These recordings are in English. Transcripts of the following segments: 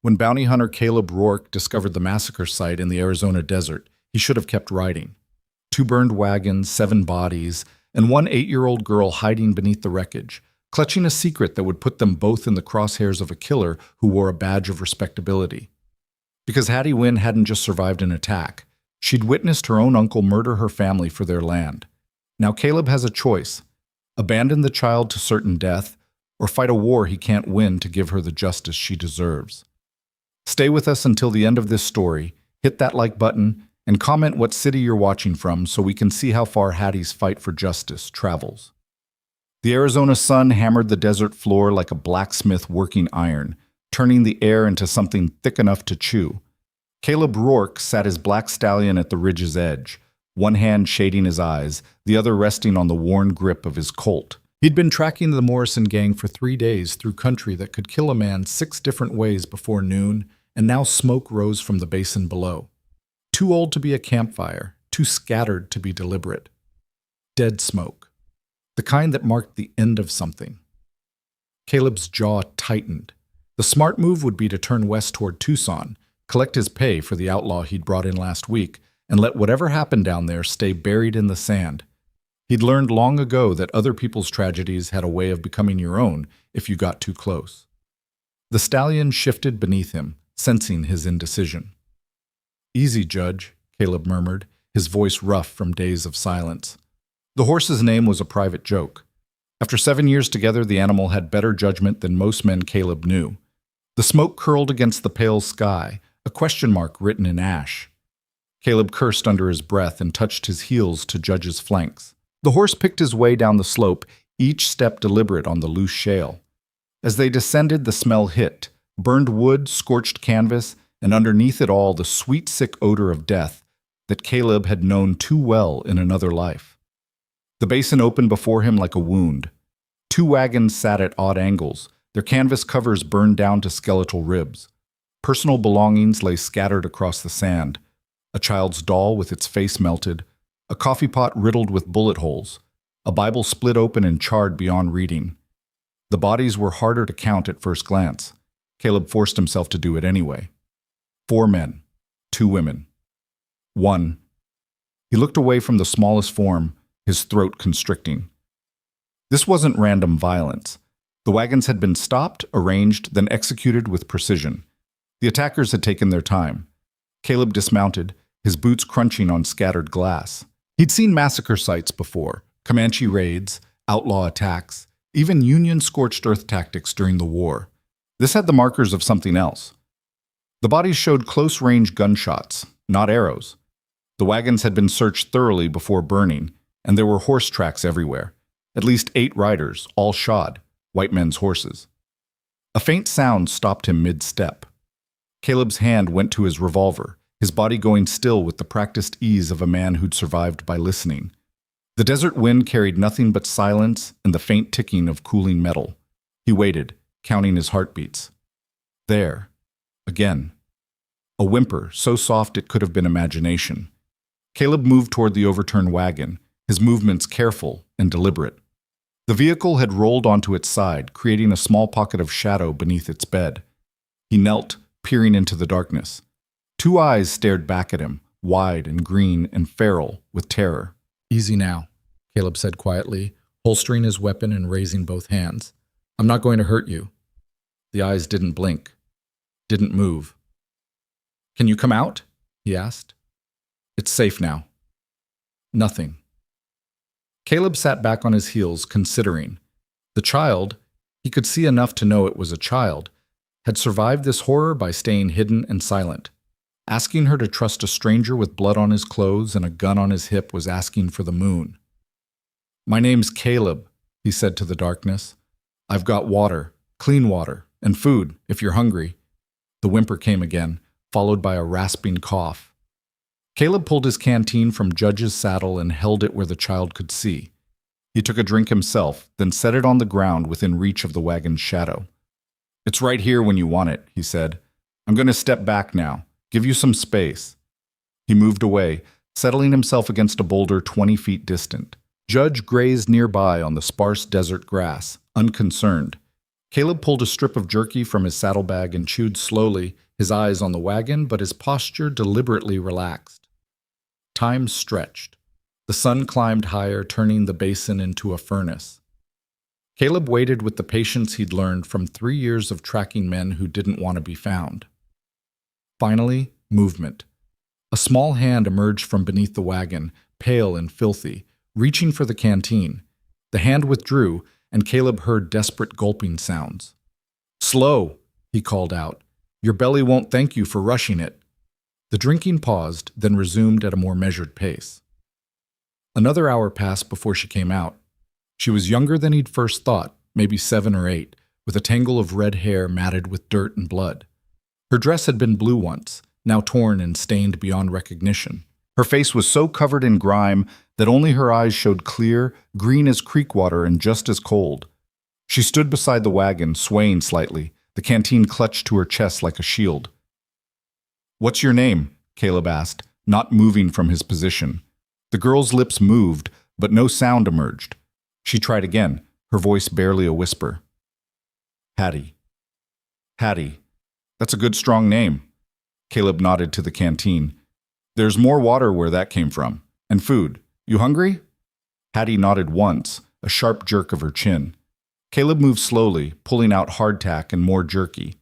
When bounty hunter Caleb Rourke discovered the massacre site in the Arizona desert, he should have kept writing. 2 burned wagons, 7 bodies, and 1 8-year-old girl hiding beneath the wreckage, clutching a secret that would put them both in the crosshairs of a killer who wore a badge of respectability. Because Hattie Wynn hadn't just survived an attack, she'd witnessed her own uncle murder her family for their land. Now Caleb has a choice: abandon the child to certain death, or fight a war he can't win to give her the justice she deserves. Stay with us until the end of this story, hit that like button, and comment what city you're watching from so we can see how far Hattie's fight for justice travels. The Arizona sun hammered the desert floor like a blacksmith working iron, turning the air into something thick enough to chew. Caleb Rourke sat his black stallion at the ridge's edge, one hand shading his eyes, the other resting on the worn grip of his colt. He'd been tracking the Morrison gang for 3 days through country that could kill a man 6 different ways before noon, and now smoke rose from the basin below. Too old to be a campfire, too scattered to be deliberate. Dead smoke. The kind that marked the end of something. Caleb's jaw tightened. The smart move would be to turn west toward Tucson, collect his pay for the outlaw he'd brought in last week, and let whatever happened down there stay buried in the sand. He'd learned long ago that other people's tragedies had a way of becoming your own if you got too close. The stallion shifted beneath him, sensing his indecision. "Easy, Judge," Caleb murmured, his voice rough from days of silence. The horse's name was a private joke. After 7 years together, the animal had better judgment than most men Caleb knew. The smoke curled against the pale sky, a question mark written in ash. Caleb cursed under his breath and touched his heels to Judge's flanks. The horse picked his way down the slope, each step deliberate on the loose shale. As they descended, the smell hit: burned wood, scorched canvas, and underneath it all the sweet, sick odor of death that Caleb had known too well in another life. The basin opened before him like a wound. 2 wagons sat at odd angles, their canvas covers burned down to skeletal ribs. Personal belongings lay scattered across the sand: a child's doll with its face melted, a coffee pot riddled with bullet holes, a Bible split open and charred beyond reading. The bodies were harder to count at first glance. Caleb forced himself to do it anyway. 4 men, 2 women. 1. He looked away from the smallest form, his throat constricting. This wasn't random violence. The wagons had been stopped, arranged, then executed with precision. The attackers had taken their time. Caleb dismounted, his boots crunching on scattered glass. He'd seen massacre sites before: Comanche raids, outlaw attacks, even Union scorched earth tactics during the war. This had the markers of something else. The bodies showed close-range gunshots, not arrows. The wagons had been searched thoroughly before burning, and there were horse tracks everywhere. At least 8 riders, all shod, white men's horses. A faint sound stopped him mid-step. Caleb's hand went to his revolver, his body going still with the practiced ease of a man who'd survived by listening. The desert wind carried nothing but silence and the faint ticking of cooling metal. He waited, counting his heartbeats. There. Again. A whimper, so soft it could have been imagination. Caleb moved toward the overturned wagon, his movements careful and deliberate. The vehicle had rolled onto its side, creating a small pocket of shadow beneath its bed. He knelt, peering into the darkness. 2 eyes stared back at him, wide and green and feral with terror. "Easy now," Caleb said quietly, holstering his weapon and raising both hands. "I'm not going to hurt you." The eyes didn't blink, didn't move. "Can you come out?" he asked. "It's safe now." Nothing. Caleb sat back on his heels, considering. The child, he could see enough to know it was a child, had survived this horror by staying hidden and silent. Asking her to trust a stranger with blood on his clothes and a gun on his hip was asking for the moon. "My name's Caleb," he said to the darkness. "I've got water, clean water, and food, if you're hungry." The whimper came again, followed by a rasping cough. Caleb pulled his canteen from Judge's saddle and held it where the child could see. He took a drink himself, then set it on the ground within reach of the wagon's shadow. "It's right here when you want it," he said. "I'm going to step back now. Give you some space." He moved away, settling himself against a boulder 20 feet distant. Judge grazed nearby on the sparse desert grass, unconcerned. Caleb pulled a strip of jerky from his saddlebag and chewed slowly, his eyes on the wagon, but his posture deliberately relaxed. Time stretched. The sun climbed higher, turning the basin into a furnace. Caleb waited with the patience he'd learned from 3 years of tracking men who didn't want to be found. Finally, movement. A small hand emerged from beneath the wagon, pale and filthy, reaching for the canteen. The hand withdrew, and Caleb heard desperate gulping sounds. "Slow," he called out. "Your belly won't thank you for rushing it." The drinking paused, then resumed at a more measured pace. Another hour passed before she came out. She was younger than he'd first thought, maybe 7 or 8, with a tangle of red hair matted with dirt and blood. Her dress had been blue once, now torn and stained beyond recognition. Her face was so covered in grime that only her eyes showed clear, green as creek water and just as cold. She stood beside the wagon, swaying slightly, the canteen clutched to her chest like a shield. "What's your name?" Caleb asked, not moving from his position. The girl's lips moved, but no sound emerged. She tried again, her voice barely a whisper. "Hattie." "Hattie. That's a good strong name." Caleb nodded to the canteen. "There's more water where that came from. And food. You hungry?" Hattie nodded once, a sharp jerk of her chin. Caleb moved slowly, pulling out hardtack and more jerky.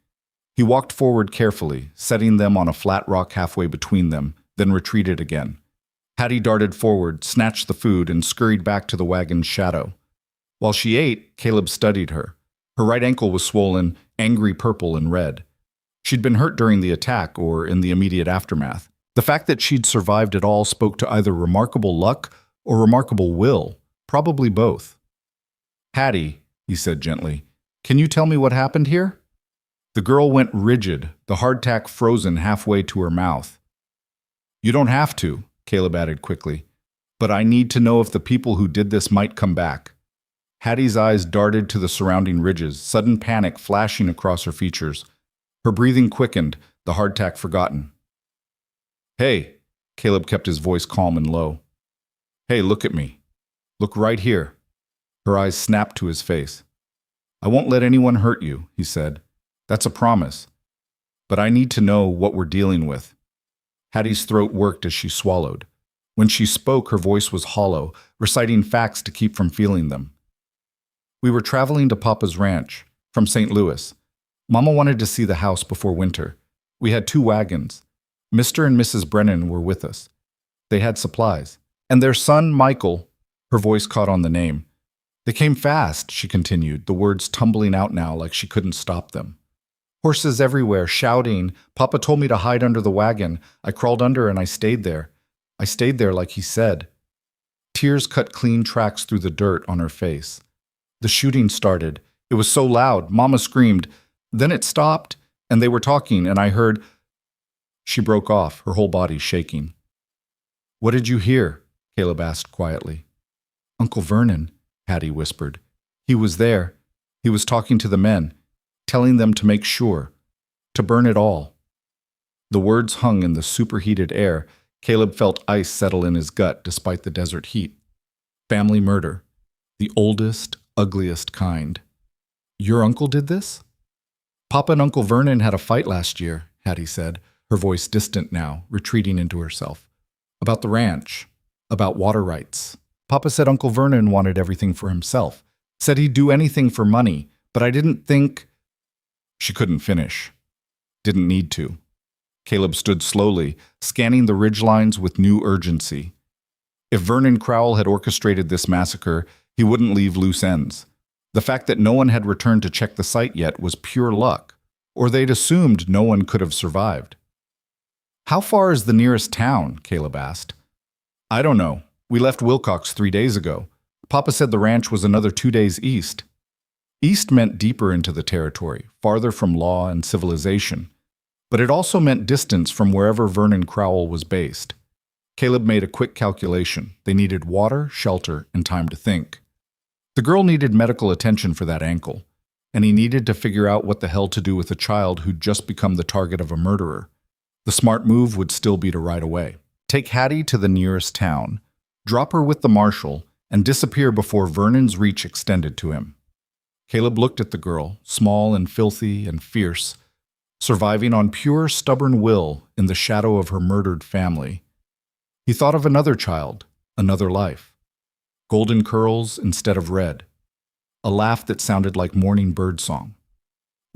He walked forward carefully, setting them on a flat rock halfway between them, then retreated again. Hattie darted forward, snatched the food, and scurried back to the wagon's shadow. While she ate, Caleb studied her. Her right ankle was swollen, angry purple and red. She'd been hurt during the attack or in the immediate aftermath. The fact that she'd survived it all spoke to either remarkable luck or remarkable will, probably both. "Hattie," he said gently, "can you tell me what happened here?" The girl went rigid, the hardtack frozen halfway to her mouth. "You don't have to," Caleb added quickly, "but I need to know if the people who did this might come back." Hattie's eyes darted to the surrounding ridges, sudden panic flashing across her features. Her breathing quickened, the hardtack forgotten. "Hey," Caleb kept his voice calm and low. "Hey, look at me. Look right here." Her eyes snapped to his face. "I won't let anyone hurt you," he said. "That's a promise. But I need to know what we're dealing with." Hattie's throat worked as she swallowed. When she spoke, her voice was hollow, reciting facts to keep from feeling them. "We were traveling to Papa's ranch, from St. Louis. Mama wanted to see the house before winter. We had 2 wagons. Mr. and Mrs. Brennan were with us. They had supplies. And their son, Michael," her voice caught on the name. "They came fast," she continued, the words tumbling out now like she couldn't stop them. "Horses everywhere, shouting. Papa told me to hide under the wagon. I crawled under and I stayed there. I stayed there like he said." Tears cut clean tracks through the dirt on her face. "The shooting started. It was so loud. Mama screamed. Then it stopped, and they were talking, and I heard—" She broke off, her whole body shaking. "What did you hear?" Caleb asked quietly. "Uncle Vernon," Hattie whispered. "He was there. He was talking to the men, telling them to make sure, to burn it all." The words hung in the superheated air. Caleb felt ice settle in his gut despite the desert heat. Family murder. The oldest, ugliest kind. "Your uncle did this?" "Papa and Uncle Vernon had a fight last year," Hattie said, her voice distant now, retreating into herself. "About the ranch. About water rights. Papa said Uncle Vernon wanted everything for himself. Said he'd do anything for money, but I didn't think—" She couldn't finish. Didn't need to. Caleb stood slowly, scanning the ridgelines with new urgency. If Vernon Crowell had orchestrated this massacre, he wouldn't leave loose ends. The fact that no one had returned to check the site yet was pure luck, or they'd assumed no one could have survived. "How far is the nearest town?" Caleb asked. "I don't know. We left Wilcox 3 days ago. Papa said the ranch was another 2 days east." East meant deeper into the territory, farther from law and civilization. But it also meant distance from wherever Vernon Crowell was based. Caleb made a quick calculation. They needed water, shelter, and time to think. The girl needed medical attention for that ankle, and he needed to figure out what the hell to do with a child who'd just become the target of a murderer. The smart move would still be to ride away. Take Hattie to the nearest town, drop her with the marshal, and disappear before Vernon's reach extended to him. Caleb looked at the girl, small and filthy and fierce, surviving on pure, stubborn will in the shadow of her murdered family. He thought of another child, another life. Golden curls instead of red. A laugh that sounded like morning birdsong.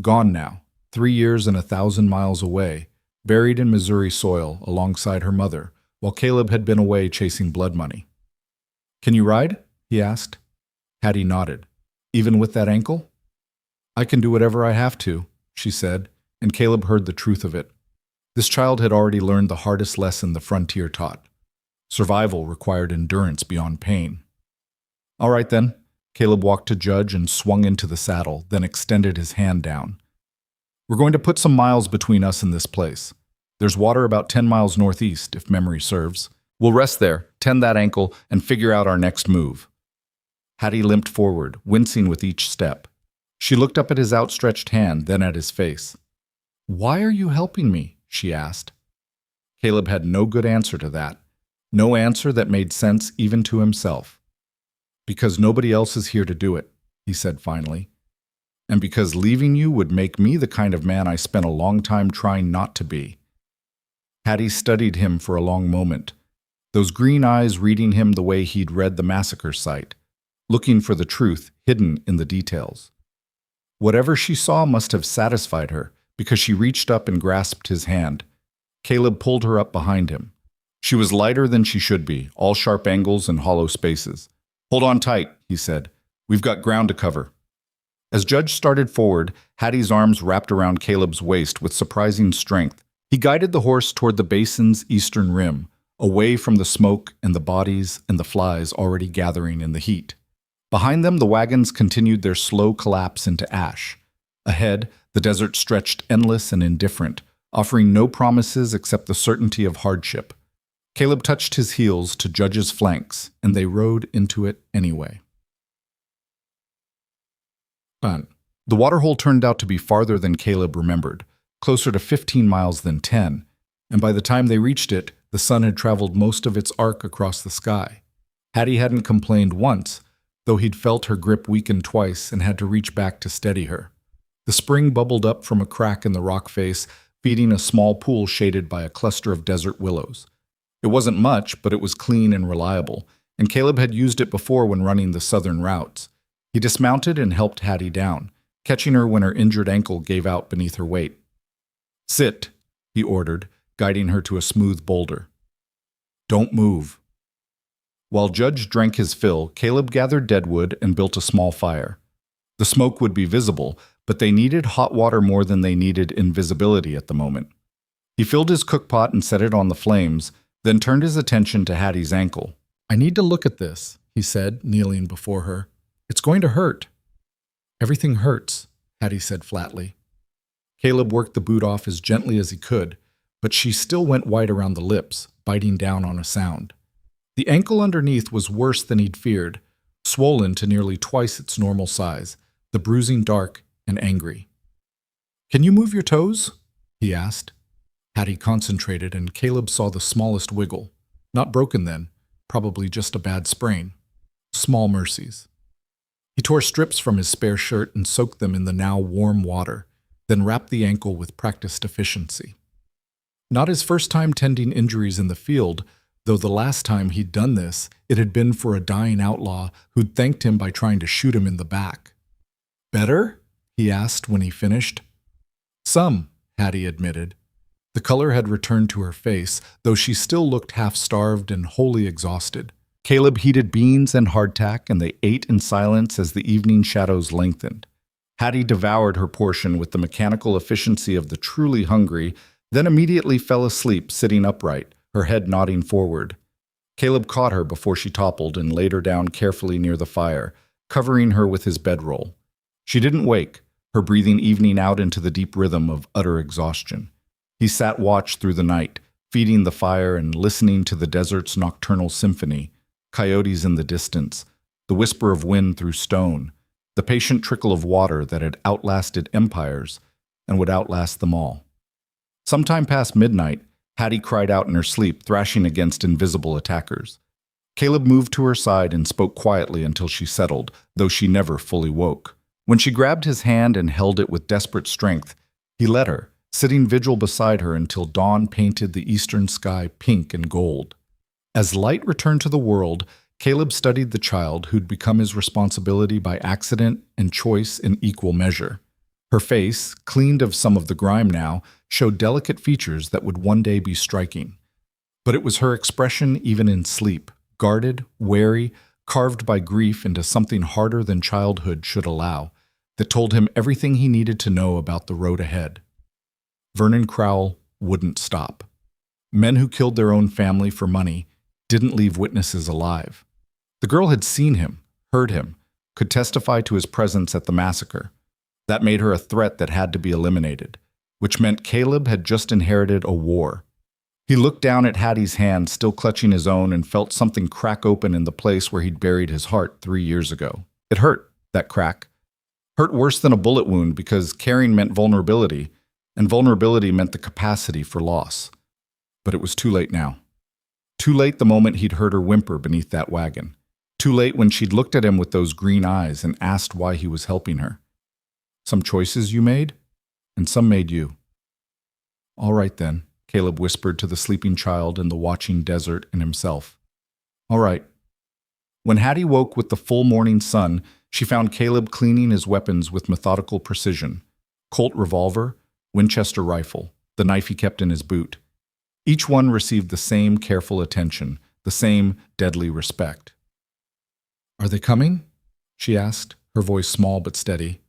Gone now, 3 years and 1,000 miles away, buried in Missouri soil alongside her mother, while Caleb had been away chasing blood money. "Can you ride?" he asked. Hattie nodded. "Even with that ankle?" "I can do whatever I have to," she said, and Caleb heard the truth of it. This child had already learned the hardest lesson the frontier taught. Survival required endurance beyond pain. "All right then." Caleb walked to Judge and swung into the saddle, then extended his hand down. "We're going to put some miles between us and this place. There's water about 10 miles northeast, if memory serves. We'll rest there, tend that ankle, and figure out our next move." Hattie limped forward, wincing with each step. She looked up at his outstretched hand, then at his face. "Why are you helping me?" she asked. Caleb had no good answer to that. No answer that made sense even to himself. "Because nobody else is here to do it," he said finally. "And because leaving you would make me the kind of man I spent a long time trying not to be." Hattie studied him for a long moment, those green eyes reading him the way he'd read the massacre site, looking for the truth hidden in the details. Whatever she saw must have satisfied her, because she reached up and grasped his hand. Caleb pulled her up behind him. She was lighter than she should be, all sharp angles and hollow spaces. "Hold on tight," he said. "We've got ground to cover." As Judge started forward, Hattie's arms wrapped around Caleb's waist with surprising strength. He guided the horse toward the basin's eastern rim, away from the smoke and the bodies and the flies already gathering in the heat. Behind them, the wagons continued their slow collapse into ash. Ahead, the desert stretched endless and indifferent, offering no promises except the certainty of hardship. Caleb touched his heels to Judge's flanks, and they rode into it anyway. The waterhole turned out to be farther than Caleb remembered, closer to 15 miles than 10, and by the time they reached it, the sun had traveled most of its arc across the sky. Hattie hadn't complained once, though he'd felt her grip weaken twice and had to reach back to steady her. The spring bubbled up from a crack in the rock face, feeding a small pool shaded by a cluster of desert willows. It wasn't much, but it was clean and reliable, and Caleb had used it before when running the southern routes. He dismounted and helped Hattie down, catching her when her injured ankle gave out beneath her weight. "Sit," he ordered, guiding her to a smooth boulder. "Don't move." While Judge drank his fill, Caleb gathered deadwood and built a small fire. The smoke would be visible, but they needed hot water more than they needed invisibility at the moment. He filled his cookpot and set it on the flames, then turned his attention to Hattie's ankle. "I need to look at this," he said, kneeling before her. "It's going to hurt." "Everything hurts," Hattie said flatly. Caleb worked the boot off as gently as he could, but she still went white around the lips, biting down on a sound. The ankle underneath was worse than he'd feared, swollen to nearly twice its normal size, the bruising dark and angry. "Can you move your toes?" he asked. Hattie concentrated, and Caleb saw the smallest wiggle. Not broken then, probably just a bad sprain. Small mercies. He tore strips from his spare shirt and soaked them in the now warm water, then wrapped the ankle with practiced efficiency. Not his first time tending injuries in the field, though the last time he'd done this, it had been for a dying outlaw who'd thanked him by trying to shoot him in the back. "Better?" he asked when he finished. "Some," Hattie admitted. The color had returned to her face, though she still looked half-starved and wholly exhausted. Caleb heated beans and hardtack, and they ate in silence as the evening shadows lengthened. Hattie devoured her portion with the mechanical efficiency of the truly hungry, then immediately fell asleep sitting upright, her head nodding forward. Caleb caught her before she toppled and laid her down carefully near the fire, covering her with his bedroll. She didn't wake, her breathing evening out into the deep rhythm of utter exhaustion. He sat watch through the night, feeding the fire and listening to the desert's nocturnal symphony, coyotes in the distance, the whisper of wind through stone, the patient trickle of water that had outlasted empires and would outlast them all. Sometime past midnight, Hattie cried out in her sleep, thrashing against invisible attackers. Caleb moved to her side and spoke quietly until she settled, though she never fully woke. When she grabbed his hand and held it with desperate strength, he let her, sitting vigil beside her until dawn painted the eastern sky pink and gold. As light returned to the world, Caleb studied the child who'd become his responsibility by accident and choice in equal measure. Her face, cleaned of some of the grime now, showed delicate features that would one day be striking. But it was her expression even in sleep, guarded, wary, carved by grief into something harder than childhood should allow, that told him everything he needed to know about the road ahead. Vernon Crowell wouldn't stop. Men who killed their own family for money didn't leave witnesses alive. The girl had seen him, heard him, could testify to his presence at the massacre. That made her a threat that had to be eliminated, which meant Caleb had just inherited a war. He looked down at Hattie's hand, still clutching his own, and felt something crack open in the place where he'd buried his heart 3 years ago. It hurt, that crack. Hurt worse than a bullet wound because caring meant vulnerability, and vulnerability meant the capacity for loss. But it was too late now. Too late the moment he'd heard her whimper beneath that wagon. Too late when she'd looked at him with those green eyes and asked why he was helping her. Some choices you made, and some made you. All right then, Caleb whispered to the sleeping child and the watching desert and himself. All right. When Hattie woke with the full morning sun, she found Caleb cleaning his weapons with methodical precision. Colt revolver, Winchester rifle, the knife he kept in his boot. Each one received the same careful attention, the same deadly respect. Are they coming? She asked, her voice small but steady.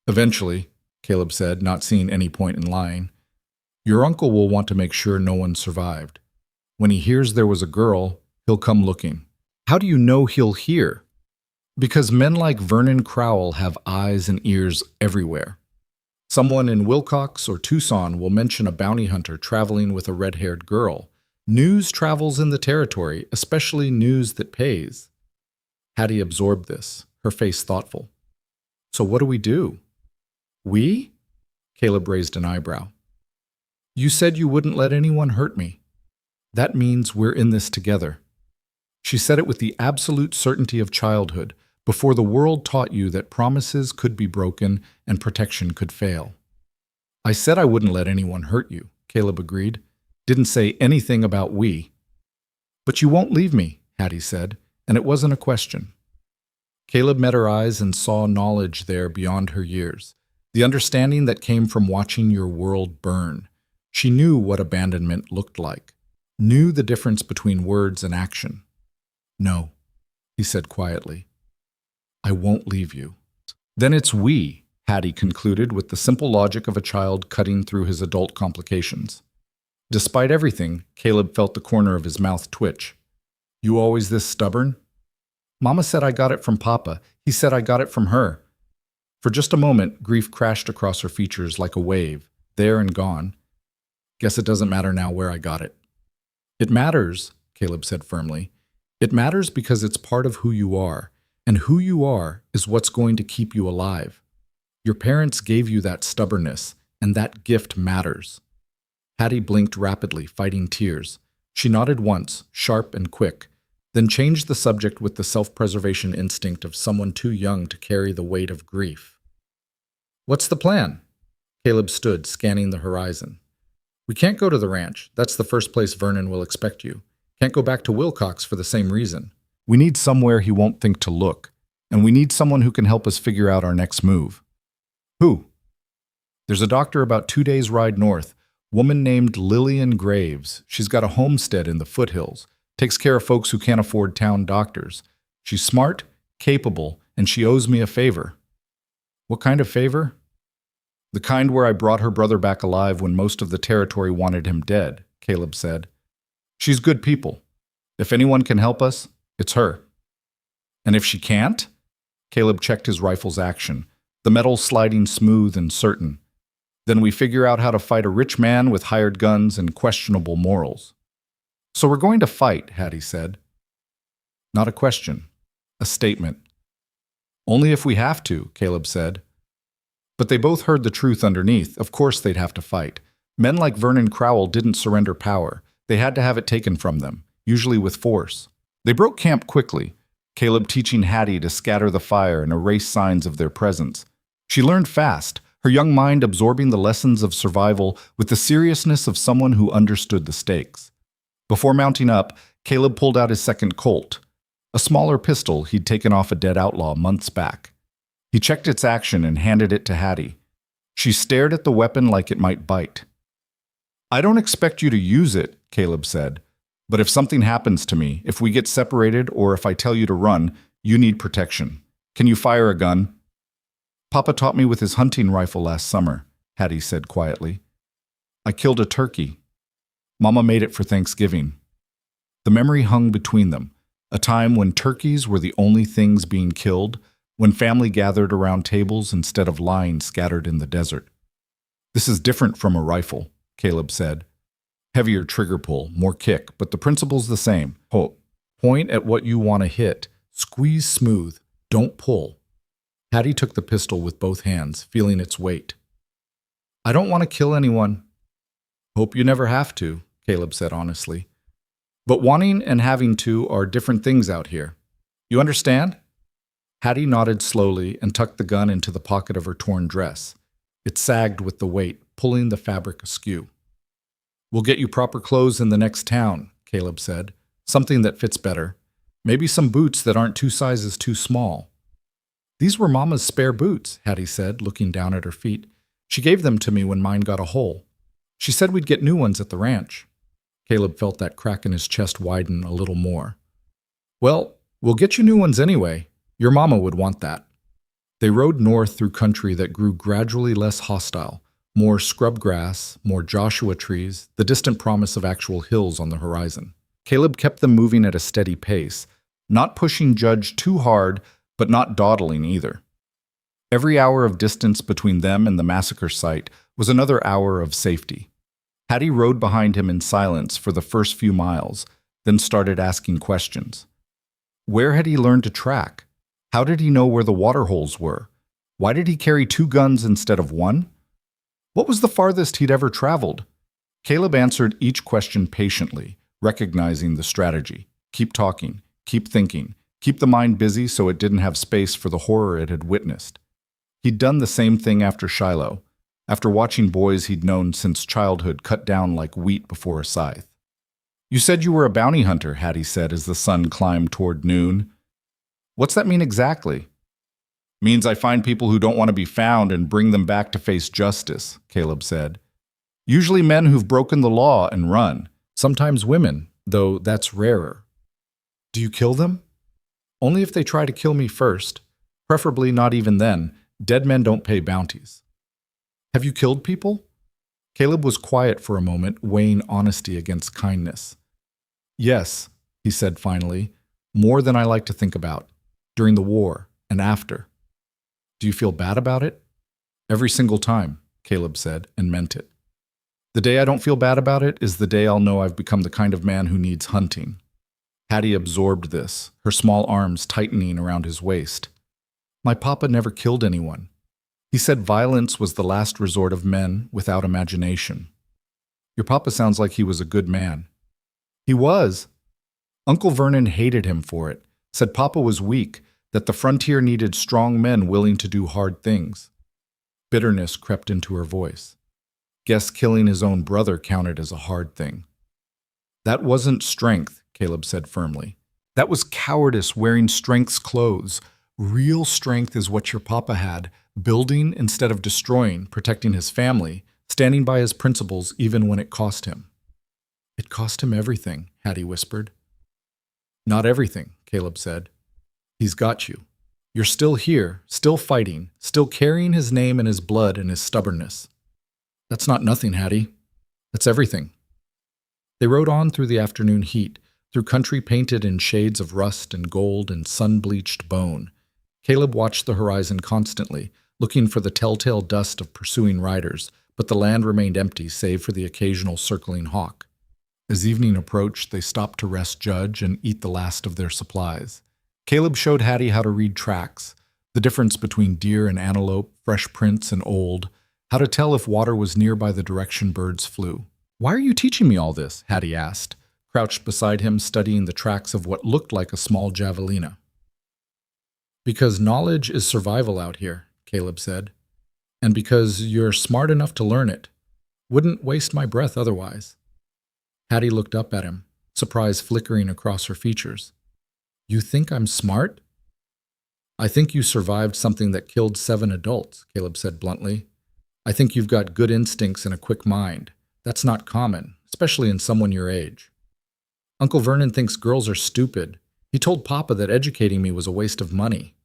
Eventually, Caleb said, not seeing any point in lying. Your uncle will want to make sure no one survived. When he hears there was a girl, he'll come looking. How do you know he'll hear? Because men like Vernon Crowell have eyes and ears everywhere. Someone in Wilcox or Tucson will mention a bounty hunter traveling with a red-haired girl. News travels in the territory, especially news that pays. Hattie absorbed this, her face thoughtful. So what do we do? We? Caleb raised an eyebrow. You said you wouldn't let anyone hurt me. That means we're in this together. She said it with the absolute certainty of childhood, before the world taught you that promises could be broken and protection could fail. I said I wouldn't let anyone hurt you, Caleb agreed. Didn't say anything about we. But you won't leave me, Hattie said, and it wasn't a question. Caleb met her eyes and saw knowledge there beyond her years, the understanding that came from watching your world burn. She knew what abandonment looked like, knew the difference between words and action. No, he said quietly. I won't leave you. Then it's we, Hattie concluded with the simple logic of a child cutting through his adult complications. Despite everything, Caleb felt the corner of his mouth twitch. You always this stubborn? Mama said I got it from Papa. He said I got it from her. For just a moment, grief crashed across her features like a wave, there and gone. Guess it doesn't matter now where I got it. It matters, Caleb said firmly. It matters because it's part of who you are, and who you are is what's going to keep you alive. Your parents gave you that stubbornness, and that gift matters. Hattie blinked rapidly, fighting tears. She nodded once, sharp and quick, then changed the subject with the self-preservation instinct of someone too young to carry the weight of grief. What's the plan? Caleb stood, scanning the horizon. We can't go to the ranch. That's the first place Vernon will expect you. Can't go back to Wilcox for the same reason. We need somewhere he won't think to look, and we need someone who can help us figure out our next move. Who? There's a doctor about 2 days' ride north, woman named Lillian Graves. She's got a homestead in the foothills, takes care of folks who can't afford town doctors. She's smart, capable, and she owes me a favor. What kind of favor? The kind where I brought her brother back alive when most of the territory wanted him dead, Caleb said. She's good people. If anyone can help us, it's her. And if she can't? Caleb checked his rifle's action, the metal sliding smooth and certain. Then we figure out how to fight a rich man with hired guns and questionable morals. So we're going to fight, Hattie said. Not a question, a statement. Only if we have to, Caleb said. But they both heard the truth underneath. Of course they'd have to fight. Men like Vernon Crowell didn't surrender power. They had to have it taken from them, usually with force. They broke camp quickly, Caleb teaching Hattie to scatter the fire and erase signs of their presence. She learned fast, her young mind absorbing the lessons of survival with the seriousness of someone who understood the stakes. Before mounting up, Caleb pulled out his second Colt, a smaller pistol he'd taken off a dead outlaw months back. He checked its action and handed it to Hattie. She stared at the weapon like it might bite. "I don't expect you to use it," Caleb said, "but if something happens to me, if we get separated or if I tell you to run, you need protection. Can you fire a gun?" "Papa taught me with his hunting rifle last summer," Hattie said quietly. "I killed a turkey. Mama made it for Thanksgiving." The memory hung between them, a time when turkeys were the only things being killed, when family gathered around tables instead of lying scattered in the desert. "This is different from a rifle," Caleb said. "Heavier trigger pull, more kick, but the principle's the same. Point at what you want to hit. Squeeze smooth. Don't pull." Hattie took the pistol with both hands, feeling its weight. "I don't want to kill anyone." "Hope you never have to," Caleb said honestly. "But wanting and having to are different things out here. You understand?" Hattie nodded slowly and tucked the gun into the pocket of her torn dress. It sagged with the weight, pulling the fabric askew. "We'll get you proper clothes in the next town," Caleb said. "Something that fits better. Maybe some boots that aren't 2 sizes too small." "These were Mama's spare boots," Hattie said, looking down at her feet. "She gave them to me when mine got a hole. She said we'd get new ones at the ranch." Caleb felt that crack in his chest widen a little more. "Well, we'll get you new ones anyway. Your mama would want that." They rode north through country that grew gradually less hostile, more scrub grass, more Joshua trees, the distant promise of actual hills on the horizon. Caleb kept them moving at a steady pace, not pushing Judge too hard, but not dawdling either. Every hour of distance between them and the massacre site was another hour of safety. Hattie rode behind him in silence for the first few miles, then started asking questions. Where had he learned to track? How did he know where the water holes were? Why did he carry 2 guns instead of 1? What was the farthest he'd ever traveled? Caleb answered each question patiently, recognizing the strategy. Keep talking, keep thinking, keep the mind busy so it didn't have space for the horror it had witnessed. He'd done the same thing after Shiloh, after watching boys he'd known since childhood cut down like wheat before a scythe. "You said you were a bounty hunter," Hattie said as the sun climbed toward noon. "What's that mean exactly?" "Means I find people who don't want to be found and bring them back to face justice," Caleb said. "Usually men who've broken the law and run. Sometimes women, though that's rarer." "Do you kill them?" "Only if they try to kill me first. Preferably not even then. Dead men don't pay bounties." "Have you killed people?" Caleb was quiet for a moment, weighing honesty against kindness. "Yes," he said finally, "more than I like to think about. During the war and after." "Do you feel bad about it?" "Every single time," Caleb said, and meant it. "The day I don't feel bad about it is the day I'll know I've become the kind of man who needs hunting." Hattie absorbed this, her small arms tightening around his waist. "My papa never killed anyone. He said violence was the last resort of men without imagination." "Your papa sounds like he was a good man." "He was. Uncle Vernon hated him for it, said papa was weak, that the frontier needed strong men willing to do hard things." Bitterness crept into her voice. Guess killing his own brother counted as a hard thing. "That wasn't strength," Caleb said firmly. "That was cowardice wearing strength's clothes. Real strength is what your papa had, building instead of destroying, protecting his family, standing by his principles even when it cost him." "It cost him everything," Hattie whispered. "Not everything," Caleb said. "He's got you. You're still here, still fighting, still carrying his name and his blood and his stubbornness." "That's not nothing, Hattie. That's everything." They rode on through the afternoon heat, through country painted in shades of rust and gold and sun-bleached bone. Caleb watched the horizon constantly, looking for the telltale dust of pursuing riders, but the land remained empty save for the occasional circling hawk. As evening approached, they stopped to rest Judge and eat the last of their supplies. Caleb showed Hattie how to read tracks, the difference between deer and antelope, fresh prints and old, how to tell if water was near by the direction birds flew. "Why are you teaching me all this?" Hattie asked, crouched beside him studying the tracks of what looked like a small javelina. "Because knowledge is survival out here," Caleb said. And because you're smart enough to learn it. Wouldn't waste my breath otherwise. Hattie looked up at him, surprise flickering across her features. You think I'm smart? I think you survived something that killed 7 adults, Caleb said bluntly. I think you've got good instincts and a quick mind. That's not common, especially in someone your age. Uncle Vernon thinks girls are stupid. He told Papa that educating me was a waste of money.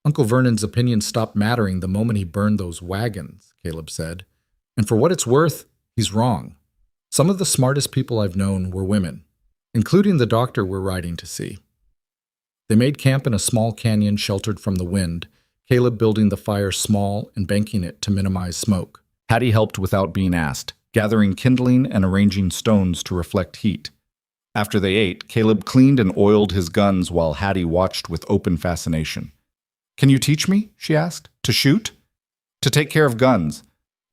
Uncle Vernon's opinion stopped mattering the moment he burned those wagons, Caleb said. And for what it's worth, he's wrong. Some of the smartest people I've known were women, including the doctor we're riding to see. They made camp in a small canyon sheltered from the wind, Caleb building the fire small and banking it to minimize smoke. Hattie helped without being asked, gathering kindling and arranging stones to reflect heat. After they ate, Caleb cleaned and oiled his guns while Hattie watched with open fascination. Can you teach me, she asked, to shoot? To take care of guns.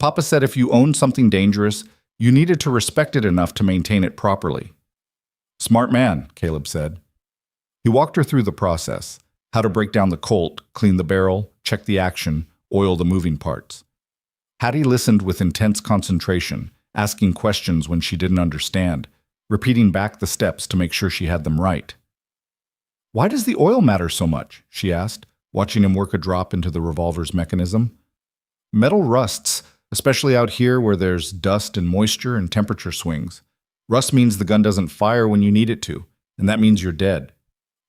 Papa said if you owned something dangerous, you needed to respect it enough to maintain it properly. Smart man, Caleb said. He walked her through the process, how to break down the Colt, clean the barrel, check the action, oil the moving parts. Hattie listened with intense concentration, asking questions when she didn't understand, repeating back the steps to make sure she had them right. Why does the oil matter so much? She asked, watching him work a drop into the revolver's mechanism. Metal rusts, especially out here where there's dust and moisture and temperature swings. Rust means the gun doesn't fire when you need it to, and that means you're dead.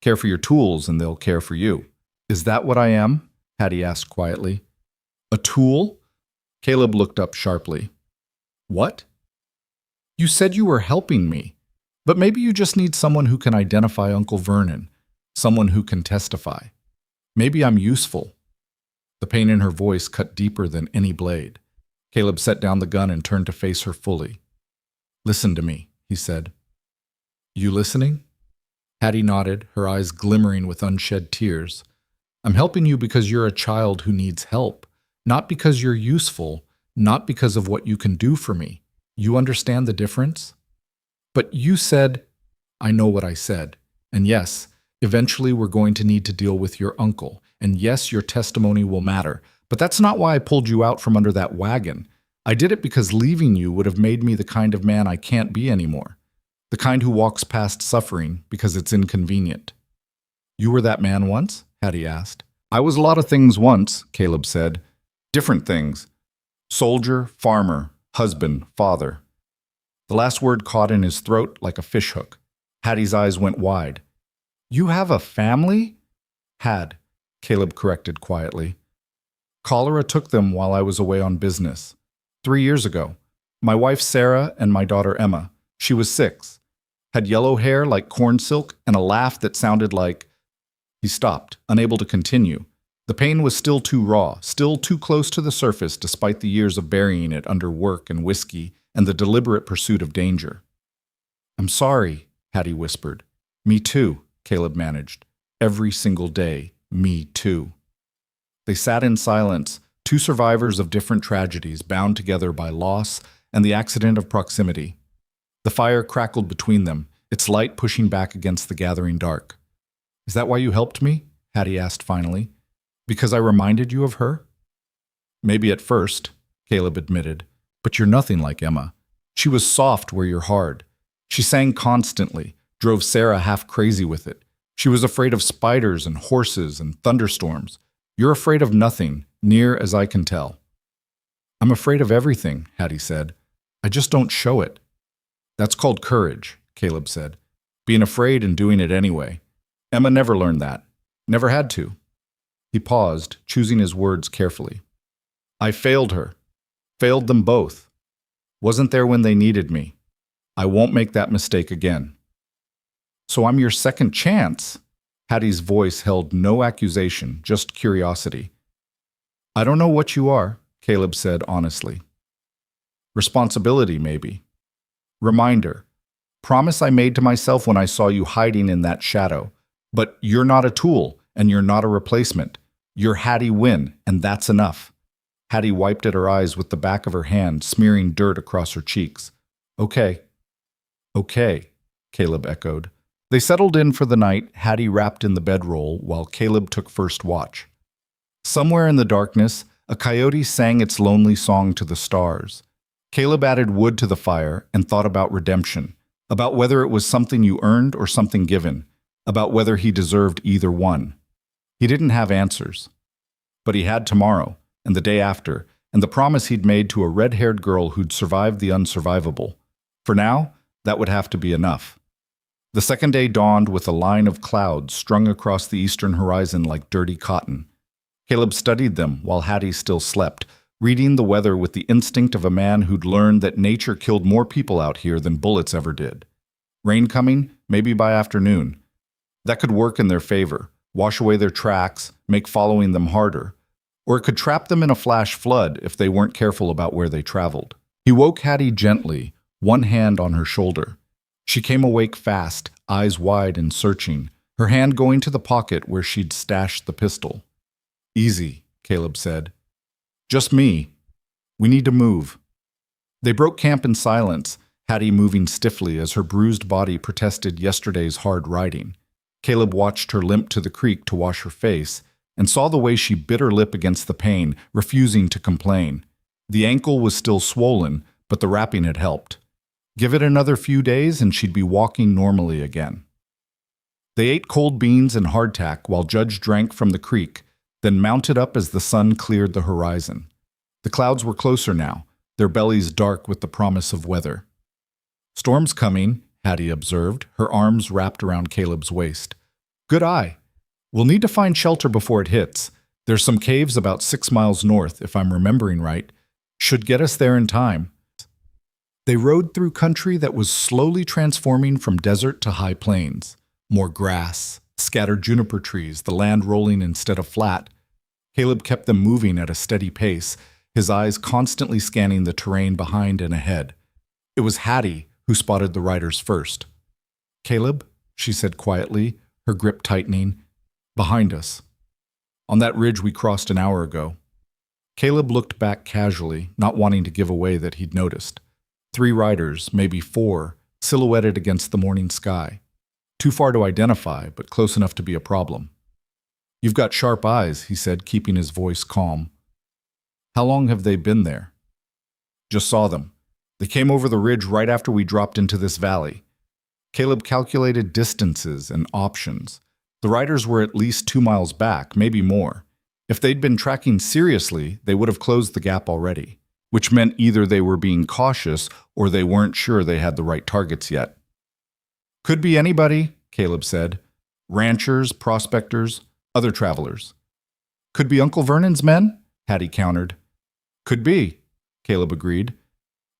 Care for your tools and they'll care for you. Is that what I am? Hattie asked quietly. A tool? Caleb looked up sharply. What? You said you were helping me, but maybe you just need someone who can identify Uncle Vernon, someone who can testify. Maybe I'm useful. The pain in her voice cut deeper than any blade. Caleb set down the gun and turned to face her fully. Listen to me, he said. You listening? Hattie nodded, her eyes glimmering with unshed tears. I'm helping you because you're a child who needs help, not because you're useful, not because of what you can do for me. You understand the difference? But you said, I know what I said. And yes, eventually we're going to need to deal with your uncle. And yes, your testimony will matter. But that's not why I pulled you out from under that wagon. I did it because leaving you would have made me the kind of man I can't be anymore. The kind who walks past suffering because it's inconvenient. You were that man once? Hattie asked. I was a lot of things once, Caleb said. Different things. Soldier, farmer, husband, father. The last word caught in his throat like a fishhook. Hattie's eyes went wide. You have a family? Had, Caleb corrected quietly. Cholera took them while I was away on business. 3 years ago. My wife Sarah and my daughter Emma. She was 6. Had yellow hair like corn silk and a laugh that sounded like... He stopped, unable to continue. The pain was still too raw, still too close to the surface despite the years of burying it under work and whiskey and the deliberate pursuit of danger. I'm sorry, Hattie whispered. Me too, Caleb managed. Every single day, me too. They sat in silence, 2 survivors of different tragedies bound together by loss and the accident of proximity. The fire crackled between them, its light pushing back against the gathering dark. Is that why you helped me? Hattie asked finally. Because I reminded you of her? Maybe at first, Caleb admitted, but you're nothing like Emma. She was soft where you're hard. She sang constantly, drove Sarah half crazy with it. She was afraid of spiders and horses and thunderstorms. You're afraid of nothing, near as I can tell. I'm afraid of everything, Hattie said. I just don't show it. That's called courage, Caleb said. Being afraid and doing it anyway. Emma never learned that. Never had to. He paused, choosing his words carefully. I failed her. Failed them both. Wasn't there when they needed me. I won't make that mistake again. So I'm your second chance? Hattie's voice held no accusation, just curiosity. I don't know what you are, Caleb said honestly. Responsibility, maybe. Reminder. Promise I made to myself when I saw you hiding in that shadow. But you're not a tool, and you're not a replacement. You're Hattie Wynn, and that's enough. Hattie wiped at her eyes with the back of her hand, smearing dirt across her cheeks. Okay. Okay, Caleb echoed. They settled in for the night, Hattie wrapped in the bedroll, while Caleb took first watch. Somewhere in the darkness, A coyote sang its lonely song to the stars. Caleb added wood to the fire and thought about redemption, about whether it was something you earned or something given, about whether he deserved either one. He didn't have answers. But he had tomorrow, and the day after, and the promise he'd made to a red-haired girl who'd survived the unsurvivable. For now, that would have to be enough. The second day dawned with a line of clouds strung across the eastern horizon like dirty cotton. Caleb studied them while Hattie still slept, reading the weather with the instinct of a man who'd learned that nature killed more people out here than bullets ever did. Rain coming, maybe by afternoon. That could work in their favor, wash away their tracks, make following them harder. Or it could trap them in a flash flood if they weren't careful about where they traveled. He woke Hattie gently, one hand on her shoulder. She came awake fast, eyes wide and searching, her hand going to the pocket where she'd stashed the pistol. "Easy," Caleb said. "Just me. We need to move." They broke camp in silence, Hattie moving stiffly as her bruised body protested yesterday's hard riding. Caleb watched her limp to the creek to wash her face and saw the way she bit her lip against the pain, refusing to complain. The ankle was still swollen, but the wrapping had helped. Give it another few days and she'd be walking normally again. They ate cold beans and hardtack while Judge drank from the creek, then mounted up as the sun cleared the horizon. The clouds were closer now, their bellies dark with the promise of weather. "Storm's coming," Hattie observed, her arms wrapped around Caleb's waist. "Good eye. We'll need to find shelter before it hits. There's some caves about 6 miles north, if I'm remembering right. Should get us there in time." They rode through country that was slowly transforming from desert to high plains. More grass, scattered juniper trees, the land rolling instead of flat. Caleb kept them moving at a steady pace, his eyes constantly scanning the terrain behind and ahead. It was Hattie who spotted the riders first. "Caleb," she said quietly, her grip tightening, "behind us. On that ridge we crossed an hour ago." Caleb looked back casually, not wanting to give away that he'd noticed. 3 riders, maybe 4, silhouetted against the morning sky. Too far to identify, but close enough to be a problem. "You've got sharp eyes," he said, keeping his voice calm. "How long have they been there?" "Just saw them. They came over the ridge right after we dropped into this valley." Caleb calculated distances and options. The riders were at least 2 miles back, maybe more. If they'd been tracking seriously, they would have closed the gap already, which meant either they were being cautious or they weren't sure they had the right targets yet. "Could be anybody," Caleb said. "Ranchers, prospectors, other travelers." "Could be Uncle Vernon's men?" Hattie countered. "Could be," Caleb agreed.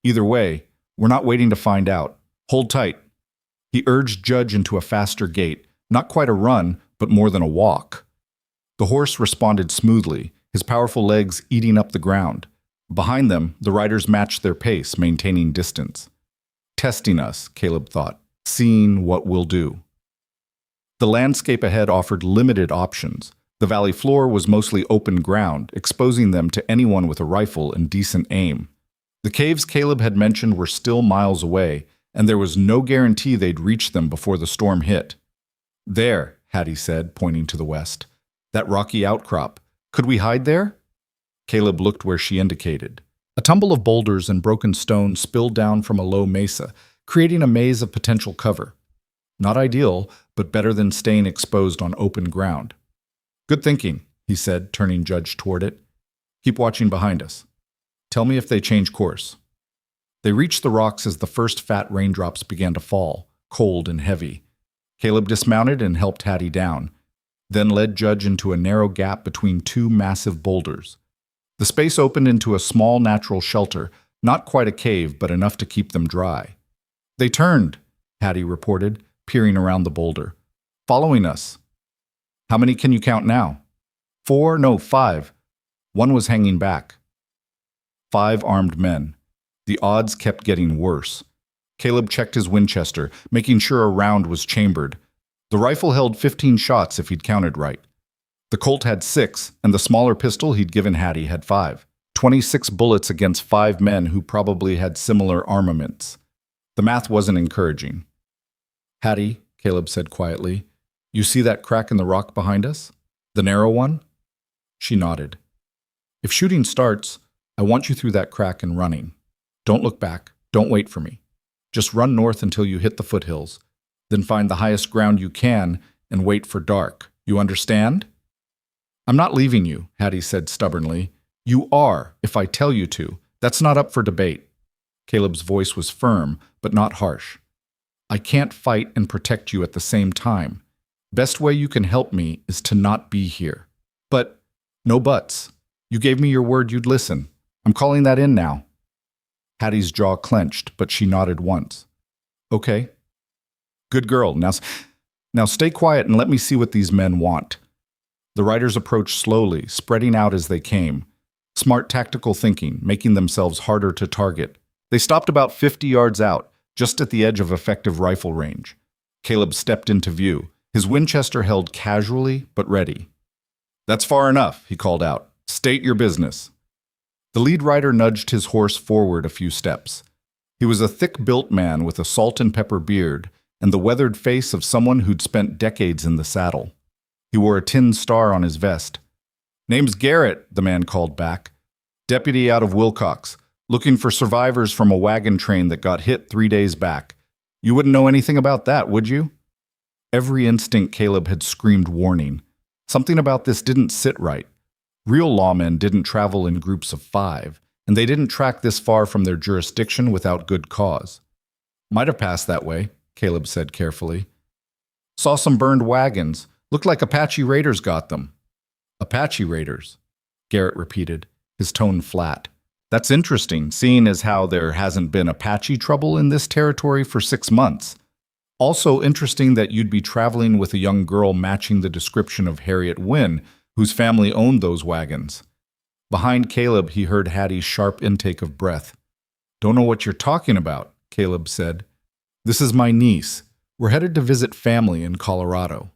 "Either way, we're not waiting to find out. Hold tight." He urged Judge into a faster gait, not quite a run, but more than a walk. The horse responded smoothly, his powerful legs eating up the ground. Behind them, the riders matched their pace, maintaining distance. Testing us, Caleb thought, seeing what we'll do. The landscape ahead offered limited options. The valley floor was mostly open ground, exposing them to anyone with a rifle and decent aim. The caves Caleb had mentioned were still miles away, and there was no guarantee they'd reach them before the storm hit. "There," Hattie said, pointing to the west. "That rocky outcrop. Could we hide there?" Caleb looked where she indicated. A tumble of boulders and broken stone spilled down from a low mesa, creating a maze of potential cover. Not ideal, but better than staying exposed on open ground. "Good thinking," he said, turning Judge toward it. "Keep watching behind us. Tell me if they change course." They reached the rocks as the first fat raindrops began to fall, cold and heavy. Caleb dismounted and helped Hattie down, then led Judge into a narrow gap between 2 massive boulders. The space opened into a small natural shelter, not quite a cave, but enough to keep them dry. "They turned," Hattie reported, peering around the boulder. "Following us." "How many can you count now?" 4, no, 5. One was hanging back. 5 armed men. The odds kept getting worse. Caleb checked his Winchester, making sure a round was chambered. The rifle held 15 shots if he'd counted right. The Colt had 6, and the smaller pistol he'd given Hattie had 5. 26 bullets against 5 men who probably had similar armaments. The math wasn't encouraging. "Hattie," Caleb said quietly, "you see that crack in the rock behind us? The narrow one?" She nodded. If shooting starts, I want you through that crack and running. Don't look back. Don't wait for me. Just run north until you hit the foothills. Then find the highest ground you can and wait for dark. You understand? I'm not leaving you, Hattie said stubbornly. You are, if I tell you to. That's not up for debate. Caleb's voice was firm, but not harsh. I can't fight and protect you at the same time. Best way you can help me is to not be here. But, no buts. You gave me your word you'd listen. I'm calling that in now. Hattie's jaw clenched, but she nodded once. Okay. Good girl. Now stay quiet and let me see what these men want. The riders approached slowly, spreading out as they came. Smart tactical thinking, making themselves harder to target. They stopped about 50 yards out, just at the edge of effective rifle range. Caleb stepped into view, his Winchester held casually but ready. That's far enough, he called out. State your business. The lead rider nudged his horse forward a few steps. He was a thick-built man with a salt-and-pepper beard and the weathered face of someone who'd spent decades in the saddle. He wore a tin star on his vest. Name's Garrett, the man called back. Deputy out of Wilcox, looking for survivors from a wagon train that got hit 3 days back. You wouldn't know anything about that, would you? Every instinct Caleb had screamed warning. Something about this didn't sit right. Real lawmen didn't travel in groups of 5, and they didn't track this far from their jurisdiction without good cause. Might have passed that way, Caleb said carefully. Saw some burned wagons. Looked like Apache raiders got them. Apache raiders, Garrett repeated, his tone flat. That's interesting, seeing as how there hasn't been Apache trouble in this territory for 6 months. Also interesting that you'd be traveling with a young girl matching the description of Harriet Wynne, whose family owned those wagons. Behind Caleb, he heard Hattie's sharp intake of breath. Don't know what you're talking about, Caleb said. This is my niece. We're headed to visit family in Colorado.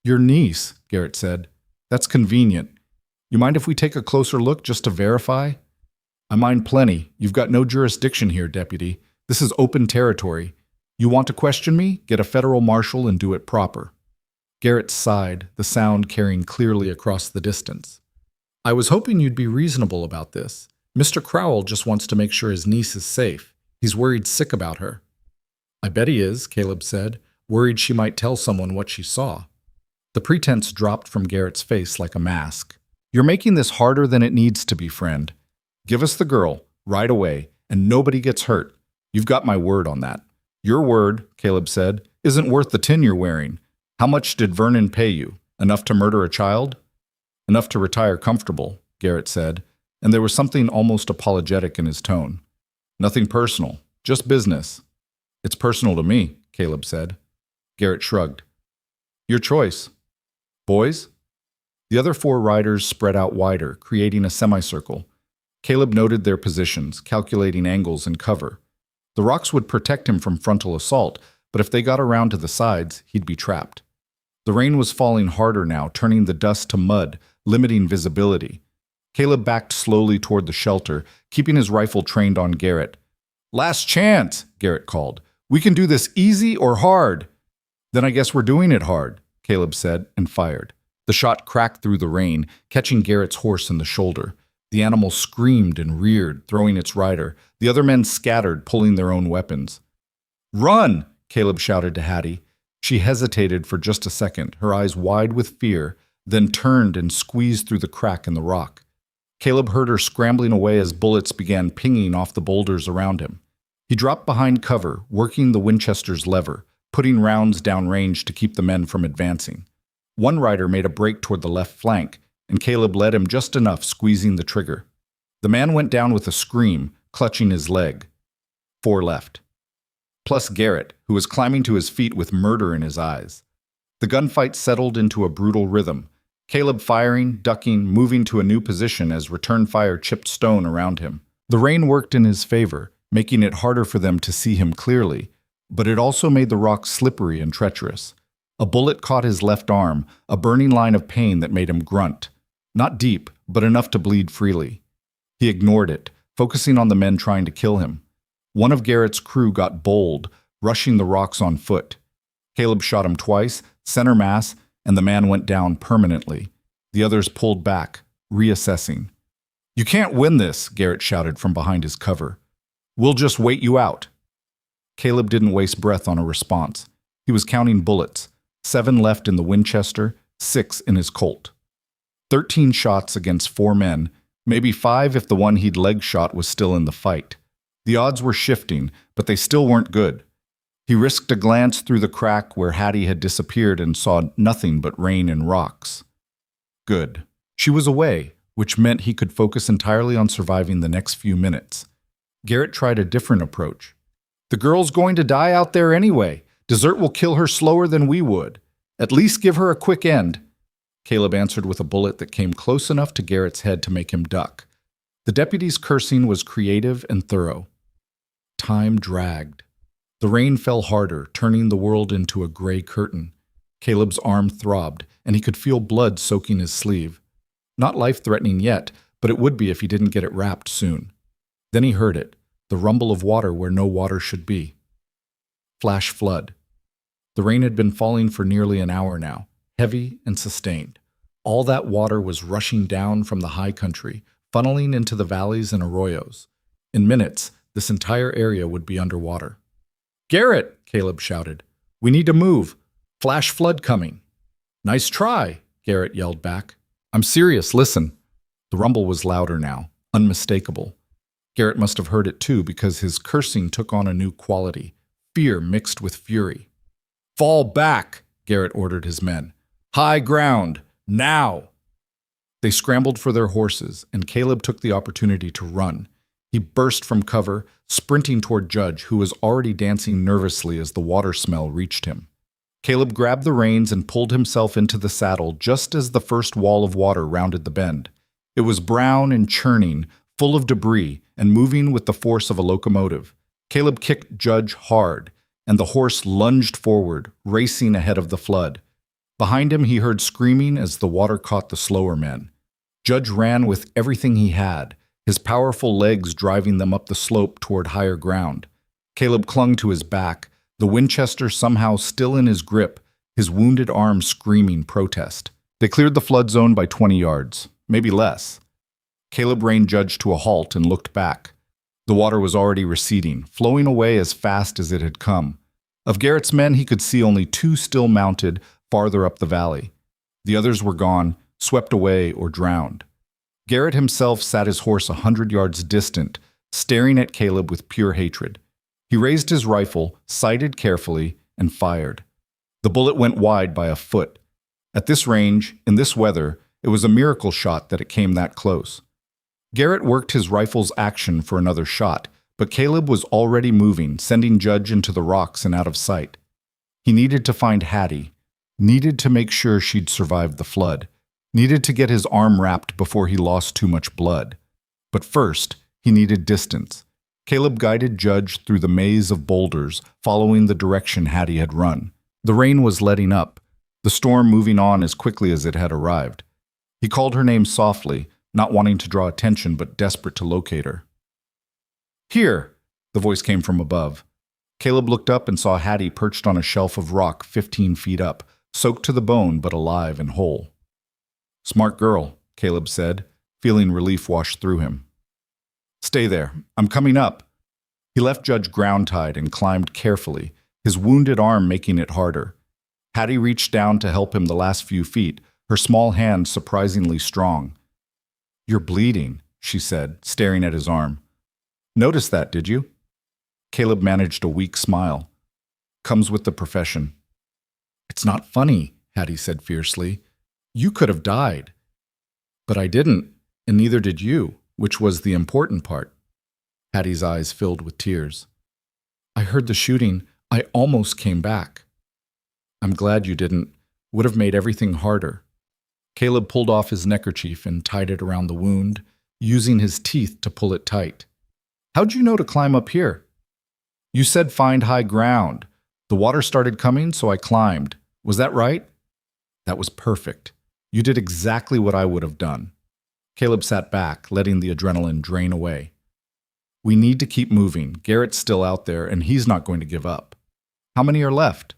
Your niece, Garrett said. That's convenient. You mind if we take a closer look just to verify? I mind plenty. You've got no jurisdiction here, Deputy. This is open territory. You want to question me? Get a federal marshal and do it proper. Garrett sighed, the sound carrying clearly across the distance. I was hoping you'd be reasonable about this. Mr. Crowell just wants to make sure his niece is safe. He's worried sick about her. I bet he is, Caleb said, worried she might tell someone what she saw. The pretense dropped from Garrett's face like a mask. You're making this harder than it needs to be, friend. Give us the girl, right away, and nobody gets hurt. You've got my word on that. Your word, Caleb said, isn't worth the tin you're wearing. How much did Vernon pay you? Enough to murder a child? Enough to retire comfortable, Garrett said, and there was something almost apologetic in his tone. Nothing personal, just business. It's personal to me, Caleb said. Garrett shrugged. Your choice. Boys? The other 4 riders spread out wider, creating a semicircle. Caleb noted their positions, calculating angles and cover. The rocks would protect him from frontal assault, but if they got around to the sides, he'd be trapped. The rain was falling harder now, turning the dust to mud, limiting visibility. Caleb backed slowly toward the shelter, keeping his rifle trained on Garrett. Last chance, Garrett called. We can do this easy or hard. Then I guess we're doing it hard, Caleb said, and fired. The shot cracked through the rain, catching Garrett's horse in the shoulder. The animal screamed and reared, throwing its rider. The other men scattered, pulling their own weapons. Run! Caleb shouted to Hattie. She hesitated for just a second, her eyes wide with fear, then turned and squeezed through the crack in the rock. Caleb heard her scrambling away as bullets began pinging off the boulders around him. He dropped behind cover, working the Winchester's lever, putting rounds downrange to keep the men from advancing. One rider made a break toward the left flank, and Caleb led him just enough, squeezing the trigger. The man went down with a scream, clutching his leg. 4 left. Plus Garrett, who was climbing to his feet with murder in his eyes. The gunfight settled into a brutal rhythm, Caleb firing, ducking, moving to a new position as return fire chipped stone around him. The rain worked in his favor, making it harder for them to see him clearly, but it also made the rocks slippery and treacherous. A bullet caught his left arm, a burning line of pain that made him grunt. Not deep, but enough to bleed freely. He ignored it, focusing on the men trying to kill him. One of Garrett's crew got bold, rushing the rocks on foot. Caleb shot him twice, center mass, and the man went down permanently. The others pulled back, reassessing. You can't win this, Garrett shouted from behind his cover. We'll just wait you out. Caleb didn't waste breath on a response. He was counting bullets, 7 left in the Winchester, 6 in his Colt. 13 shots against 4 men, maybe 5 if the one he'd leg shot was still in the fight. The odds were shifting, but they still weren't good. He risked a glance through the crack where Hattie had disappeared and saw nothing but rain and rocks. Good. She was away, which meant he could focus entirely on surviving the next few minutes. Garrett tried a different approach. The girl's going to die out there anyway. Dessert will kill her slower than we would. At least give her a quick end. Caleb answered with a bullet that came close enough to Garrett's head to make him duck. The deputy's cursing was creative and thorough. Time dragged. The rain fell harder, turning the world into a gray curtain. Caleb's arm throbbed, and he could feel blood soaking his sleeve. Not life-threatening yet, but it would be if he didn't get it wrapped soon. Then he heard it, the rumble of water where no water should be. Flash flood. The rain had been falling for nearly an hour now, heavy and sustained. All that water was rushing down from the high country, funneling into the valleys and arroyos. In minutes, this entire area would be underwater. "Garrett!" Caleb shouted. "We need to move. Flash flood coming." "Nice try," Garrett yelled back. "I'm serious, listen." The rumble was louder now, unmistakable. Garrett must have heard it too because his cursing took on a new quality, fear mixed with fury. "Fall back," Garrett ordered his men. "High ground, now!" They scrambled for their horses, and Caleb took the opportunity to run. He burst from cover, sprinting toward Judge, who was already dancing nervously as the water smell reached him. Caleb grabbed the reins and pulled himself into the saddle just as the first wall of water rounded the bend. It was brown and churning, full of debris, and moving with the force of a locomotive. Caleb kicked Judge hard, and the horse lunged forward, racing ahead of the flood. Behind him he heard screaming as the water caught the slower men. Judge ran with everything he had, his powerful legs driving them up the slope toward higher ground. Caleb clung to his back, the Winchester somehow still in his grip, his wounded arm screaming protest. They cleared the flood zone by 20 yards, maybe less. Caleb reined Judge to a halt and looked back. The water was already receding, flowing away as fast as it had come. Of Garrett's men, he could see only 2 still mounted farther up the valley. The others were gone, swept away, or drowned. Garrett himself sat his horse 100 yards distant, staring at Caleb with pure hatred. He raised his rifle, sighted carefully, and fired. The bullet went wide by a foot. At this range, in this weather, it was a miracle shot that it came that close. Garrett worked his rifle's action for another shot, but Caleb was already moving, sending Judge into the rocks and out of sight. He needed to find Hattie, needed to make sure she'd survived the flood, needed to get his arm wrapped before he lost too much blood. But first, he needed distance. Caleb guided Judge through the maze of boulders, following the direction Hattie had run. The rain was letting up, the storm moving on as quickly as it had arrived. He called her name softly, not wanting to draw attention but desperate to locate her. "Here!" the voice came from above. Caleb looked up and saw Hattie perched on a shelf of rock 15 feet up, soaked to the bone but alive and whole. "Smart girl," Caleb said, feeling relief wash through him. "Stay there. I'm coming up." He left Judge ground-tied and climbed carefully, his wounded arm making it harder. Hattie reached down to help him the last few feet, her small hand surprisingly strong. "You're bleeding," she said, staring at his arm. "Noticed that, did you?" Caleb managed a weak smile. "Comes with the profession." "It's not funny," Hattie said fiercely. "You could have died." "But I didn't, and neither did you, which was the important part." Hattie's eyes filled with tears. "I heard the shooting. I almost came back." "I'm glad you didn't. Would have made everything harder." Caleb pulled off his neckerchief and tied it around the wound, using his teeth to pull it tight. "How'd you know to climb up here?" "You said find high ground. The water started coming, so I climbed. Was that right?" "That was perfect. You did exactly what I would have done." Caleb sat back, letting the adrenaline drain away. "We need to keep moving. Garrett's still out there, and he's not going to give up." "How many are left?"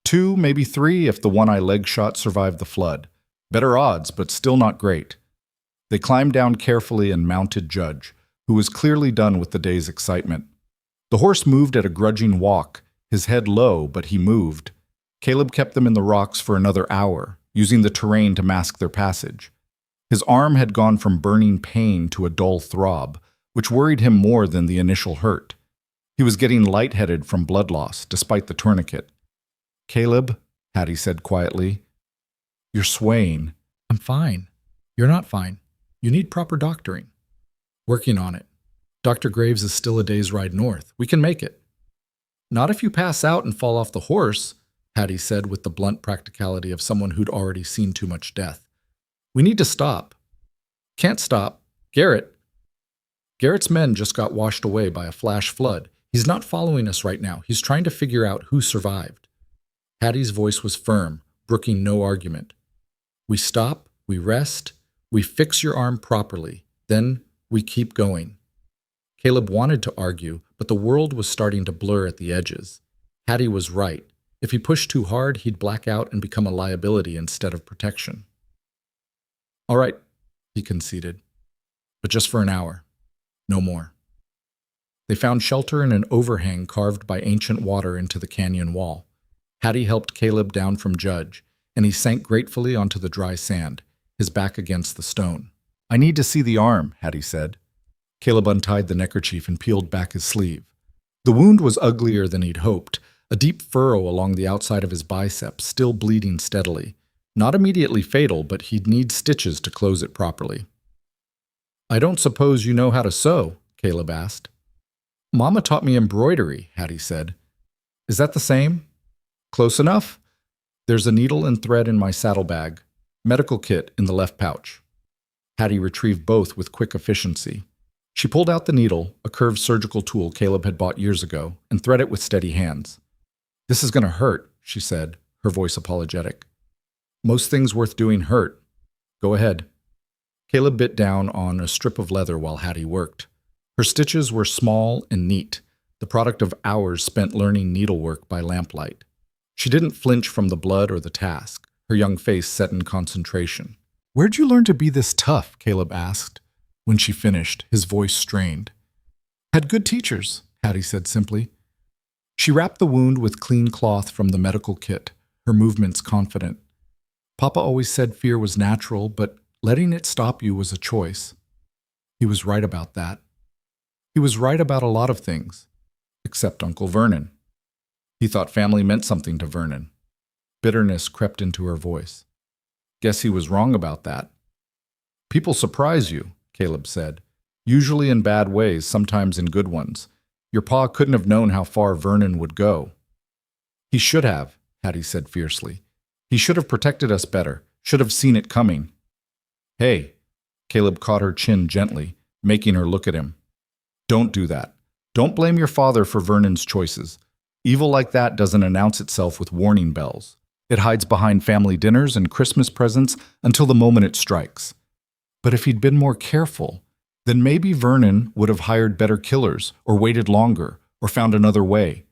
2, maybe 3 if the one I leg shot survived the flood. Better odds, but still not great." They climbed down carefully and mounted Judge, who was clearly done with the day's excitement. The horse moved at a grudging walk, his head low, but he moved. Caleb kept them in the rocks for another hour, using the terrain to mask their passage. His arm had gone from burning pain to a dull throb, which worried him more than the initial hurt. He was getting lightheaded from blood loss, despite the tourniquet. "Caleb," Hattie said quietly, "you're swaying." "I'm fine. You're not fine. You need proper doctoring." "Working on it. Dr. Graves is still a day's ride north. We can make it." "Not if you pass out and fall off the horse," Hattie said with the blunt practicality of someone who'd already seen too much death. "We need to stop." "Can't stop. Garrett's men just got washed away by a flash flood. He's not following us right now. He's trying to figure out who survived." Hattie's voice was firm, brooking no argument. "We stop, we rest, we fix your arm properly, then we keep going." Caleb wanted to argue, but the world was starting to blur at the edges. Hattie was right. If he pushed too hard, he'd black out and become a liability instead of protection. "All right," he conceded, "but just for an hour. No more." They found shelter in an overhang carved by ancient water into the canyon wall. Hattie helped Caleb down from Judge, and he sank gratefully onto the dry sand, his back against the stone. "I need to see the arm," Hattie said. Caleb untied the neckerchief and peeled back his sleeve. The wound was uglier than he'd hoped, a deep furrow along the outside of his bicep, still bleeding steadily. Not immediately fatal, but he'd need stitches to close it properly. "I don't suppose you know how to sew?" Caleb asked. "Mama taught me embroidery," Hattie said. "Is that the same?" "Close enough. There's a needle and thread in my saddlebag. Medical kit in the left pouch." Hattie retrieved both with quick efficiency. She pulled out the needle, a curved surgical tool Caleb had bought years ago, and thread it with steady hands. "This is going to hurt," she said, her voice apologetic. "Most things worth doing hurt. Go ahead." Caleb bit down on a strip of leather while Hattie worked. Her stitches were small and neat, the product of hours spent learning needlework by lamplight. She didn't flinch from the blood or the task, her young face set in concentration. "Where'd you learn to be this tough?" Caleb asked. When she finished, his voice strained. "Had good teachers," Hattie said simply. She wrapped the wound with clean cloth from the medical kit, her movements confident. "Papa always said fear was natural, but letting it stop you was a choice." He was right about that. He was right about a lot of things, except Uncle Vernon. He thought family meant something to Vernon. Bitterness crept into her voice. "Guess he was wrong about that." "People surprise you," Caleb said. "Usually in bad ways, sometimes in good ones. Your pa couldn't have known how far Vernon would go." "He should have," Hattie said fiercely. "He should have protected us better, should have seen it coming." "Hey," Caleb caught her chin gently, making her look at him. "Don't do that. Don't blame your father for Vernon's choices. Evil like that doesn't announce itself with warning bells. It hides behind family dinners and Christmas presents until the moment it strikes. But if he'd been more careful, then maybe Vernon would have hired better killers, or waited longer, or found another way.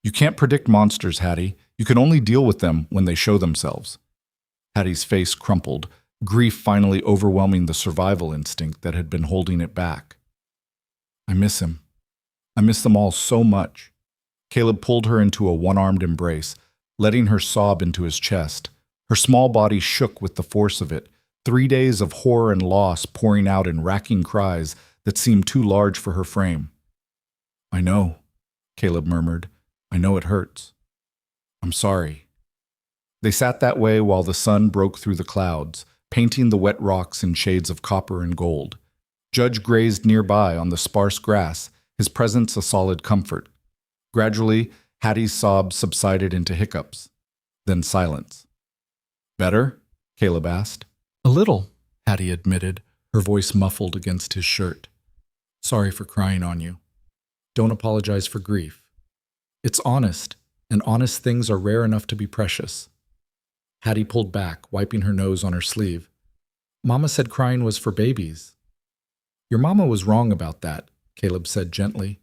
You can't predict monsters, Hattie. You can only deal with them when they show themselves." Hattie's face crumpled, grief finally overwhelming the survival instinct that had been holding it back. "I miss him. I miss them all so much." Caleb pulled her into a one-armed embrace, letting her sob into his chest. Her small body shook with the force of it, 3 days of horror and loss pouring out in racking cries that seemed too large for her frame. "I know," Caleb murmured. "I know it hurts. I'm sorry." They sat that way while the sun broke through the clouds, painting the wet rocks in shades of copper and gold. Judge grazed nearby on the sparse grass, his presence a solid comfort. Gradually, Hattie's sobs subsided into hiccups, then silence. "Better?" Caleb asked. "A little," Hattie admitted, her voice muffled against his shirt. "Sorry for crying on you. Don't apologize for grief. It's honest, and honest things are rare enough to be precious." Hattie pulled back, wiping her nose on her sleeve. "Mama said crying was for babies." "Your mama was wrong about that," Caleb said gently.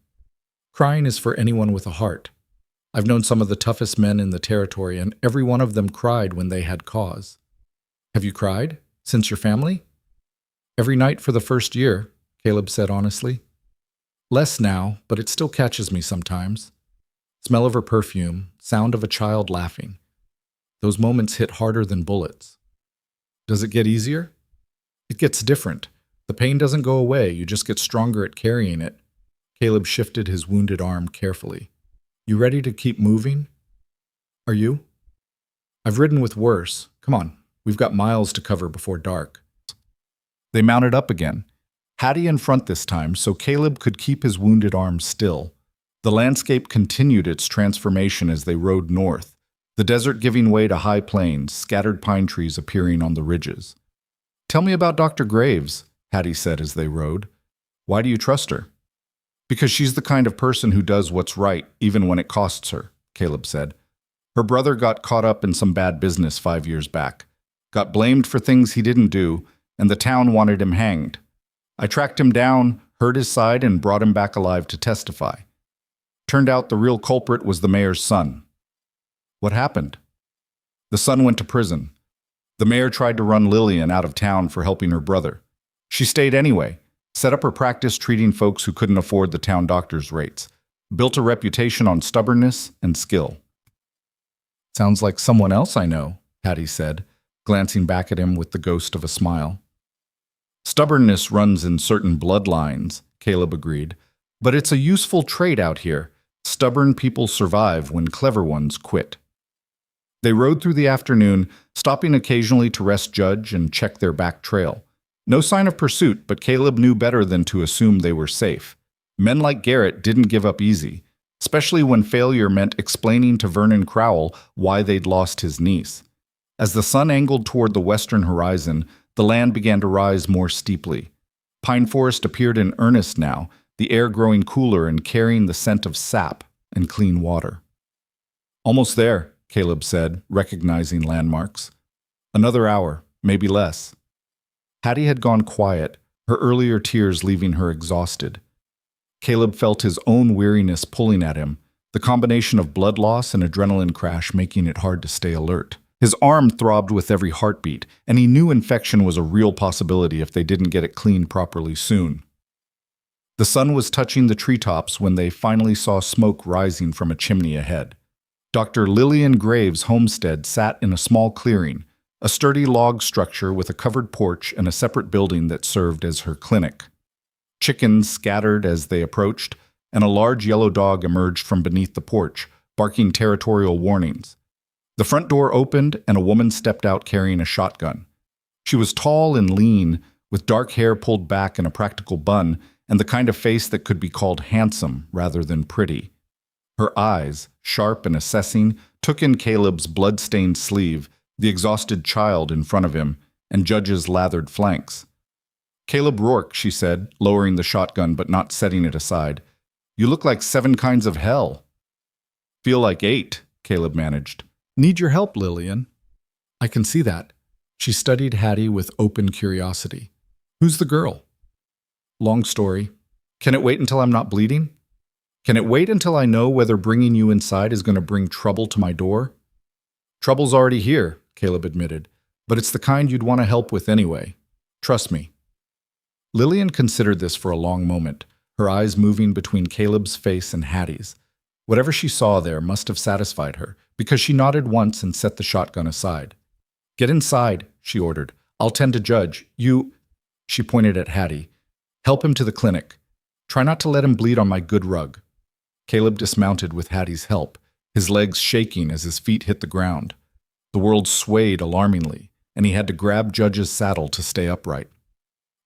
"Crying is for anyone with a heart. I've known some of the toughest men in the territory, and every one of them cried when they had cause. Have you cried? Since your family?" Every night for the first year, Caleb said honestly. Less now, but it still catches me sometimes. Smell of her perfume, sound of a child laughing. Those moments hit harder than bullets. Does it get easier? It gets different. The pain doesn't go away, you just get stronger at carrying it. Caleb shifted his wounded arm carefully. You ready to keep moving? Are you? I've ridden with worse. Come on, we've got miles to cover before dark. They mounted up again. Hattie in front this time, so Caleb could keep his wounded arm still. The landscape continued its transformation as they rode north, the desert giving way to high plains, scattered pine trees appearing on the ridges. Tell me about Dr. Graves, Hattie said as they rode. Why do you trust her? Because she's the kind of person who does what's right, even when it costs her, Caleb said. Her brother got caught up in some bad business 5 years back, got blamed for things he didn't do, and the town wanted him hanged. I tracked him down, heard his side, and brought him back alive to testify. Turned out the real culprit was the mayor's son. What happened? The son went to prison. The mayor tried to run Lillian out of town for helping her brother. She stayed anyway, set up her practice treating folks who couldn't afford the town doctor's rates, built a reputation on stubbornness and skill. Sounds like someone else I know, Hattie said, glancing back at him with the ghost of a smile. Stubbornness runs in certain bloodlines, Caleb agreed, but it's a useful trait out here. Stubborn people survive when clever ones quit. They rode through the afternoon, stopping occasionally to rest Judge and check their back trail. No sign of pursuit, but Caleb knew better than to assume they were safe. Men like Garrett didn't give up easy, especially when failure meant explaining to Vernon Crowell why they'd lost his niece. As the sun angled toward the western horizon, the land began to rise more steeply. Pine forest appeared in earnest now, the air growing cooler and carrying the scent of sap and clean water. Almost there, Caleb said, recognizing landmarks. Another hour, maybe less. Hattie had gone quiet, her earlier tears leaving her exhausted. Caleb felt his own weariness pulling at him, the combination of blood loss and adrenaline crash making it hard to stay alert. His arm throbbed with every heartbeat, and he knew infection was a real possibility if they didn't get it cleaned properly soon. The sun was touching the treetops when they finally saw smoke rising from a chimney ahead. Dr. Lillian Graves' homestead sat in a small clearing, a sturdy log structure with a covered porch and a separate building that served as her clinic. Chickens scattered as they approached, and a large yellow dog emerged from beneath the porch, barking territorial warnings. The front door opened, and a woman stepped out carrying a shotgun. She was tall and lean, with dark hair pulled back in a practical bun, and the kind of face that could be called handsome rather than pretty. Her eyes, sharp and assessing, took in Caleb's blood-stained sleeve, the exhausted child in front of him, and Judge's lathered flanks. Caleb Rourke, she said, lowering the shotgun but not setting it aside. You look like 7 kinds of hell. Feel like 8, Caleb managed. Need your help, Lillian. I can see that. She studied Hattie with open curiosity. Who's the girl? Long story. Can it wait until I'm not bleeding? Can it wait until I know whether bringing you inside is going to bring trouble to my door? Trouble's already here, Caleb admitted, but it's the kind you'd want to help with anyway. Trust me. Lillian considered this for a long moment, her eyes moving between Caleb's face and Hattie's. Whatever she saw there must have satisfied her, because she nodded once and set the shotgun aside. Get inside, she ordered. I'll tend to Judge. You, she pointed at Hattie. Help him to the clinic. Try not to let him bleed on my good rug. Caleb dismounted with Hattie's help, his legs shaking as his feet hit the ground. The world swayed alarmingly, and he had to grab Judge's saddle to stay upright.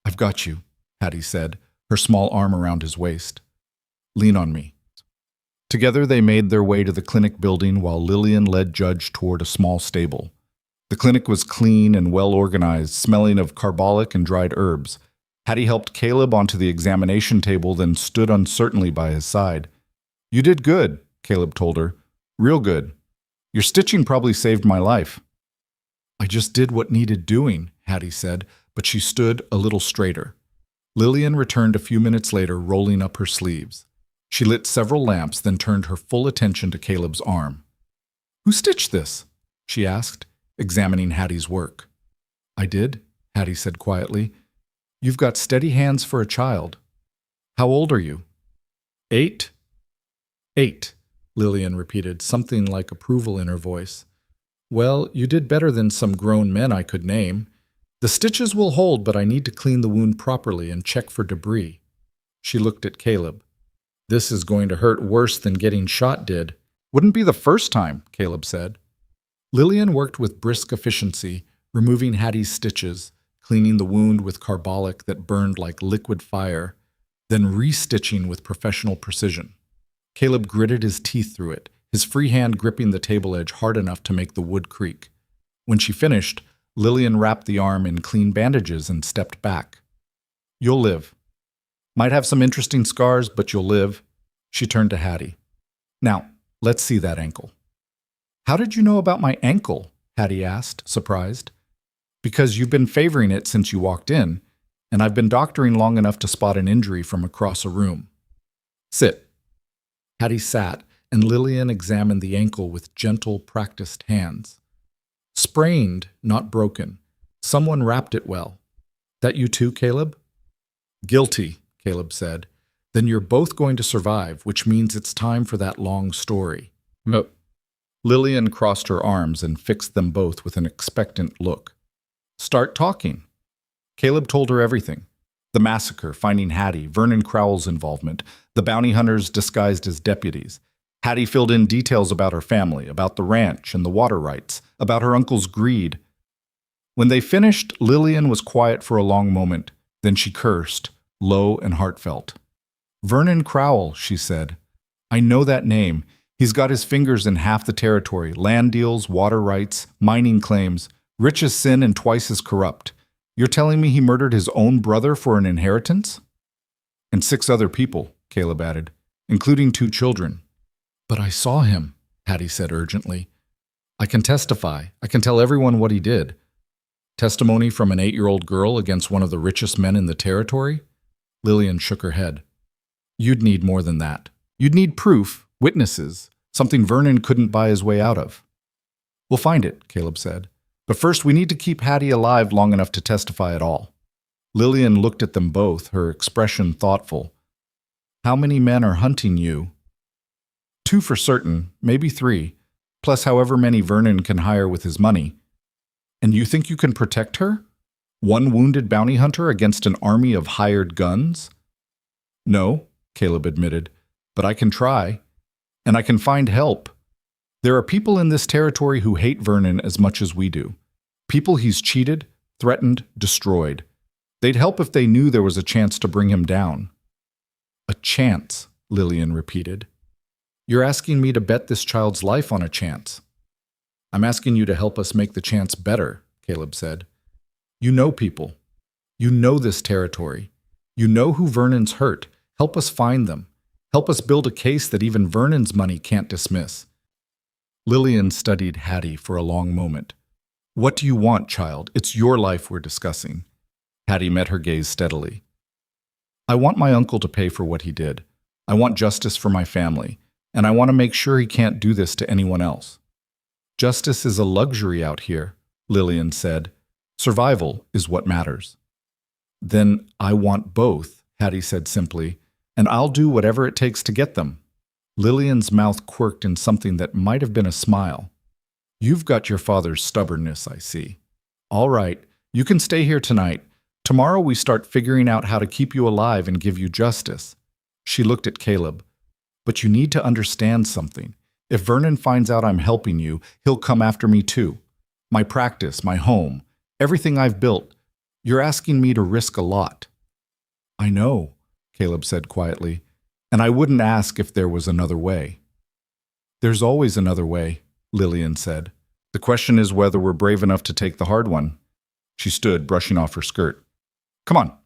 I've got you, Hattie said, her small arm around his waist. Lean on me. Together they made their way to the clinic building while Lillian led Judge toward a small stable. The clinic was clean and well organized, smelling of carbolic and dried herbs. Hattie helped Caleb onto the examination table, then stood uncertainly by his side. You did good, Caleb told her. Real good. Your stitching probably saved my life. I just did what needed doing, Hattie said, but she stood a little straighter. Lillian returned a few minutes later, rolling up her sleeves. She lit several lamps, then turned her full attention to Caleb's arm. Who stitched this? She asked, examining Hattie's work. I did, Hattie said quietly. You've got steady hands for a child. How old are you? 8? 8, Lillian repeated, something like approval in her voice. Well, you did better than some grown men I could name. The stitches will hold, but I need to clean the wound properly and check for debris. She looked at Caleb. This is going to hurt worse than getting shot did. Wouldn't be the first time, Caleb said. Lillian worked with brisk efficiency, removing Hattie's stitches, cleaning the wound with carbolic that burned like liquid fire, then restitching with professional precision. Caleb gritted his teeth through it, his free hand gripping the table edge hard enough to make the wood creak. When she finished, Lillian wrapped the arm in clean bandages and stepped back. You'll live. Might have some interesting scars, but you'll live. She turned to Hattie. Now, let's see that ankle. How did you know about my ankle? Hattie asked, surprised. Because you've been favoring it since you walked in, and I've been doctoring long enough to spot an injury from across a room. Sit. Hattie sat, and Lillian examined the ankle with gentle, practiced hands. Sprained, not broken. Someone wrapped it well. That you too, Caleb? Guilty, Caleb said. Then you're both going to survive, which means it's time for that long story. No. Lillian crossed her arms and fixed them both with an expectant look. Start talking. Caleb told her everything. The massacre, finding Hattie, Vernon Crowell's involvement, the bounty hunters disguised as deputies. Hattie filled in details about her family, about the ranch and the water rights, about her uncle's greed. When they finished, Lillian was quiet for a long moment. Then she cursed, low and heartfelt. Vernon Crowell, she said. I know that name. He's got his fingers in half the territory, land deals, water rights, mining claims, rich as sin and twice as corrupt. You're telling me he murdered his own brother for an inheritance? And 6 other people, Caleb added, including 2 children. But I saw him, Hattie said urgently. I can testify. I can tell everyone what he did. Testimony from an 8-year-old girl against one of the richest men in the territory? Lillian shook her head. You'd need more than that. You'd need proof, witnesses, something Vernon couldn't buy his way out of. We'll find it, Caleb said. But first we need to keep Hattie alive long enough to testify at all. Lillian looked at them both, her expression thoughtful. How many men are hunting you? 2 for certain, maybe 3, plus however many Vernon can hire with his money. And you think you can protect her? 1 wounded bounty hunter against an army of hired guns? No, Caleb admitted, but I can try. And I can find help. There are people in this territory who hate Vernon as much as we do. People he's cheated, threatened, destroyed. They'd help if they knew there was a chance to bring him down. A chance, Lillian repeated. You're asking me to bet this child's life on a chance. I'm asking you to help us make the chance better, Caleb said. You know people. You know this territory. You know who Vernon's hurt. Help us find them. Help us build a case that even Vernon's money can't dismiss. Lillian studied Hattie for a long moment. What do you want, child? It's your life we're discussing. Hattie met her gaze steadily. I want my uncle to pay for what he did. I want justice for my family, and I want to make sure he can't do this to anyone else. Justice is a luxury out here, Lillian said. Survival is what matters. Then I want both, Hattie said simply, and I'll do whatever it takes to get them. Lillian's mouth quirked in something that might have been a smile. You've got your father's stubbornness, I see. All right, you can stay here tonight. Tomorrow we start figuring out how to keep you alive and give you justice. She looked at Caleb. But you need to understand something. If Vernon finds out I'm helping you, he'll come after me too. My practice, my home, everything I've built. You're asking me to risk a lot. I know, Caleb said quietly, and I wouldn't ask if there was another way. There's always another way, Lillian said. The question is whether we're brave enough to take the hard one. She stood, brushing off her skirt. Come on,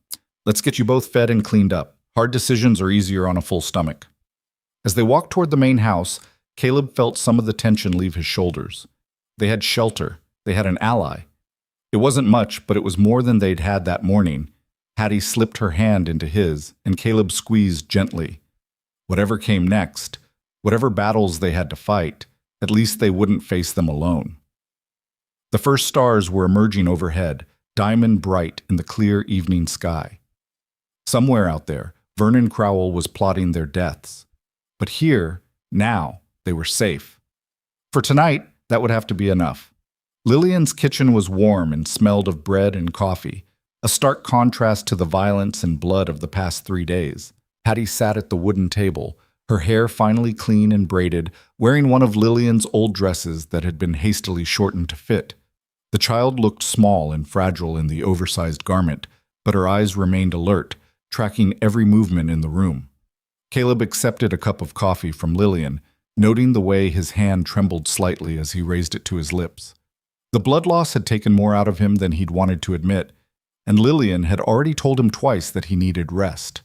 let's get you both fed and cleaned up. Hard decisions are easier on a full stomach. As they walked toward the main house, Caleb felt some of the tension leave his shoulders. They had shelter. They had an ally. It wasn't much, but it was more than they'd had that morning. Hattie slipped her hand into his, and Caleb squeezed gently. Whatever came next, whatever battles they had to fight, at least they wouldn't face them alone. The first stars were emerging overhead, diamond bright in the clear evening sky. Somewhere out there, Vernon Crowell was plotting their deaths. But here, now, they were safe. For tonight, that would have to be enough. Lillian's kitchen was warm and smelled of bread and coffee, a stark contrast to the violence and blood of the past 3 days. Hattie sat at the wooden table, her hair finely clean and braided, wearing one of Lillian's old dresses that had been hastily shortened to fit. The child looked small and fragile in the oversized garment, but her eyes remained alert, tracking every movement in the room. Caleb accepted a cup of coffee from Lillian, noting the way his hand trembled slightly as he raised it to his lips. The blood loss had taken more out of him than he'd wanted to admit, and Lillian had already told him twice that he needed rest.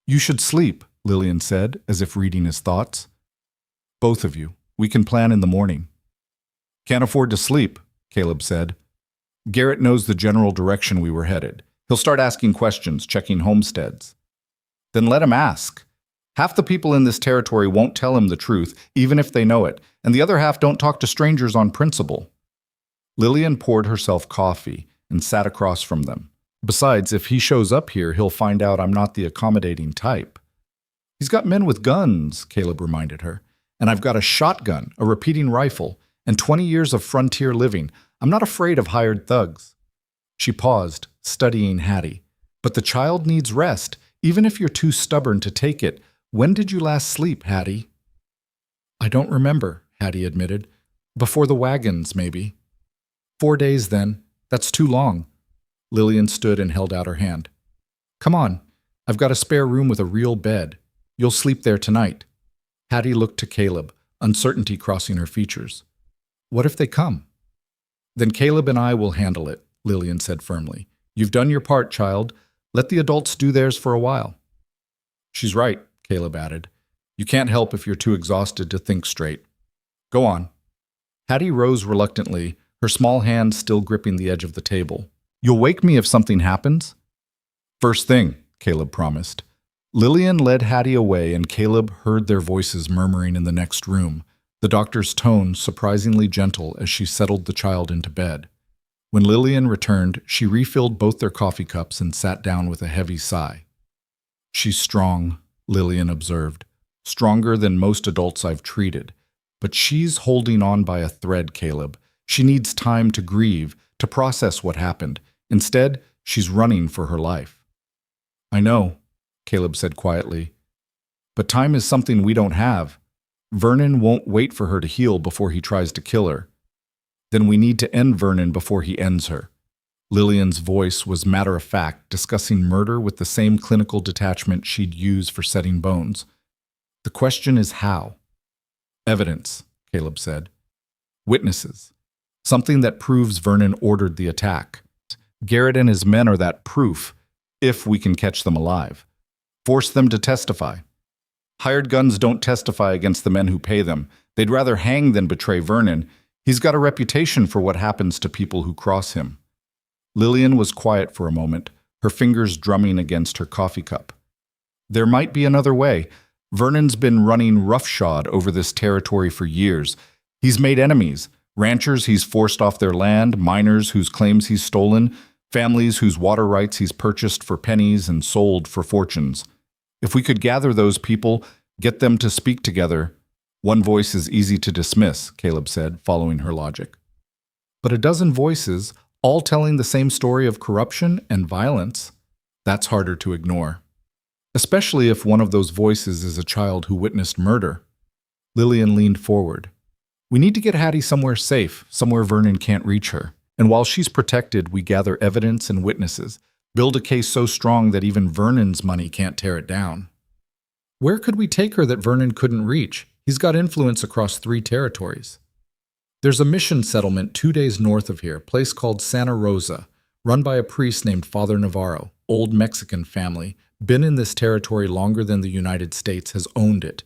"You should sleep," Lillian said, as if reading his thoughts. "Both of you. We can plan in the morning." "Can't afford to sleep," Caleb said. "Garrett knows the general direction we were headed. He'll start asking questions, checking homesteads." "Then let him ask. Half the people in this territory won't tell him the truth, even if they know it, and the other half don't talk to strangers on principle." Lillian poured herself coffee and sat across from them. "Besides, if he shows up here, he'll find out I'm not the accommodating type." "He's got men with guns," Caleb reminded her. "And I've got a shotgun, a repeating rifle, and 20 years of frontier living. I'm not afraid of hired thugs." She paused, studying Hattie. "But the child needs rest, even if you're too stubborn to take it. When did you last sleep, Hattie?" "I don't remember," Hattie admitted. "Before the wagons, maybe." 4 days, then. That's too long." Lillian stood and held out her hand. "Come on. I've got a spare room with a real bed. You'll sleep there tonight." Hattie looked to Caleb, uncertainty crossing her features. "What if they come?" "Then Caleb and I will handle it," Lillian said firmly. "You've done your part, child. Let the adults do theirs for a while." "She's right," Caleb added. "You can't help if you're too exhausted to think straight. Go on." Hattie rose reluctantly, her small hand still gripping the edge of the table. "You'll wake me if something happens?" "First thing," Caleb promised. Lillian led Hattie away, and Caleb heard their voices murmuring in the next room, the doctor's tone surprisingly gentle as she settled the child into bed. When Lillian returned, she refilled both their coffee cups and sat down with a heavy sigh. "She's strong," Lillian observed. "Stronger than most adults I've treated. But she's holding on by a thread, Caleb. She needs time to grieve, to process what happened. Instead, she's running for her life." "I know," Caleb said quietly. "But time is something we don't have. Vernon won't wait for her to heal before he tries to kill her. Then we need to end Vernon before he ends her." Lillian's voice was matter-of-fact, discussing murder with the same clinical detachment she'd use for setting bones. "The question is how." "Evidence," Caleb said. "Witnesses. Something that proves Vernon ordered the attack. Garrett and his men are that proof, if we can catch them alive. Force them to testify. Hired guns don't testify against the men who pay them. They'd rather hang than betray Vernon. He's got a reputation for what happens to people who cross him." Lillian was quiet for a moment, her fingers drumming against her coffee cup. "There might be another way. Vernon's been running roughshod over this territory for years. He's made enemies, ranchers he's forced off their land, miners whose claims he's stolen, families whose water rights he's purchased for pennies and sold for fortunes. If we could gather those people, get them to speak together—" "One voice is easy to dismiss," Caleb said, following her logic. "But a dozen voices, all telling the same story of corruption and violence, that's harder to ignore. Especially if one of those voices is a child who witnessed murder." Lillian leaned forward. "We need to get Hattie somewhere safe, somewhere Vernon can't reach her. And while she's protected, we gather evidence and witnesses, build a case so strong that even Vernon's money can't tear it down." "Where could we take her that Vernon couldn't reach? He's got influence across 3 territories." "There's a mission settlement 2 days north of here, a place called Santa Rosa, run by a priest named Father Navarro, old Mexican family, been in this territory longer than the United States has owned it.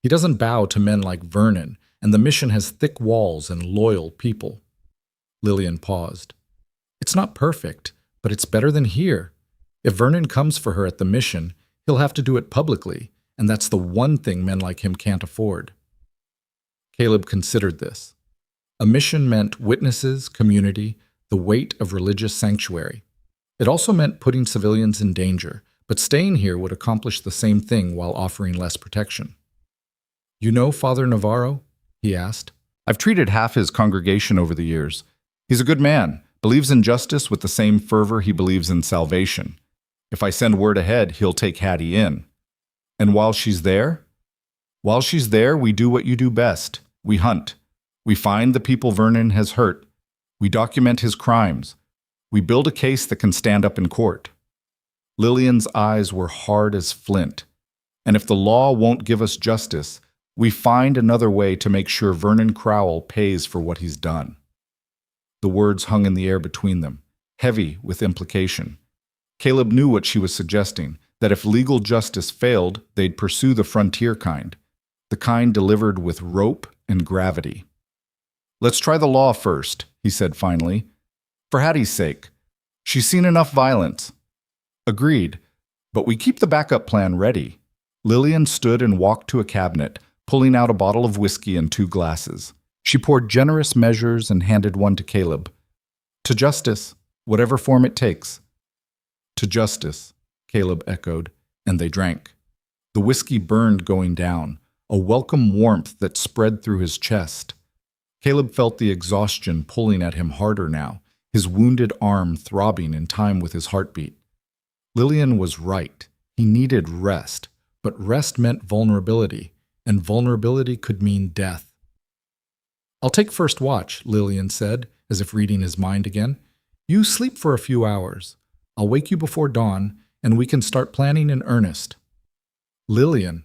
He doesn't bow to men like Vernon, and the mission has thick walls and loyal people." Lillian paused. "It's not perfect, but it's better than here. If Vernon comes for her at the mission, he'll have to do it publicly, and that's the one thing men like him can't afford." Caleb considered this. A mission meant witnesses, community, the weight of religious sanctuary. It also meant putting civilians in danger, but staying here would accomplish the same thing while offering less protection. "You know Father Navarro?" he asked. "I've treated half his congregation over the years. He's a good man, believes in justice with the same fervor he believes in salvation. If I send word ahead, he'll take Hattie in. And while she's there? While she's there, we do what you do best. We hunt. We find the people Vernon has hurt. We document his crimes. We build a case that can stand up in court." Lillian's eyes were hard as flint. "And if the law won't give us justice, we find another way to make sure Vernon Crowell pays for what he's done." The words hung in the air between them, heavy with implication. Caleb knew what she was suggesting, that if legal justice failed, they'd pursue the frontier kind, the kind delivered with rope and gravity. "Let's try the law first," he said finally. "For Hattie's sake. She's seen enough violence." "Agreed, but we keep the backup plan ready." Lillian stood and walked to a cabinet, pulling out a bottle of whiskey and 2 glasses. She poured generous measures and handed one to Caleb. "To justice, whatever form it takes." "To justice," Caleb echoed, and they drank. The whiskey burned going down, a welcome warmth that spread through his chest. Caleb felt the exhaustion pulling at him harder now, his wounded arm throbbing in time with his heartbeat. Lillian was right. He needed rest, but rest meant vulnerability, and vulnerability could mean death. "I'll take first watch," Lillian said, as if reading his mind again. "You sleep for a few hours. I'll wake you before dawn, and we can start planning in earnest." "Lillian."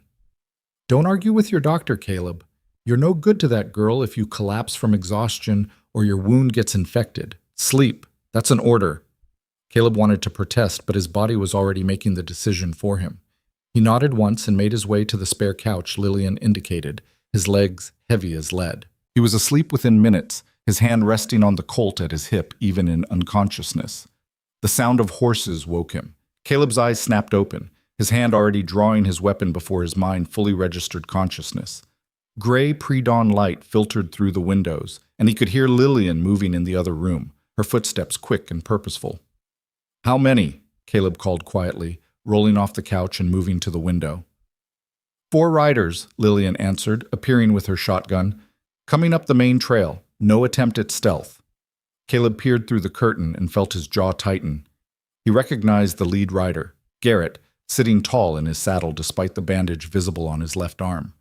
"Don't argue with your doctor, Caleb. You're no good to that girl if you collapse from exhaustion or your wound gets infected. Sleep. That's an order." Caleb wanted to protest, but his body was already making the decision for him. He nodded once and made his way to the spare couch Lillian indicated, his legs heavy as lead. He was asleep within minutes, his hand resting on the Colt at his hip even in unconsciousness. The sound of horses woke him. Caleb's eyes snapped open, his hand already drawing his weapon before his mind fully registered consciousness. Gray pre-dawn light filtered through the windows, and he could hear Lillian moving in the other room, her footsteps quick and purposeful. "How many?" Caleb called quietly, rolling off the couch and moving to the window. 4 riders, Lillian answered, appearing with her shotgun. "Coming up the main trail, no attempt at stealth." Caleb peered through the curtain and felt his jaw tighten. He recognized the lead rider, Garrett, sitting tall in his saddle despite the bandage visible on his left arm.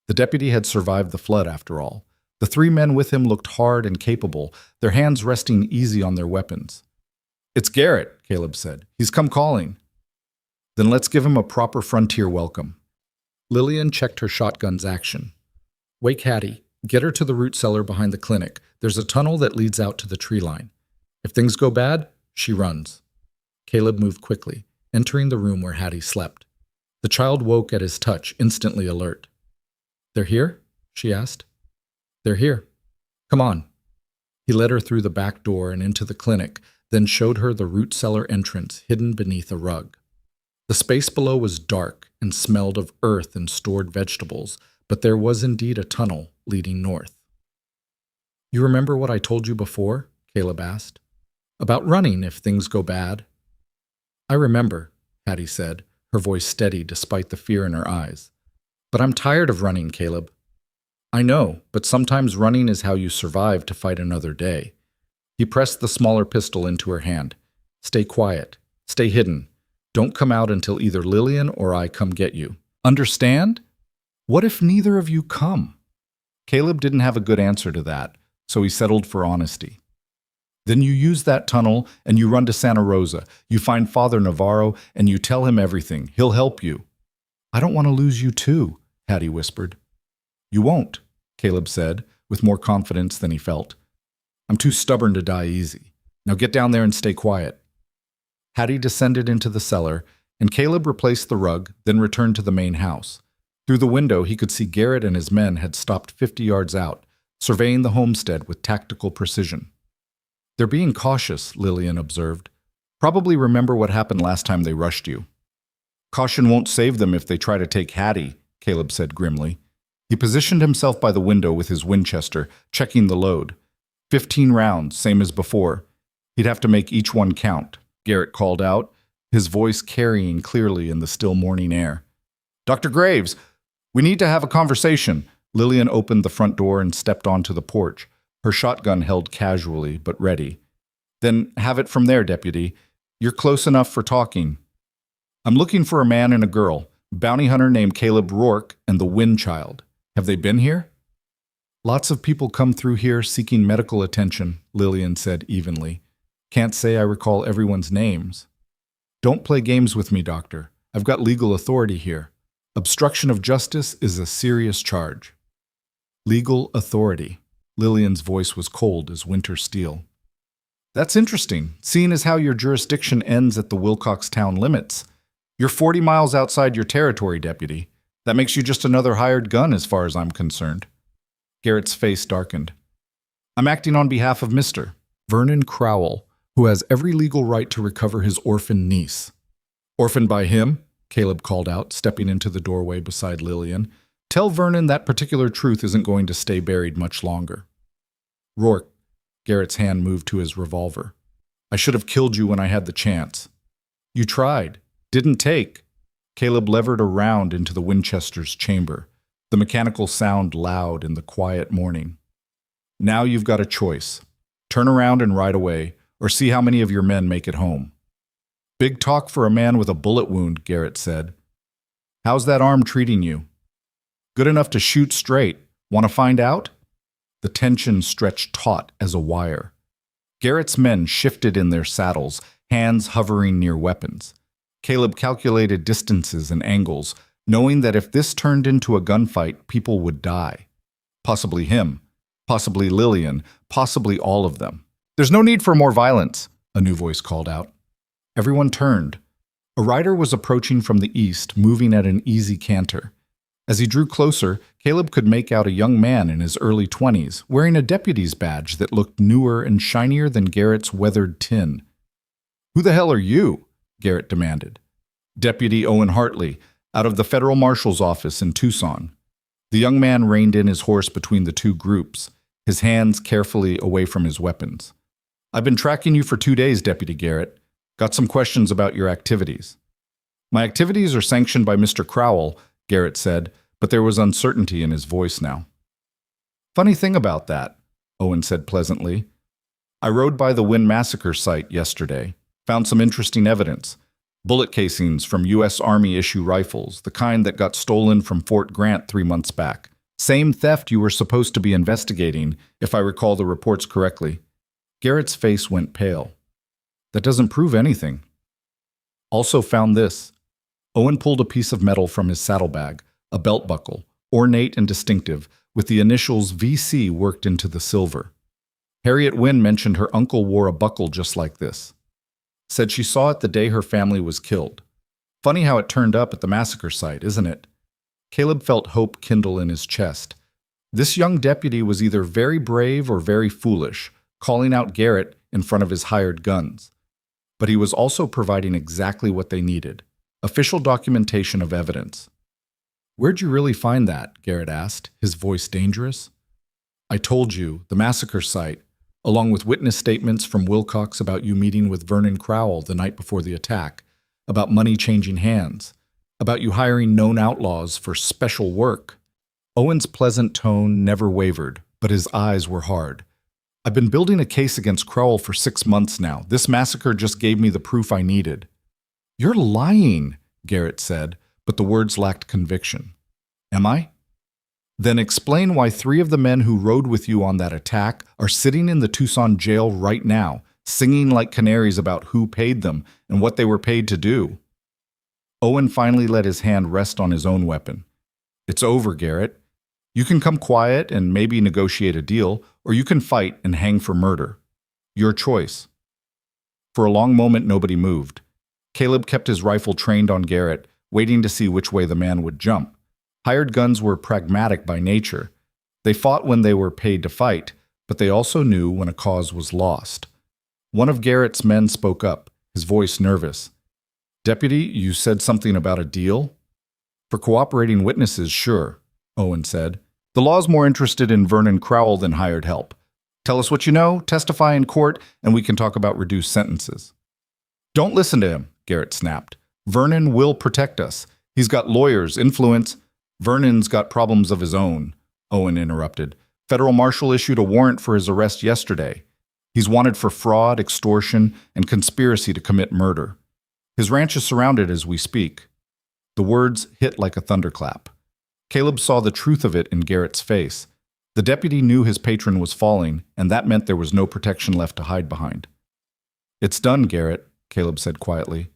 The deputy had survived the flood after all. The 3 men with him looked hard and capable, their hands resting easy on their weapons. "It's Garrett," Caleb said. "He's come calling." "Then let's give him a proper frontier welcome." Lillian checked her shotgun's action. "Wake Hattie. Get her to the root cellar behind the clinic. There's a tunnel that leads out to the tree line. If things go bad, she runs." Caleb moved quickly, entering the room where Hattie slept. The child woke at his touch, instantly alert. "They're here?" she asked. "They're here. Come on." He led her through the back door and into the clinic, then showed her the root cellar entrance hidden beneath a rug. The space below was dark and smelled of earth and stored vegetables, but there was indeed a tunnel leading north. "You remember what I told you before?" Caleb asked. "About running if things go bad?" "I remember," Hattie said, her voice steady despite the fear in her eyes. "But I'm tired of running, Caleb." "I know, but sometimes running is how you survive to fight another day." He pressed the smaller pistol into her hand. "Stay quiet. Stay hidden. Don't come out until either Lillian or I come get you. Understand? What if neither of you come?" Caleb didn't have a good answer to that, so he settled for honesty. "Then you use that tunnel and you run to Santa Rosa. You find Father Navarro and you tell him everything. He'll help you." "I don't want to lose you too," Hattie whispered. "You won't," Caleb said, with more confidence than he felt. "I'm too stubborn to die easy. Now get down there and stay quiet." Hattie descended into the cellar, and Caleb replaced the rug, then returned to the main house. Through the window, he could see Garrett and his men had stopped 50 yards out, surveying the homestead with tactical precision. "They're being cautious," Lillian observed. "Probably remember what happened last time they rushed you." "Caution won't save them if they try to take Hattie," Caleb said grimly. He positioned himself by the window with his Winchester, checking the load. 15 rounds, same as before. He'd have to make each one count, Garrett called out, his voice carrying clearly in the still morning air. Dr. Graves, we need to have a conversation. Lillian opened the front door and stepped onto the porch, her shotgun held casually but ready. Then have it from there, Deputy. You're close enough for talking. I'm looking for a man and a girl, bounty hunter named Caleb Rourke and the Wynn child. Have they been here? Lots of people come through here seeking medical attention, Lillian said evenly. Can't say I recall everyone's names. Don't play games with me, Doctor. I've got legal authority here. Obstruction of justice is a serious charge. Legal authority. Lillian's voice was cold as winter steel. That's interesting, seeing as how your jurisdiction ends at the Wilcox town limits. You're 40 miles outside your territory, Deputy. That makes you just another hired gun as far as I'm concerned. Garrett's face darkened. I'm acting on behalf of Mr. Vernon Crowell, who has every legal right to recover his orphan niece. Orphaned by him? Caleb called out, stepping into the doorway beside Lillian. Tell Vernon that particular truth isn't going to stay buried much longer. Rourke, Garrett's hand moved to his revolver. I should have killed you when I had the chance. You tried. Didn't take. Caleb levered a round into the Winchester's chamber, the mechanical sound loud in the quiet morning. Now you've got a choice. Turn around and ride away, or see how many of your men make it home. Big talk for a man with a bullet wound, Garrett said. How's that arm treating you? Good enough to shoot straight. Want to find out? The tension stretched taut as a wire. Garrett's men shifted in their saddles, hands hovering near weapons. Caleb calculated distances and angles, knowing that if this turned into a gunfight, people would die. Possibly him, possibly Lillian, possibly all of them. There's no need for more violence, a new voice called out. Everyone turned. A rider was approaching from the east, moving at an easy canter. As he drew closer, Caleb could make out a young man in his early 20s, wearing a deputy's badge that looked newer and shinier than Garrett's weathered tin. Who the hell are you? Garrett demanded. Deputy Owen Hartley, out of the federal marshal's office in Tucson. The young man reined in his horse between the two groups, his hands carefully away from his weapons. I've been tracking you for 2 days, Deputy Garrett. Got some questions about your activities. My activities are sanctioned by Mr. Crowell, Garrett said, but there was uncertainty in his voice now. Funny thing about that, Owen said pleasantly. I rode by the Wynn massacre site yesterday, found some interesting evidence. Bullet casings from U.S. Army issue rifles, the kind that got stolen from Fort Grant 3 months back. Same theft you were supposed to be investigating, if I recall the reports correctly. Garrett's face went pale. That doesn't prove anything. Also found this. Owen pulled a piece of metal from his saddlebag, a belt buckle, ornate and distinctive, with the initials VC worked into the silver. Harriet Wynn mentioned her uncle wore a buckle just like this. Said she saw it the day her family was killed. Funny how it turned up at the massacre site, isn't it? Caleb felt hope kindle in his chest. This young deputy was either very brave or very foolish, calling out Garrett in front of his hired guns. But he was also providing exactly what they needed. Official documentation of evidence. Where'd you really find that? Garrett asked, his voice dangerous. I told you, the massacre site, along with witness statements from Wilcox about you meeting with Vernon Crowell the night before the attack, about money changing hands, about you hiring known outlaws for special work. Owen's pleasant tone never wavered, but his eyes were hard. I've been building a case against Crowell for 6 months now. This massacre just gave me the proof I needed. You're lying, Garrett said, but the words lacked conviction. Am I? Then explain why 3 of the men who rode with you on that attack are sitting in the Tucson jail right now, singing like canaries about who paid them and what they were paid to do. Owen finally let his hand rest on his own weapon. It's over, Garrett. You can come quiet and maybe negotiate a deal, or you can fight and hang for murder. Your choice. For a long moment, nobody moved. Caleb kept his rifle trained on Garrett, waiting to see which way the man would jump. Hired guns were pragmatic by nature. They fought when they were paid to fight, but they also knew when a cause was lost. One of Garrett's men spoke up, his voice nervous. Deputy, you said something about a deal? For cooperating witnesses, sure, Owen said. The law's more interested in Vernon Crowell than hired help. Tell us what you know, testify in court, and we can talk about reduced sentences. Don't listen to him, Garrett snapped. Vernon will protect us. He's got lawyers, influence. Vernon's got problems of his own, Owen interrupted. Federal marshal issued a warrant for his arrest yesterday. He's wanted for fraud, extortion, and conspiracy to commit murder. His ranch is surrounded as we speak. The words hit like a thunderclap. Caleb saw the truth of it in Garrett's face. The deputy knew his patron was falling, and that meant there was no protection left to hide behind. It's done, Garrett, Caleb said quietly.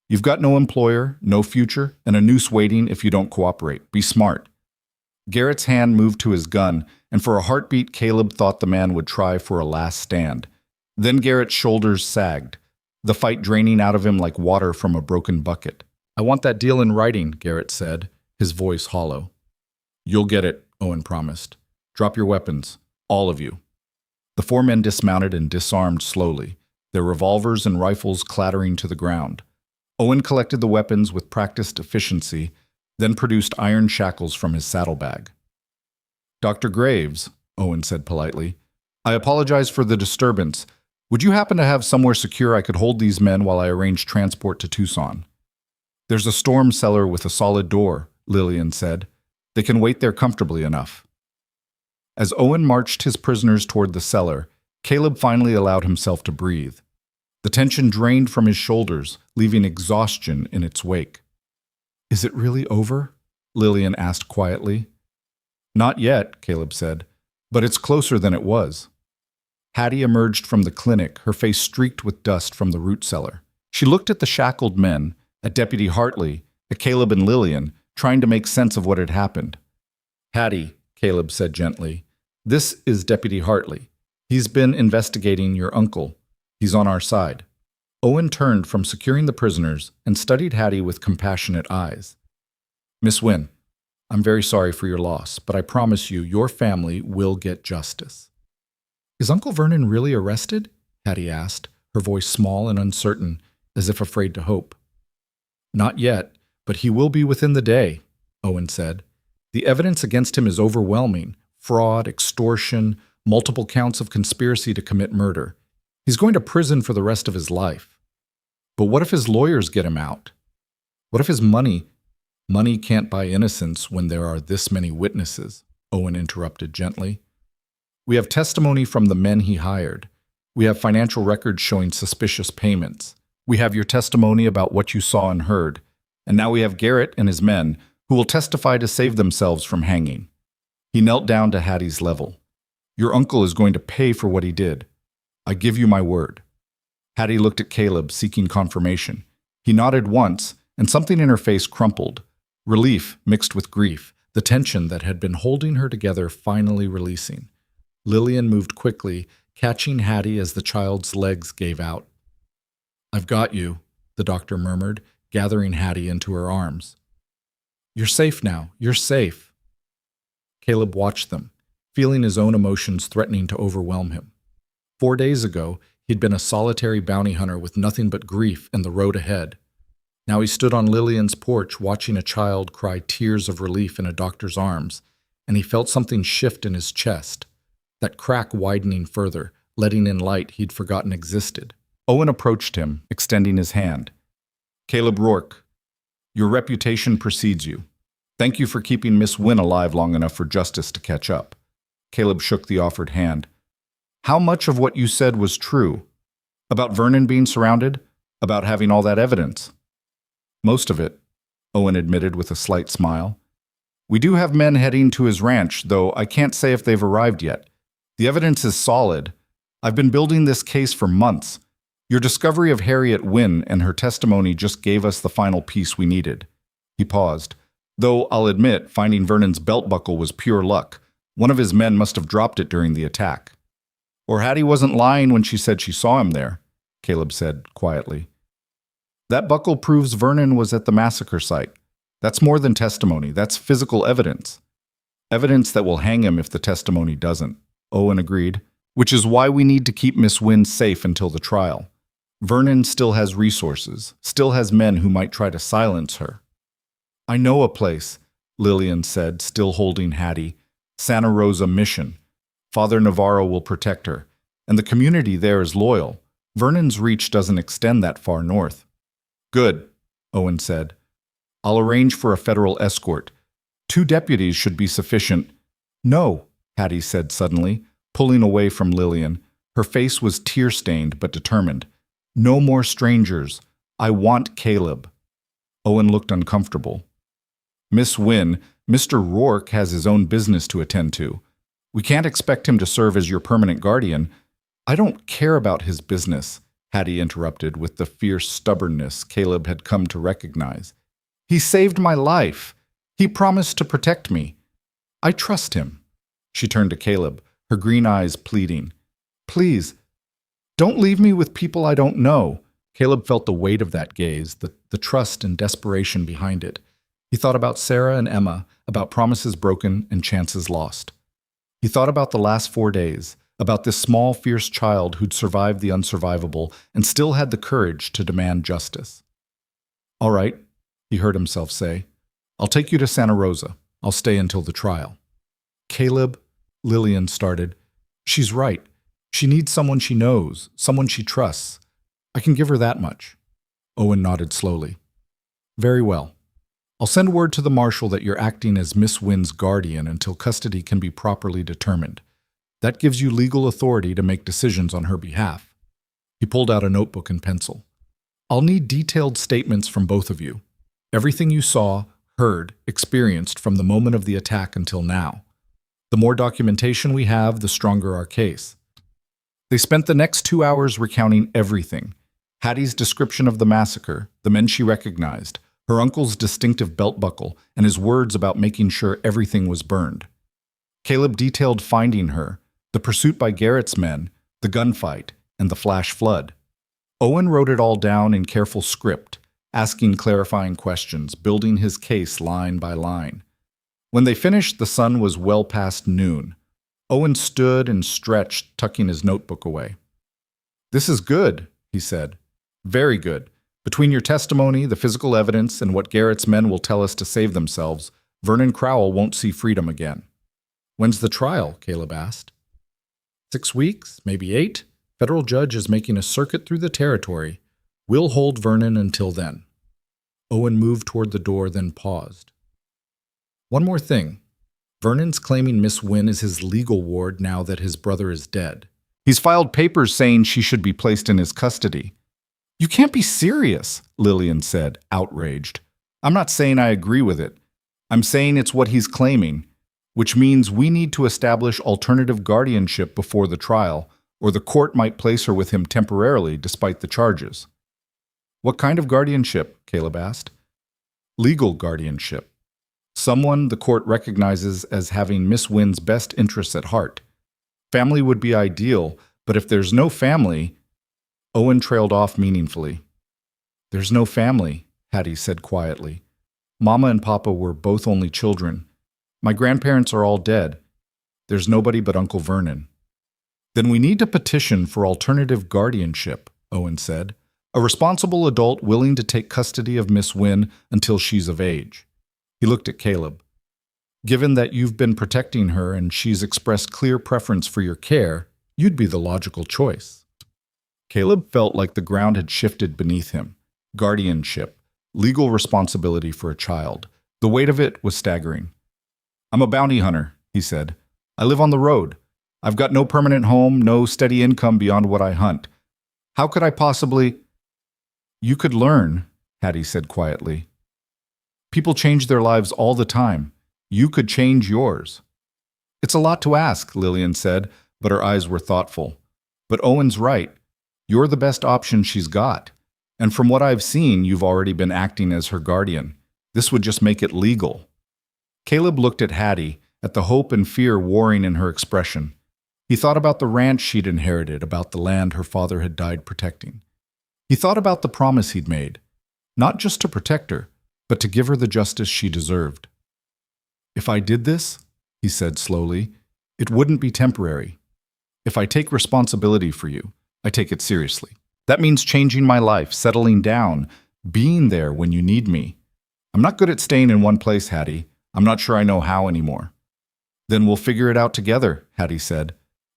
You've got no employer, no future, and a noose waiting if you don't cooperate. Be smart. Garrett's hand moved to his gun, and for a heartbeat, Caleb thought the man would try for a last stand. Then Garrett's shoulders sagged, the fight draining out of him like water from a broken bucket. I want that deal in writing, Garrett said, his voice hollow. You'll get it, Owen promised. Drop your weapons, all of you. The four men dismounted and disarmed slowly, their revolvers and rifles clattering to the ground. Owen collected the weapons with practiced efficiency, then produced iron shackles from his saddlebag. Dr. Graves, Owen said politely, I apologize for the disturbance. Would you happen to have somewhere secure I could hold these men while I arrange transport to Tucson? There's a storm cellar with a solid door, Lillian said. They can wait there comfortably enough. As Owen marched his prisoners toward the cellar, Caleb finally allowed himself to breathe. The tension drained from his shoulders, leaving exhaustion in its wake. Is it really over? Lillian asked quietly. Not yet, Caleb said, but it's closer than it was. Hattie emerged from the clinic, her face streaked with dust from the root cellar. She looked at the shackled men, at Deputy Hartley, at Caleb and Lillian, trying to make sense of what had happened. Hattie, Caleb said gently, this is Deputy Hartley. He's been investigating your uncle. He's on our side. Owen turned from securing the prisoners and studied Hattie with compassionate eyes. Miss Wynne, I'm very sorry for your loss, but I promise you your family will get justice. Is Uncle Vernon really arrested? Hattie asked, her voice small and uncertain, as if afraid to hope. Not yet, but he will be within the day, Owen said. The evidence against him is overwhelming. Fraud, extortion, multiple counts of conspiracy to commit murder. He's going to prison for the rest of his life. But what if his lawyers get him out? What if his money can't buy innocence when there are this many witnesses, Owen interrupted gently. We have testimony from the men he hired. We have financial records showing suspicious payments. We have your testimony about what you saw and heard. And now we have Garrett and his men, who will testify to save themselves from hanging. He knelt down to Hattie's level. Your uncle is going to pay for what he did. I give you my word. Hattie looked at Caleb, seeking confirmation. He nodded once, and something in her face crumpled. Relief mixed with grief, the tension that had been holding her together finally releasing. Lillian moved quickly, catching Hattie as the child's legs gave out. I've got you, the doctor murmured, gathering Hattie into her arms. You're safe now. You're safe. Caleb watched them, feeling his own emotions threatening to overwhelm him. 4 days ago, he'd been a solitary bounty hunter with nothing but grief and the road ahead. Now he stood on Lillian's porch watching a child cry tears of relief in a doctor's arms, and he felt something shift in his chest, that crack widening further, letting in light he'd forgotten existed. Owen approached him, extending his hand. Caleb Rourke, your reputation precedes you. Thank you for keeping Miss Wynne alive long enough for justice to catch up. Caleb shook the offered hand. How much of what you said was true? About Vernon being surrounded? About having all that evidence? Most of it, Owen admitted with a slight smile. We do have men heading to his ranch, though I can't say if they've arrived yet. The evidence is solid. I've been building this case for months. Your discovery of Harriet Wynne and her testimony just gave us the final piece we needed. He paused. Though I'll admit, finding Vernon's belt buckle was pure luck. One of his men must have dropped it during the attack. Or Hattie wasn't lying when she said she saw him there, Caleb said quietly. That buckle proves Vernon was at the massacre site. That's more than testimony. That's physical evidence. Evidence that will hang him if the testimony doesn't, Owen agreed, which is why we need to keep Miss Wynne safe until the trial. Vernon still has resources, still has men who might try to silence her. I know a place, Lillian said, still holding Hattie. Santa Rosa Mission. Father Navarro will protect her, and the community there is loyal. Vernon's reach doesn't extend that far north. Good, Owen said. I'll arrange for a federal escort. 2 deputies should be sufficient. No, Hattie said suddenly, pulling away from Lillian. Her face was tear-stained but determined. No more strangers. I want Caleb. Owen looked uncomfortable. Miss Wynne, Mr. Rourke has his own business to attend to. We can't expect him to serve as your permanent guardian. I don't care about his business, Hattie interrupted with the fierce stubbornness Caleb had come to recognize. He saved my life. He promised to protect me. I trust him. She turned to Caleb, her green eyes pleading. Please, don't leave me with people I don't know. Caleb felt the weight of that gaze, the trust and desperation behind it. He thought about Sarah and Emma, about promises broken and chances lost. He thought about the last 4 days, about this small, fierce child who'd survived the unsurvivable and still had the courage to demand justice. All right, he heard himself say. I'll take you to Santa Rosa. I'll stay until the trial. Caleb, Lillian started. She's right. She needs someone she knows, someone she trusts. I can give her that much. Owen nodded slowly. Very well. I'll send word to the marshal that you're acting as Miss Wynne's guardian until custody can be properly determined. That gives you legal authority to make decisions on her behalf. He pulled out a notebook and pencil. I'll need detailed statements from both of you. Everything you saw, heard, experienced from the moment of the attack until now. The more documentation we have, the stronger our case. They spent the next 2 hours recounting everything. Hattie's description of the massacre, the men she recognized, her uncle's distinctive belt buckle, and his words about making sure everything was burned. Caleb detailed finding her, the pursuit by Garrett's men, the gunfight, and the flash flood. Owen wrote it all down in careful script, asking clarifying questions, building his case line by line. When they finished, the sun was well past noon. Owen stood and stretched, tucking his notebook away. This is good, he said. Very good. Between your testimony, the physical evidence, and what Garrett's men will tell us to save themselves, Vernon Crowell won't see freedom again. When's the trial? Caleb asked. 6 weeks, maybe 8. Federal judge is making a circuit through the territory. We'll hold Vernon until then. Owen moved toward the door, then paused. One more thing. Vernon's claiming Miss Wynne is his legal ward now that his brother is dead. He's filed papers saying she should be placed in his custody. You can't be serious, Lillian said, outraged. I'm not saying I agree with it. I'm saying it's what he's claiming, which means we need to establish alternative guardianship before the trial, or the court might place her with him temporarily despite the charges. What kind of guardianship? Caleb asked. Legal guardianship. Someone the court recognizes as having Miss Wynne's best interests at heart. Family would be ideal, but if there's no family... Owen trailed off meaningfully. There's no family, Hattie said quietly. Mama and Papa were both only children. My grandparents are all dead. There's nobody but Uncle Vernon. Then we need to petition for alternative guardianship, Owen said. A responsible adult willing to take custody of Miss Wynne until she's of age. He looked at Caleb. Given that you've been protecting her and she's expressed clear preference for your care, you'd be the logical choice. Caleb felt like the ground had shifted beneath him. Guardianship, legal responsibility for a child. The weight of it was staggering. I'm a bounty hunter, he said. I live on the road. I've got no permanent home, no steady income beyond what I hunt. How could I possibly... You could learn, Hattie said quietly. People change their lives all the time. You could change yours. It's a lot to ask, Lillian said, but her eyes were thoughtful. But Owen's right. You're the best option she's got. And from what I've seen, you've already been acting as her guardian. This would just make it legal. Caleb looked at Hattie, at the hope and fear warring in her expression. He thought about the ranch she'd inherited, about the land her father had died protecting. He thought about the promise he'd made, not just to protect her, but to give her the justice she deserved. If I did this, he said slowly, it wouldn't be temporary. If I take responsibility for you, I take it seriously. That means changing my life, settling down, being there when you need me. I'm not good at staying in one place, Hattie. I'm not sure I know how anymore. Then we'll figure it out together, Hattie said.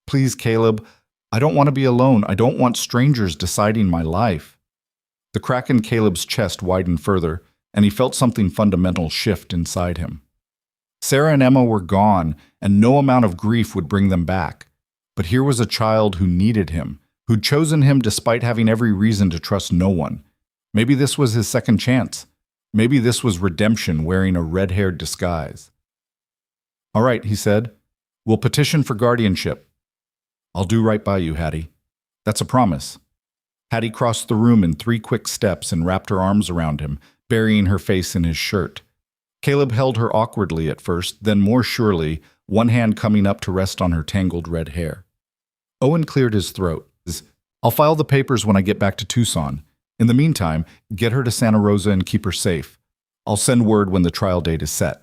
Please, Caleb, I don't want to be alone. I don't want strangers deciding my life. The crack in Caleb's chest widened further, and he felt something fundamental shift inside him. Sarah and Emma were gone, and no amount of grief would bring them back. But here was a child who needed him, who'd chosen him despite having every reason to trust no one. Maybe this was his second chance. Maybe this was redemption wearing a red-haired disguise. All right, he said. We'll petition for guardianship. I'll do right by you, Hattie. That's a promise. Hattie crossed the room in 3 quick steps and wrapped her arms around him, burying her face in his shirt. Caleb held her awkwardly at first, then more surely, one hand coming up to rest on her tangled red hair. Owen cleared his throat. I'll file the papers when I get back to Tucson. In the meantime, get her to Santa Rosa and keep her safe. I'll send word when the trial date is set.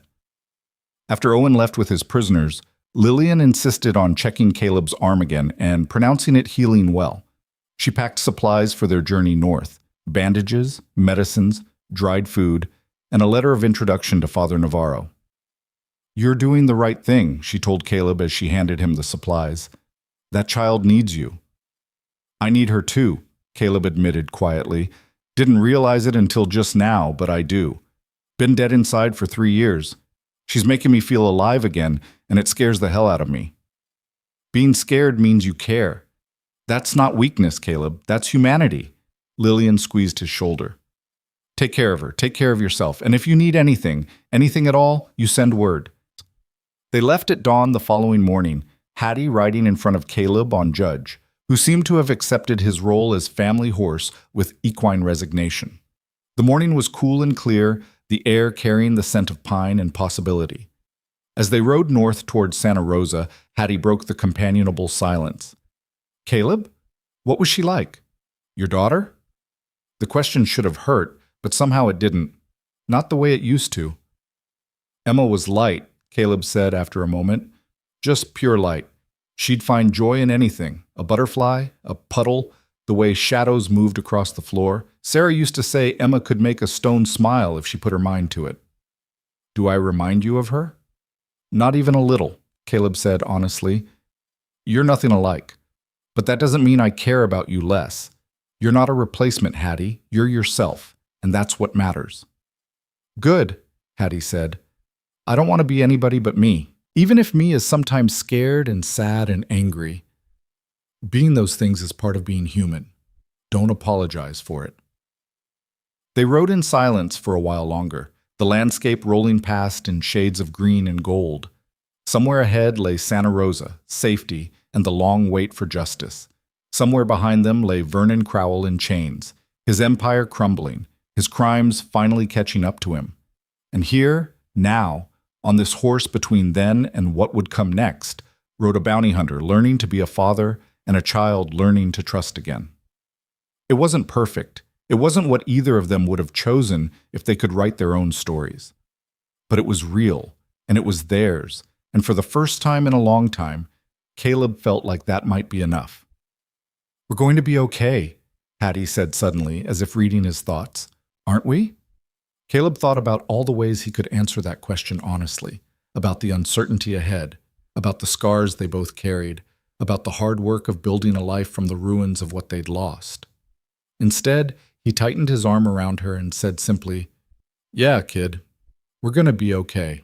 After Owen left with his prisoners, Lillian insisted on checking Caleb's arm again and pronouncing it healing well. She packed supplies for their journey north: bandages, medicines, dried food, and a letter of introduction to Father Navarro. You're doing the right thing, she told Caleb as she handed him the supplies. That child needs you. I need her too, Caleb admitted quietly. Didn't realize it until just now, but I do. Been dead inside for 3 years. She's making me feel alive again, and it scares the hell out of me. Being scared means you care. That's not weakness, Caleb. That's humanity. Lillian squeezed his shoulder. Take care of her. Take care of yourself. And if you need anything at all, you send word. They left at dawn the following morning, Hattie riding in front of Caleb on Judge, who seemed to have accepted his role as family horse with equine resignation. The morning was cool and clear, the air carrying the scent of pine and possibility. As they rode north toward Santa Rosa, Hattie broke the companionable silence. Caleb? What was she like? Your daughter? The question should have hurt, but somehow it didn't. Not the way it used to. Emma was light, Caleb said after a moment. Just pure light. She'd find joy in anything. A butterfly, a puddle, the way shadows moved across the floor. Sarah used to say Emma could make a stone smile if she put her mind to it. Do I remind you of her? Not even a little, Caleb said honestly. You're nothing alike. But that doesn't mean I care about you less. You're not a replacement, Hattie. You're yourself, and that's what matters. Good, Hattie said. I don't want to be anybody but me, even if me is sometimes scared and sad and angry. Being those things is part of being human. Don't apologize for it. They rode in silence for a while longer, the landscape rolling past in shades of green and gold. Somewhere ahead lay Santa Rosa, safety, and the long wait for justice. Somewhere behind them lay Vernon Crowell in chains, his empire crumbling, his crimes finally catching up to him. And here, now, on this horse between then and what would come next, rode a bounty hunter learning to be a father and a child learning to trust again. It wasn't perfect. It wasn't what either of them would have chosen if they could write their own stories. But it was real, and it was theirs, and for the first time in a long time, Caleb felt like that might be enough. We're going to be okay, Hattie said suddenly, as if reading his thoughts. Aren't we? Caleb thought about all the ways he could answer that question honestly, about the uncertainty ahead, about the scars they both carried, about the hard work of building a life from the ruins of what they'd lost. Instead, he tightened his arm around her and said simply, Yeah, kid, we're going to be okay.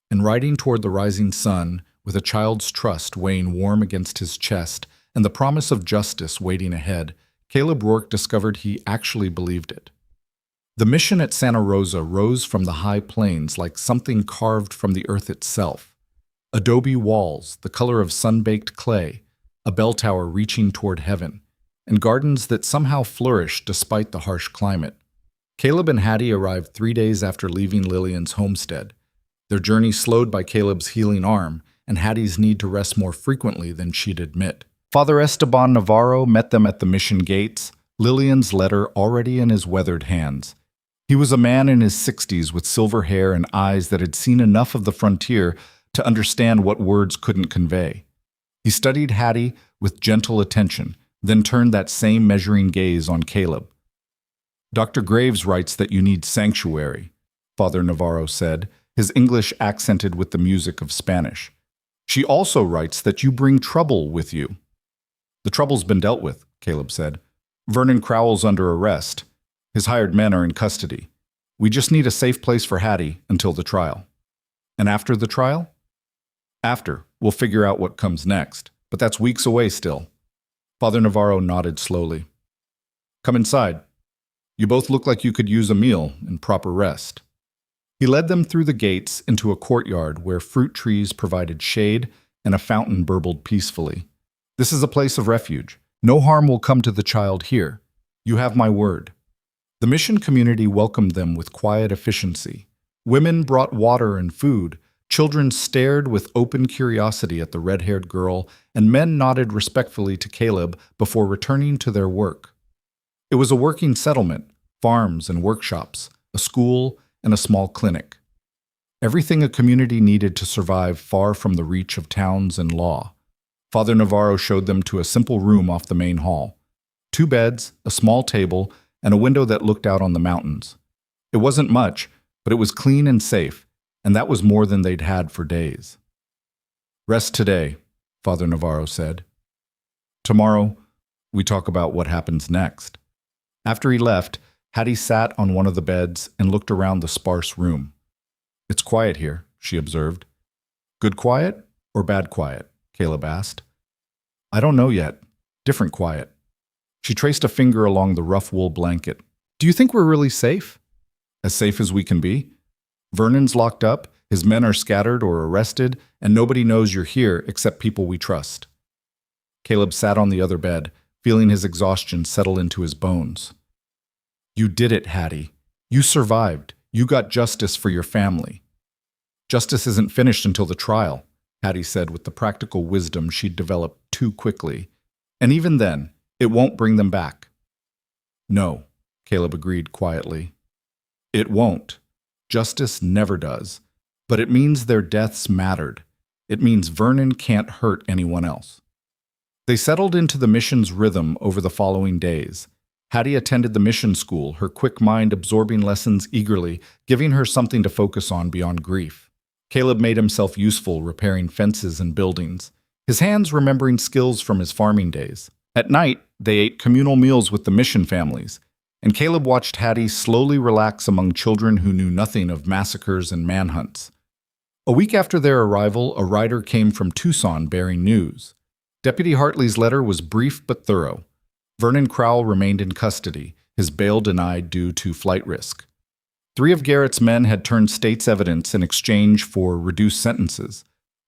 And riding toward the rising sun, with a child's trust weighing warm against his chest and the promise of justice waiting ahead, Caleb Rourke discovered he actually believed it. The mission at Santa Rosa rose from the high plains like something carved from the earth itself. Adobe walls, the color of sun-baked clay, a bell tower reaching toward heaven, and gardens that somehow flourished despite the harsh climate. Caleb and Hattie arrived 3 days after leaving Lillian's homestead, their journey slowed by Caleb's healing arm and Hattie's need to rest more frequently than she'd admit. Father Esteban Navarro met them at the mission gates, Lillian's letter already in his weathered hands. He was a man in his 60s with silver hair and eyes that had seen enough of the frontier to understand what words couldn't convey. He studied Hattie with gentle attention, then turned that same measuring gaze on Caleb. Dr. Graves writes that you need sanctuary, Father Navarro said, his English accented with the music of Spanish. She also writes that you bring trouble with you. The trouble's been dealt with, Caleb said. Vernon Crowell's under arrest. His hired men are in custody. We just need a safe place for Hattie until the trial. And after the trial? After, we'll figure out what comes next, but that's weeks away still. Father Navarro nodded slowly. Come inside. You both look like you could use a meal and proper rest. He led them through the gates into a courtyard where fruit trees provided shade and a fountain burbled peacefully. This is a place of refuge. No harm will come to the child here. You have my word. The mission community welcomed them with quiet efficiency. Women brought water and food. Children stared with open curiosity at the red-haired girl, and men nodded respectfully to Caleb before returning to their work. It was a working settlement, farms and workshops, a school, and a small clinic. Everything a community needed to survive far from the reach of towns and law. Father Navarro showed them to a simple room off the main hall. 2 beds, a small table, and a window that looked out on the mountains. It wasn't much, but it was clean and safe, and that was more than they'd had for days. Rest today, Father Navarro said. Tomorrow, we talk about what happens next. After he left, Hattie sat on one of the beds and looked around the sparse room. It's quiet here, she observed. Good quiet or bad quiet? Caleb asked. I don't know yet. Different quiet. She traced a finger along the rough wool blanket. Do you think we're really safe? As safe as we can be. Vernon's locked up, his men are scattered or arrested, and nobody knows you're here except people we trust. Caleb sat on the other bed, feeling his exhaustion settle into his bones. You did it, Hattie. You survived. You got justice for your family. Justice isn't finished until the trial, Hattie said with the practical wisdom she'd developed too quickly. And even then, it won't bring them back. No, Caleb agreed quietly. It won't. Justice never does. But it means their deaths mattered. It means Vernon can't hurt anyone else. They settled into the mission's rhythm over the following days. Hattie attended the mission school, her quick mind absorbing lessons eagerly, giving her something to focus on beyond grief. Caleb made himself useful repairing fences and buildings, his hands remembering skills from his farming days. At night, they ate communal meals with the mission families, and Caleb watched Hattie slowly relax among children who knew nothing of massacres and manhunts. A week after their arrival, a rider came from Tucson bearing news. Deputy Hartley's letter was brief but thorough. Vernon Crowell remained in custody, his bail denied due to flight risk. 3 of Garrett's men had turned state's evidence in exchange for reduced sentences.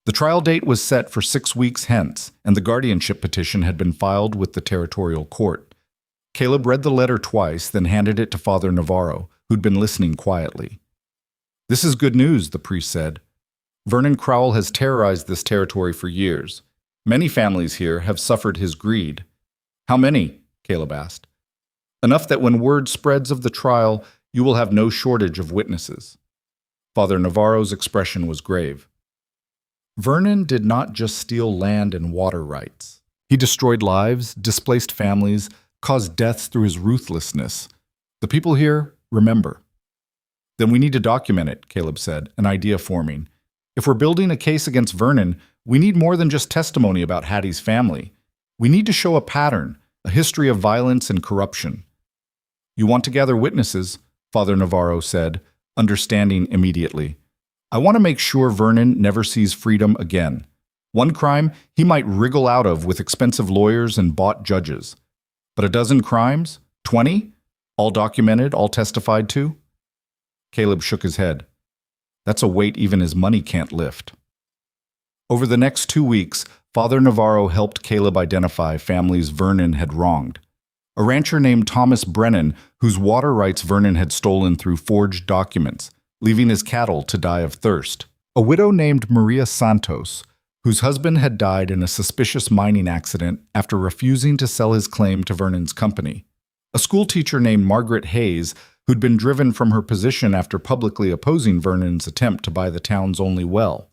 The trial date was set for 6 weeks hence, and the guardianship petition had been filed with the territorial court. Caleb read the letter twice, then handed it to Father Navarro, who'd been listening quietly. This is good news, the priest said. Vernon Crowell has terrorized this territory for years. Many families here have suffered his greed. How many? Caleb asked. Enough that when word spreads of the trial, you will have no shortage of witnesses. Father Navarro's expression was grave. Vernon did not just steal land and water rights. He destroyed lives, displaced families, caused deaths through his ruthlessness. The people here remember. Then we need to document it, Caleb said, an idea forming. If we're building a case against Vernon, we need more than just testimony about Hattie's family. We need to show a pattern, a history of violence and corruption. You want to gather witnesses, Father Navarro said, understanding immediately. I want to make sure Vernon never sees freedom again. One crime he might wriggle out of with expensive lawyers and bought judges. But a dozen crimes? 20? All documented, all testified to? Caleb shook his head. That's a weight even his money can't lift. Over the next 2 weeks, Father Navarro helped Caleb identify families Vernon had wronged. A rancher named Thomas Brennan, whose water rights Vernon had stolen through forged documents, leaving his cattle to die of thirst. A widow named Maria Santos, whose husband had died in a suspicious mining accident after refusing to sell his claim to Vernon's company. A schoolteacher named Margaret Hayes, who'd been driven from her position after publicly opposing Vernon's attempt to buy the town's only well.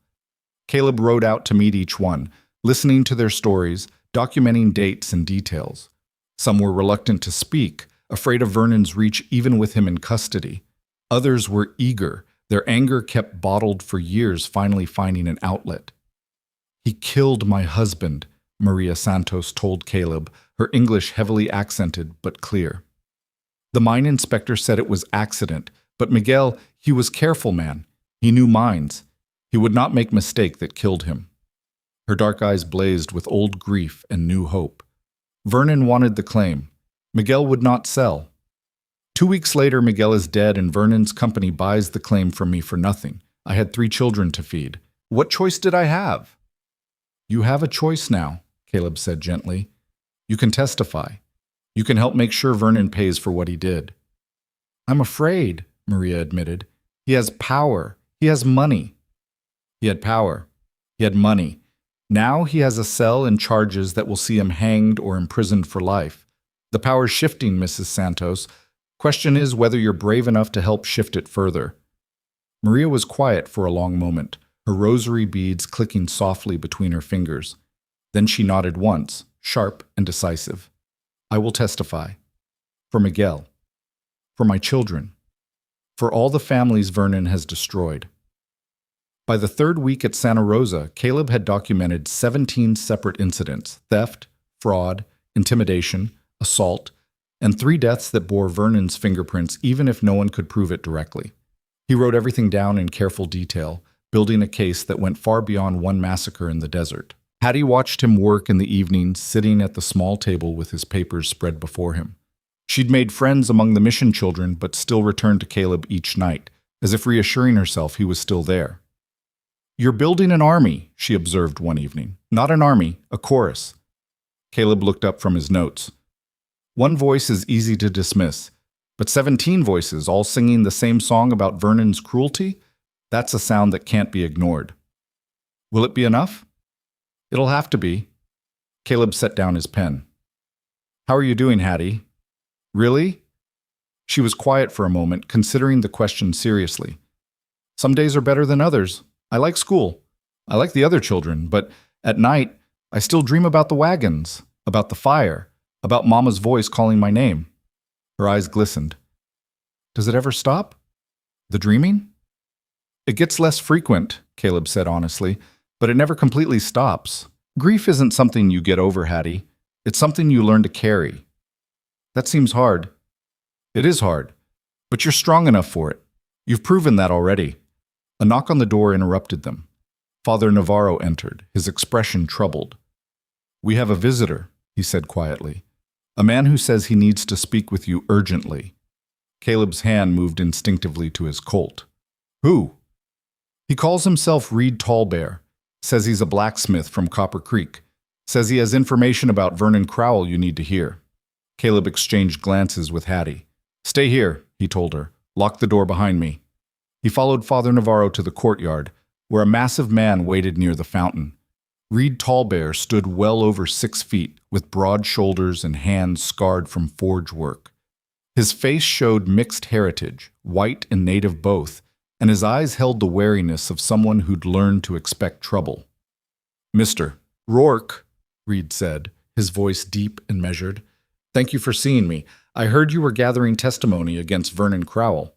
Caleb rode out to meet each one, listening to their stories, documenting dates and details. Some were reluctant to speak, afraid of Vernon's reach even with him in custody. Others were eager, their anger kept bottled for years finally finding an outlet. He killed my husband, Maria Santos told Caleb, her English heavily accented but clear. The mine inspector said it was accident, but Miguel, he was careful man. He knew mines. He would not make mistake that killed him. Her dark eyes blazed with old grief and new hope. Vernon wanted the claim. Miguel would not sell. 2 weeks later, Miguel is dead and Vernon's company buys the claim from me for nothing. I had 3 children to feed. What choice did I have? You have a choice now, Caleb said gently. You can testify. You can help make sure Vernon pays for what he did. I'm afraid, Maria admitted. He has power. He has money. He had power. He had money. Now he has a cell and charges that will see him hanged or imprisoned for life. The power's shifting, Mrs. Santos. Question is whether you're brave enough to help shift it further. Maria was quiet for a long moment, her rosary beads clicking softly between her fingers. Then she nodded once, sharp and decisive. I will testify. For Miguel. For my children. For all the families Vernon has destroyed. By the 3rd week at Santa Rosa, Caleb had documented 17 separate incidents: theft, fraud, intimidation, assault, and 3 deaths that bore Vernon's fingerprints even if no one could prove it directly. He wrote everything down in careful detail, building a case that went far beyond one massacre in the desert. Hattie watched him work in the evenings, sitting at the small table with his papers spread before him. She'd made friends among the mission children, but still returned to Caleb each night, as if reassuring herself he was still there. You're building an army, she observed one evening. Not an army, a chorus. Caleb looked up from his notes. One voice is easy to dismiss, but 17 voices all singing the same song about Vernon's cruelty? That's a sound that can't be ignored. Will it be enough? It'll have to be. Caleb set down his pen. How are you doing, Hattie? Really? She was quiet for a moment, considering the question seriously. Some days are better than others. I like school. I like the other children, but at night, I still dream about the wagons, about the fire, about Mama's voice calling my name. Her eyes glistened. Does it ever stop? The dreaming? It gets less frequent, Caleb said honestly, but it never completely stops. Grief isn't something you get over, Hattie. It's something you learn to carry. That seems hard. It is hard, but you're strong enough for it. You've proven that already. A knock on the door interrupted them. Father Navarro entered, his expression troubled. We have a visitor, he said quietly. A man who says he needs to speak with you urgently. Caleb's hand moved instinctively to his Colt. Who? He calls himself Reed Tallbear. Says he's a blacksmith from Copper Creek. Says he has information about Vernon Crowell you need to hear. Caleb exchanged glances with Hattie. Stay here, he told her. Lock the door behind me. He followed Father Navarro to the courtyard, where a massive man waited near the fountain. Reed Tallbear stood well over 6 feet, with broad shoulders and hands scarred from forge work. His face showed mixed heritage, white and native both, and his eyes held the wariness of someone who'd learned to expect trouble. Mr. Rourke, Reed said, his voice deep and measured. Thank you for seeing me. I heard you were gathering testimony against Vernon Crowell.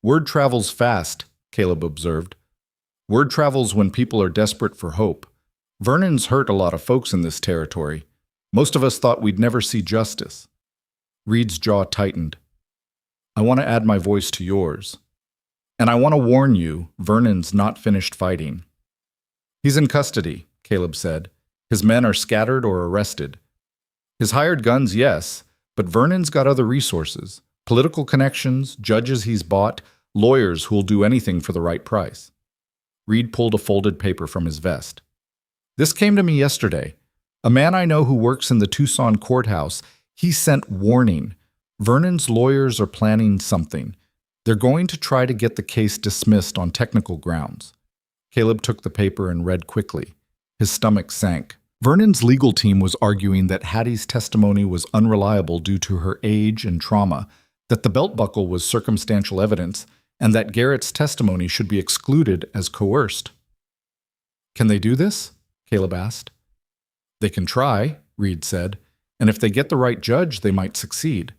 Word travels fast, Caleb observed. Word travels when people are desperate for hope. Vernon's hurt a lot of folks in this territory. Most of us thought we'd never see justice. Reed's jaw tightened. I want to add my voice to yours. And I want to warn you, Vernon's not finished fighting. He's in custody, Caleb said. His men are scattered or arrested. His hired guns, yes, but Vernon's got other resources. Political connections, judges he's bought, lawyers who'll do anything for the right price. Reed pulled a folded paper from his vest. This came to me yesterday. A man I know who works in the Tucson courthouse, he sent warning. Vernon's lawyers are planning something. They're going to try to get the case dismissed on technical grounds. Caleb took the paper and read quickly. His stomach sank. Vernon's legal team was arguing that Hattie's testimony was unreliable due to her age and trauma, that the belt buckle was circumstantial evidence, and that Garrett's testimony should be excluded as coerced. Can they do this? Caleb asked. They can try, Reed said, and if they get the right judge, they might succeed.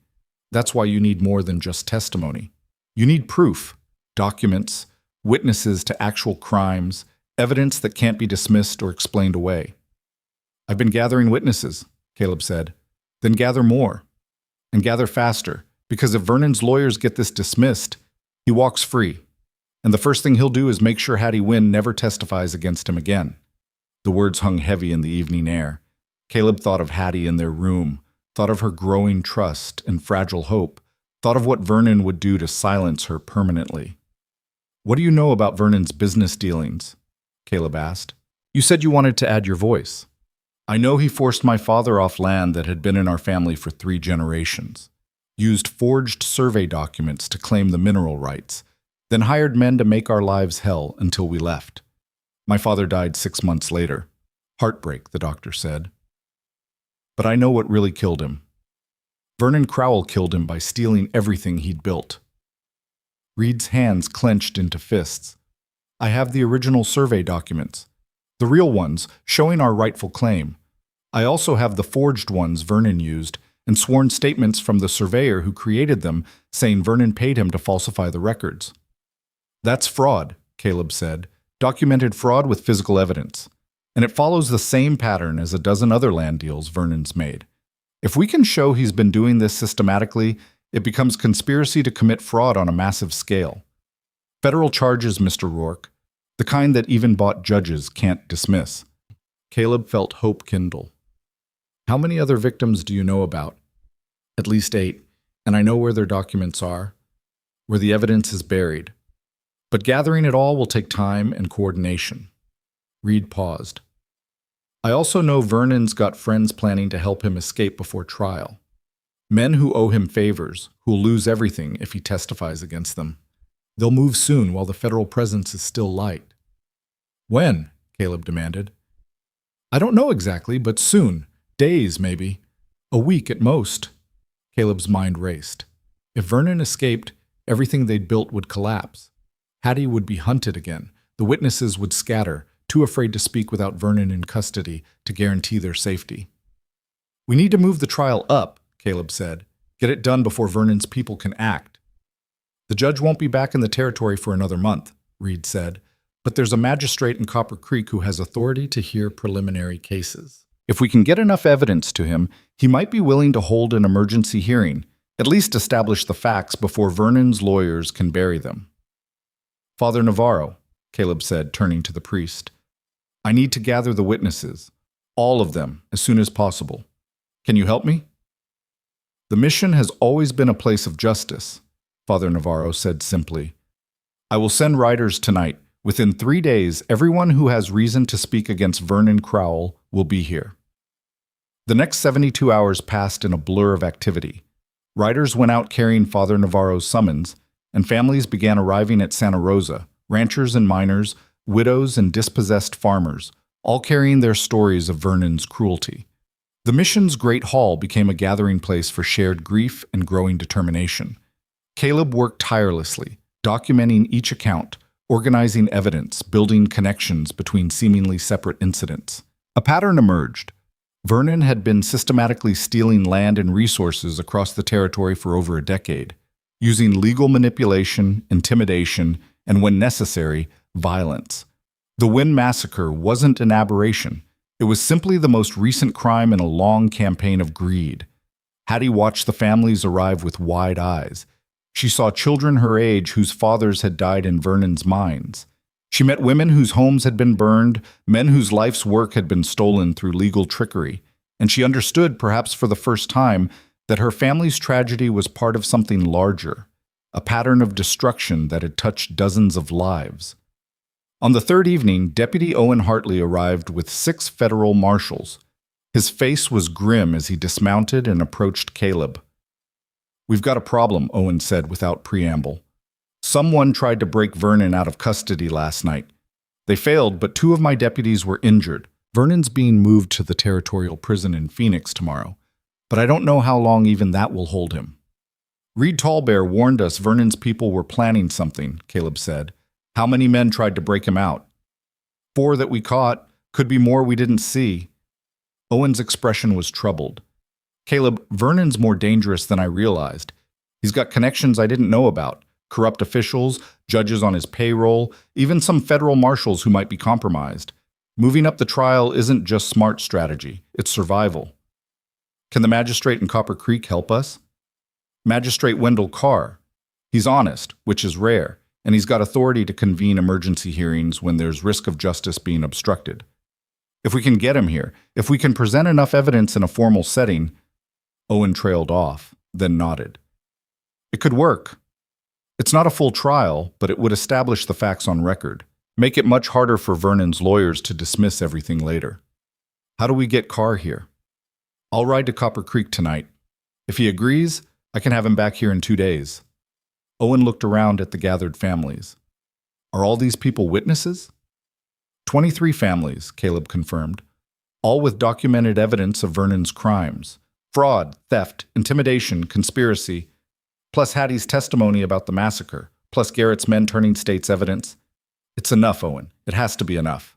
That's why you need more than just testimony. You need proof, documents, witnesses to actual crimes, Evidence that can't be dismissed or explained away. I've been gathering witnesses, Caleb said. Then gather more. And gather faster, because if Vernon's lawyers get this dismissed, he walks free. And the first thing he'll do is make sure Hattie Wynne never testifies against him again. The words hung heavy in the evening air. Caleb thought of Hattie in their room, thought of her growing trust and fragile hope, thought of what Vernon would do to silence her permanently. What do you know about Vernon's business dealings? Caleb asked. You said you wanted to add your voice. I know he forced my father off land that had been in our family for 3 generations, used forged survey documents to claim the mineral rights, then hired men to make our lives hell until we left. My father died 6 months later. Heartbreak, the doctor said. But I know what really killed him. Vernon Crowell killed him by stealing everything he'd built. Reed's hands clenched into fists. I have the original survey documents, the real ones showing our rightful claim. I also have the forged ones Vernon used and sworn statements from the surveyor who created them saying Vernon paid him to falsify the records. That's fraud, Caleb said, documented fraud with physical evidence. And it follows the same pattern as a dozen other land deals Vernon's made. If we can show he's been doing this systematically, it becomes conspiracy to commit fraud on a massive scale. Federal charges, Mr. Rourke, the kind that even bought judges can't dismiss. Caleb felt hope kindle. How many other victims do you know about? At least 8, and I know where their documents are, where the evidence is buried. But gathering it all will take time and coordination. Reed paused. I also know Vernon's got friends planning to help him escape before trial. Men who owe him favors, who'll lose everything if he testifies against them. They'll move soon while the federal presence is still light. When? Caleb demanded. I don't know exactly, but soon. Days, maybe. A week at most. Caleb's mind raced. If Vernon escaped, everything they'd built would collapse. Hattie would be hunted again. The witnesses would scatter, too afraid to speak without Vernon in custody to guarantee their safety. We need to move the trial up, Caleb said. Get it done before Vernon's people can act. The judge won't be back in the territory for another month, Reed said, but there's a magistrate in Copper Creek who has authority to hear preliminary cases. If we can get enough evidence to him, he might be willing to hold an emergency hearing, at least establish the facts before Vernon's lawyers can bury them. Father Navarro, Caleb said, turning to the priest, I need to gather the witnesses, all of them, as soon as possible. Can you help me? The mission has always been a place of justice, Father Navarro said simply. I will send riders tonight. Within 3 days, everyone who has reason to speak against Vernon Crowell will be here. The next 72 hours passed in a blur of activity. Riders went out carrying Father Navarro's summons, and families began arriving at Santa Rosa, ranchers and miners, widows and dispossessed farmers, all carrying their stories of Vernon's cruelty. The mission's great hall became a gathering place for shared grief and growing determination. Caleb worked tirelessly, documenting each account, organizing evidence, building connections between seemingly separate incidents. A pattern emerged. Vernon had been systematically stealing land and resources across the territory for over a decade, using legal manipulation, intimidation, and when necessary, violence. The Wynne massacre wasn't an aberration. It was simply the most recent crime in a long campaign of greed. Hattie watched the families arrive with wide eyes. She saw children her age whose fathers had died in Vernon's mines. She met women whose homes had been burned, men whose life's work had been stolen through legal trickery, and she understood, perhaps for the first time, that her family's tragedy was part of something larger, a pattern of destruction that had touched dozens of lives. On the third evening, Deputy Owen Hartley arrived with 6 federal marshals. His face was grim as he dismounted and approached Caleb. We've got a problem, Owen said without preamble. Someone tried to break Vernon out of custody last night. They failed, but 2 of my deputies were injured. Vernon's being moved to the territorial prison in Phoenix tomorrow, but I don't know how long even that will hold him. Reed Tallbear warned us Vernon's people were planning something, Caleb said. How many men tried to break him out? 4 that we caught. Could be more we didn't see. Owen's expression was troubled. Caleb, Vernon's more dangerous than I realized. He's got connections I didn't know about, corrupt officials, judges on his payroll, even some federal marshals who might be compromised. Moving up the trial isn't just smart strategy, it's survival. Can the magistrate in Copper Creek help us? Magistrate Wendell Carr. He's honest, which is rare, and he's got authority to convene emergency hearings when there's risk of justice being obstructed. If we can get him here, if we can present enough evidence in a formal setting, Owen trailed off, then nodded. It could work. It's not a full trial, but it would establish the facts on record, make it much harder for Vernon's lawyers to dismiss everything later. How do we get Carr here? I'll ride to Copper Creek tonight. If he agrees, I can have him back here in 2 days. Owen looked around at the gathered families. Are all these people witnesses? 23 families, Caleb confirmed, all with documented evidence of Vernon's crimes. Fraud, theft, intimidation, conspiracy, plus Hattie's testimony about the massacre, plus Garrett's men turning state's evidence. It's enough, Owen. It has to be enough.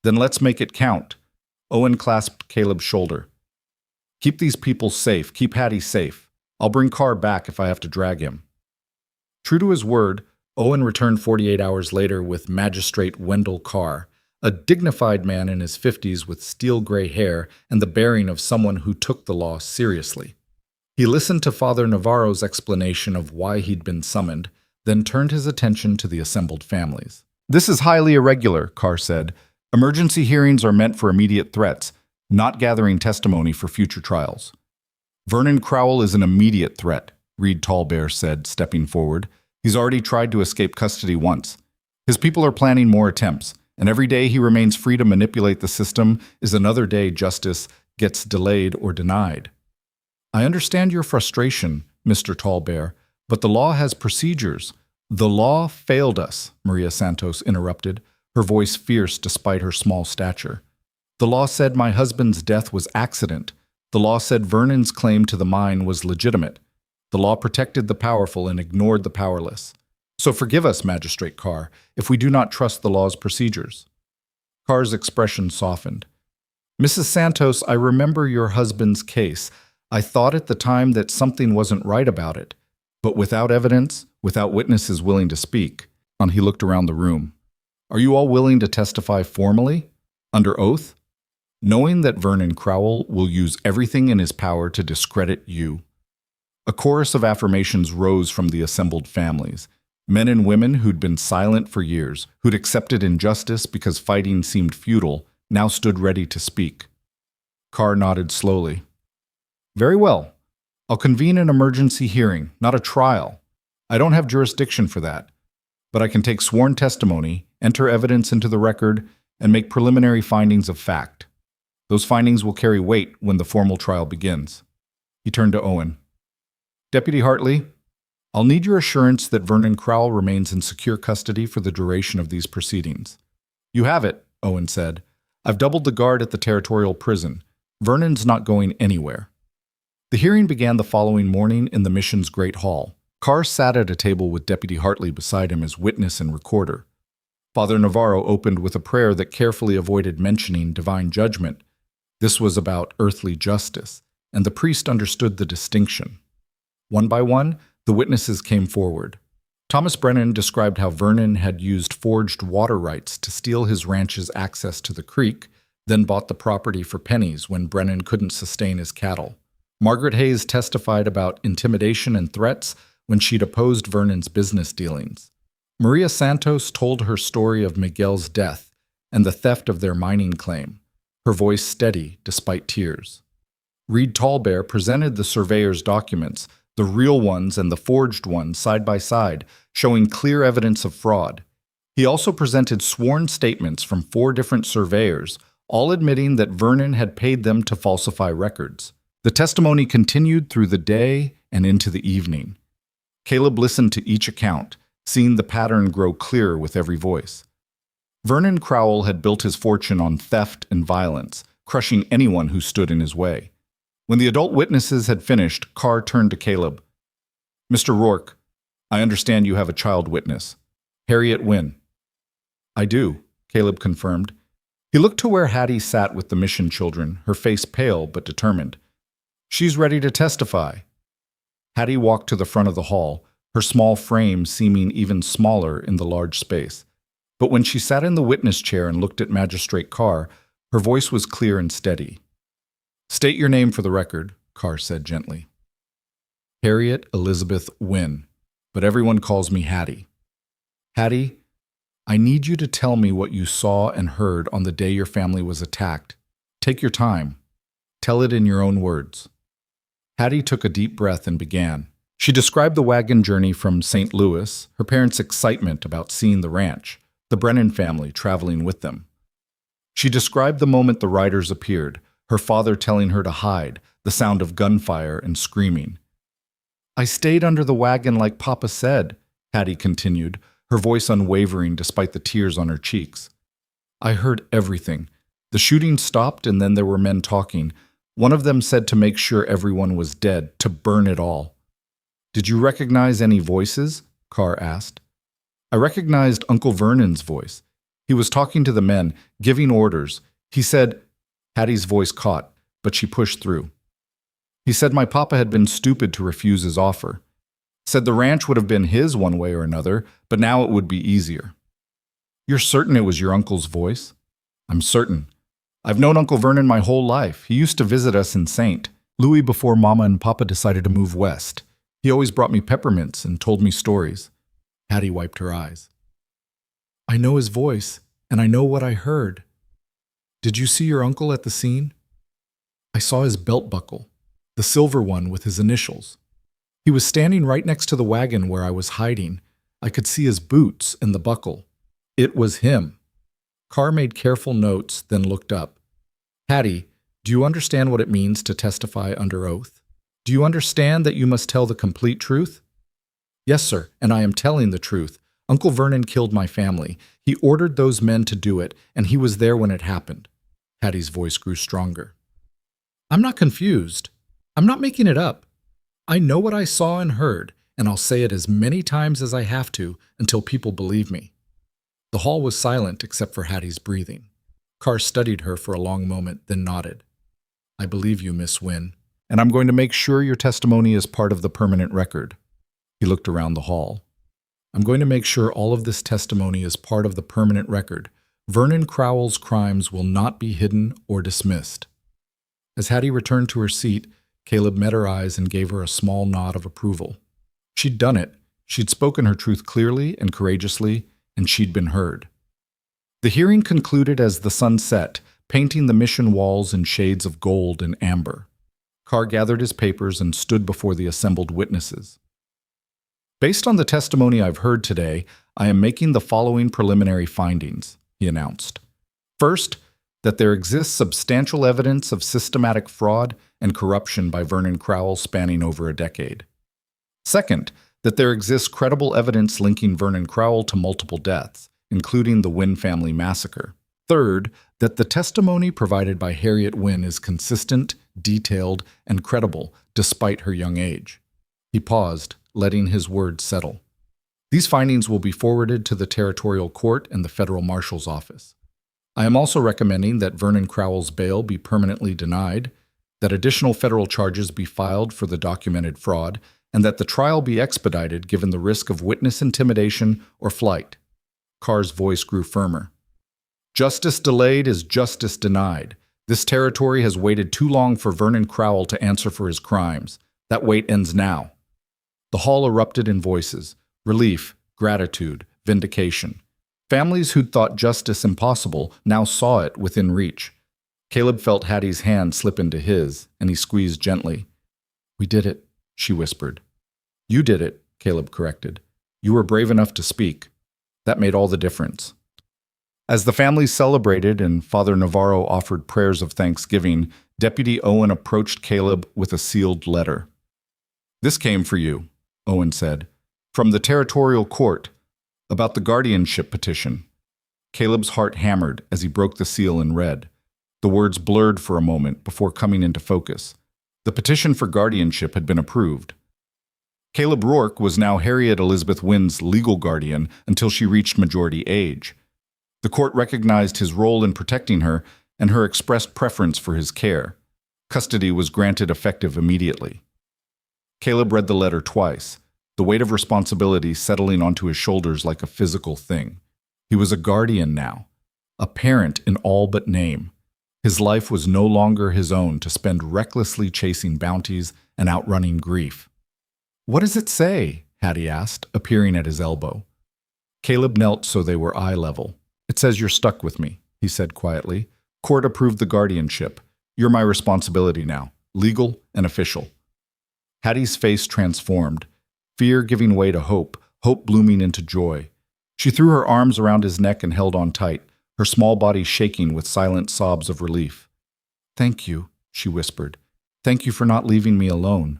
Then let's make it count. Owen clasped Caleb's shoulder. Keep these people safe. Keep Hattie safe. I'll bring Carr back if I have to drag him. True to his word, Owen returned 48 hours later with Magistrate Wendell Carr, a dignified man in his 50s with steel-gray hair and the bearing of someone who took the law seriously. He listened to Father Navarro's explanation of why he'd been summoned, then turned his attention to the assembled families. This is highly irregular, Carr said. Emergency hearings are meant for immediate threats, not gathering testimony for future trials. Vernon Crowell is an immediate threat, Reed Tallbear said, stepping forward. He's already tried to escape custody once. His people are planning more attempts, and every day he remains free to manipulate the system is another day justice gets delayed or denied. I understand your frustration, Mr. Tallbear, but the law has procedures. The law failed us, Maria Santos interrupted, her voice fierce despite her small stature. The law said my husband's death was accident. The law said Vernon's claim to the mine was legitimate. The law protected the powerful and ignored the powerless. So forgive us, Magistrate Carr, if we do not trust the law's procedures. Carr's expression softened. Mrs. Santos, I remember your husband's case. I thought at the time that something wasn't right about it. But without evidence, without witnesses willing to speak, he looked around the room. Are you all willing to testify formally, under oath, knowing that Vernon Crowell will use everything in his power to discredit you? A chorus of affirmations rose from the assembled families. Men and women who'd been silent for years, who'd accepted injustice because fighting seemed futile, now stood ready to speak. Carr nodded slowly. Very well. I'll convene an emergency hearing, not a trial. I don't have jurisdiction for that. But I can take sworn testimony, enter evidence into the record, and make preliminary findings of fact. Those findings will carry weight when the formal trial begins. He turned to Owen. Deputy Hartley, I'll need your assurance that Vernon Crowell remains in secure custody for the duration of these proceedings. You have it, Owen said. I've doubled the guard at the territorial prison. Vernon's not going anywhere. The hearing began the following morning in the mission's Great Hall. Carr sat at a table with Deputy Hartley beside him as witness and recorder. Father Navarro opened with a prayer that carefully avoided mentioning divine judgment. This was about earthly justice, and the priest understood the distinction. One by one, the witnesses came forward. Thomas Brennan described how Vernon had used forged water rights to steal his ranch's access to the creek, then bought the property for pennies when Brennan couldn't sustain his cattle. Margaret Hayes testified about intimidation and threats when she'd opposed Vernon's business dealings. Maria Santos told her story of Miguel's death and the theft of their mining claim, her voice steady despite tears. Reed Tallbear presented the surveyor's documents, the real ones and the forged ones side by side, showing clear evidence of fraud. He also presented sworn statements from 4 different surveyors, all admitting that Vernon had paid them to falsify records. The testimony continued through the day and into the evening. Caleb listened to each account, seeing the pattern grow clearer with every voice. Vernon Crowell had built his fortune on theft and violence, crushing anyone who stood in his way. When the adult witnesses had finished, Carr turned to Caleb. Mr. Rourke, I understand you have a child witness. Harriet Wynne. I do, Caleb confirmed. He looked to where Hattie sat with the mission children, her face pale but determined. She's ready to testify. Hattie walked to the front of the hall, her small frame seeming even smaller in the large space. But when she sat in the witness chair and looked at Magistrate Carr, her voice was clear and steady. "State your name for the record," Carr said gently. "Harriet Elizabeth Wynne, but everyone calls me Hattie. Hattie, I need you to tell me what you saw and heard on the day your family was attacked. Take your time. Tell it in your own words." Hattie took a deep breath and began. She described the wagon journey from St. Louis, her parents' excitement about seeing the ranch, the Brennan family traveling with them. She described the moment the riders appeared, her father telling her to hide, the sound of gunfire and screaming. "I stayed under the wagon like Papa said," Hattie continued, her voice unwavering despite the tears on her cheeks. "I heard everything. The shooting stopped and then there were men talking. One of them said to make sure everyone was dead, to burn it all." "Did you recognize any voices?" Carr asked. "I recognized Uncle Vernon's voice. He was talking to the men, giving orders. He said—" Hattie's voice caught, but she pushed through. "He said my papa had been stupid to refuse his offer. Said the ranch would have been his one way or another, but now it would be easier." "You're certain it was your uncle's voice?" "I'm certain. I've known Uncle Vernon my whole life. He used to visit us in St. Louis before Mama and Papa decided to move west. He always brought me peppermints and told me stories." Hattie wiped her eyes. "I know his voice, and I know what I heard. Did you see your uncle at the scene?" "I saw his belt buckle, the silver one with his initials. He was standing right next to the wagon where I was hiding. I could see his boots and the buckle. It was him." Carr made careful notes, then looked up. "Hattie, do you understand what it means to testify under oath? Do you understand that you must tell the complete truth?" "Yes, sir, and I am telling the truth. Uncle Vernon killed my family. He ordered those men to do it, and he was there when it happened." Hattie's voice grew stronger. "I'm not confused. I'm not making it up. I know what I saw and heard, and I'll say it as many times as I have to until people believe me." The hall was silent except for Hattie's breathing. Carr studied her for a long moment, then nodded. "I believe you, Miss Wynne, and I'm going to make sure your testimony is part of the permanent record." He looked around the hall. "I'm going to make sure all of this testimony is part of the permanent record. Vernon Crowell's crimes will not be hidden or dismissed." As Hattie returned to her seat, Caleb met her eyes and gave her a small nod of approval. She'd done it. She'd spoken her truth clearly and courageously, and she'd been heard. The hearing concluded as the sun set, painting the mission walls in shades of gold and amber. Carr gathered his papers and stood before the assembled witnesses. "Based on the testimony I've heard today, I am making the following preliminary findings," he announced. "First, that there exists substantial evidence of systematic fraud and corruption by Vernon Crowell spanning over a decade. Second, that there exists credible evidence linking Vernon Crowell to multiple deaths, including the Wynne family massacre. Third, that the testimony provided by Harriet Wynne is consistent, detailed, and credible despite her young age." He paused, letting his words settle. "These findings will be forwarded to the Territorial Court and the Federal Marshal's Office. I am also recommending that Vernon Crowell's bail be permanently denied, that additional federal charges be filed for the documented fraud, and that the trial be expedited given the risk of witness intimidation or flight." Carr's voice grew firmer. "Justice delayed is justice denied. This territory has waited too long for Vernon Crowell to answer for his crimes. That wait ends now." The hall erupted in voices: relief, gratitude, vindication. Families who'd thought justice impossible now saw it within reach. Caleb felt Hattie's hand slip into his, and he squeezed gently. "We did it," she whispered. "You did it," Caleb corrected. "You were brave enough to speak. That made all the difference." As the families celebrated and Father Navarro offered prayers of thanksgiving, Deputy Owen approached Caleb with a sealed letter. "This came for you," Owen said, "from the Territorial Court, about the guardianship petition." Caleb's heart hammered as he broke the seal and read. The words blurred for a moment before coming into focus. The petition for guardianship had been approved. Caleb Rourke was now Harriet Elizabeth Wynne's legal guardian until she reached majority age. The court recognized his role in protecting her and her expressed preference for his care. Custody was granted effective immediately. Caleb read the letter twice. the weight of responsibility settling onto his shoulders like a physical thing. He was a guardian now, a parent in all but name. His life was no longer his own to spend recklessly chasing bounties and outrunning grief. "What does it say?" Hattie asked, appearing at his elbow. Caleb knelt so they were eye level. "It says you're stuck with me," he said quietly. "Court approved the guardianship. You're my responsibility now, legal and official." Hattie's face transformed, fear giving way to hope, hope blooming into joy. She threw her arms around his neck and held on tight, her small body shaking with silent sobs of relief. "Thank you," she whispered. "Thank you for not leaving me alone."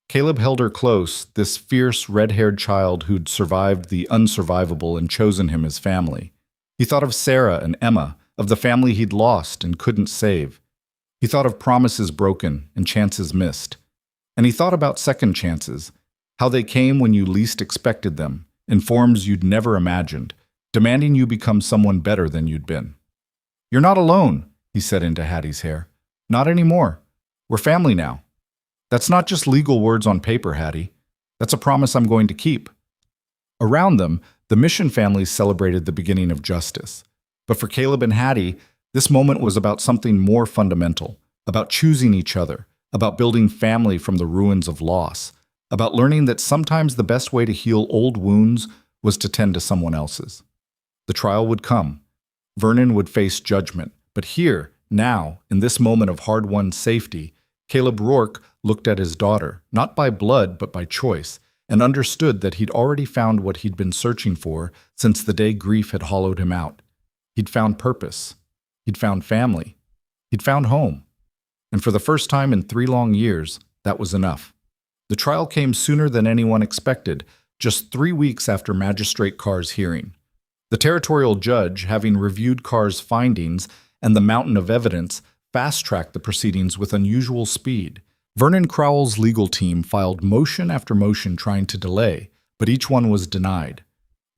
Caleb held her close, this fierce, red-haired child who'd survived the unsurvivable and chosen him as family. He thought of Sarah and Emma, of the family he'd lost and couldn't save. He thought of promises broken and chances missed. And he thought about second chances, how they came when you least expected them, in forms you'd never imagined, demanding you become someone better than you'd been. "You're not alone," he said into Hattie's hair. "Not anymore. We're family now. That's not just legal words on paper, Hattie. That's a promise I'm going to keep." Around them, the Mission families celebrated the beginning of justice. But for Caleb and Hattie, this moment was about something more fundamental, about choosing each other, about building family from the ruins of loss, about learning that sometimes the best way to heal old wounds was to tend to someone else's. The trial would come. Vernon would face judgment. But here, now, in this moment of hard-won safety, Caleb Rourke looked at his daughter, not by blood but by choice, and understood that he'd already found what he'd been searching for since the day grief had hollowed him out. He'd found purpose. He'd found family. He'd found home. And for the first time in 3 long years, that was enough. The trial came sooner than anyone expected, just 3 weeks after Magistrate Carr's hearing. The territorial judge, having reviewed Carr's findings and the mountain of evidence, fast-tracked the proceedings with unusual speed. Vernon Crowell's legal team filed motion after motion trying to delay, but each one was denied.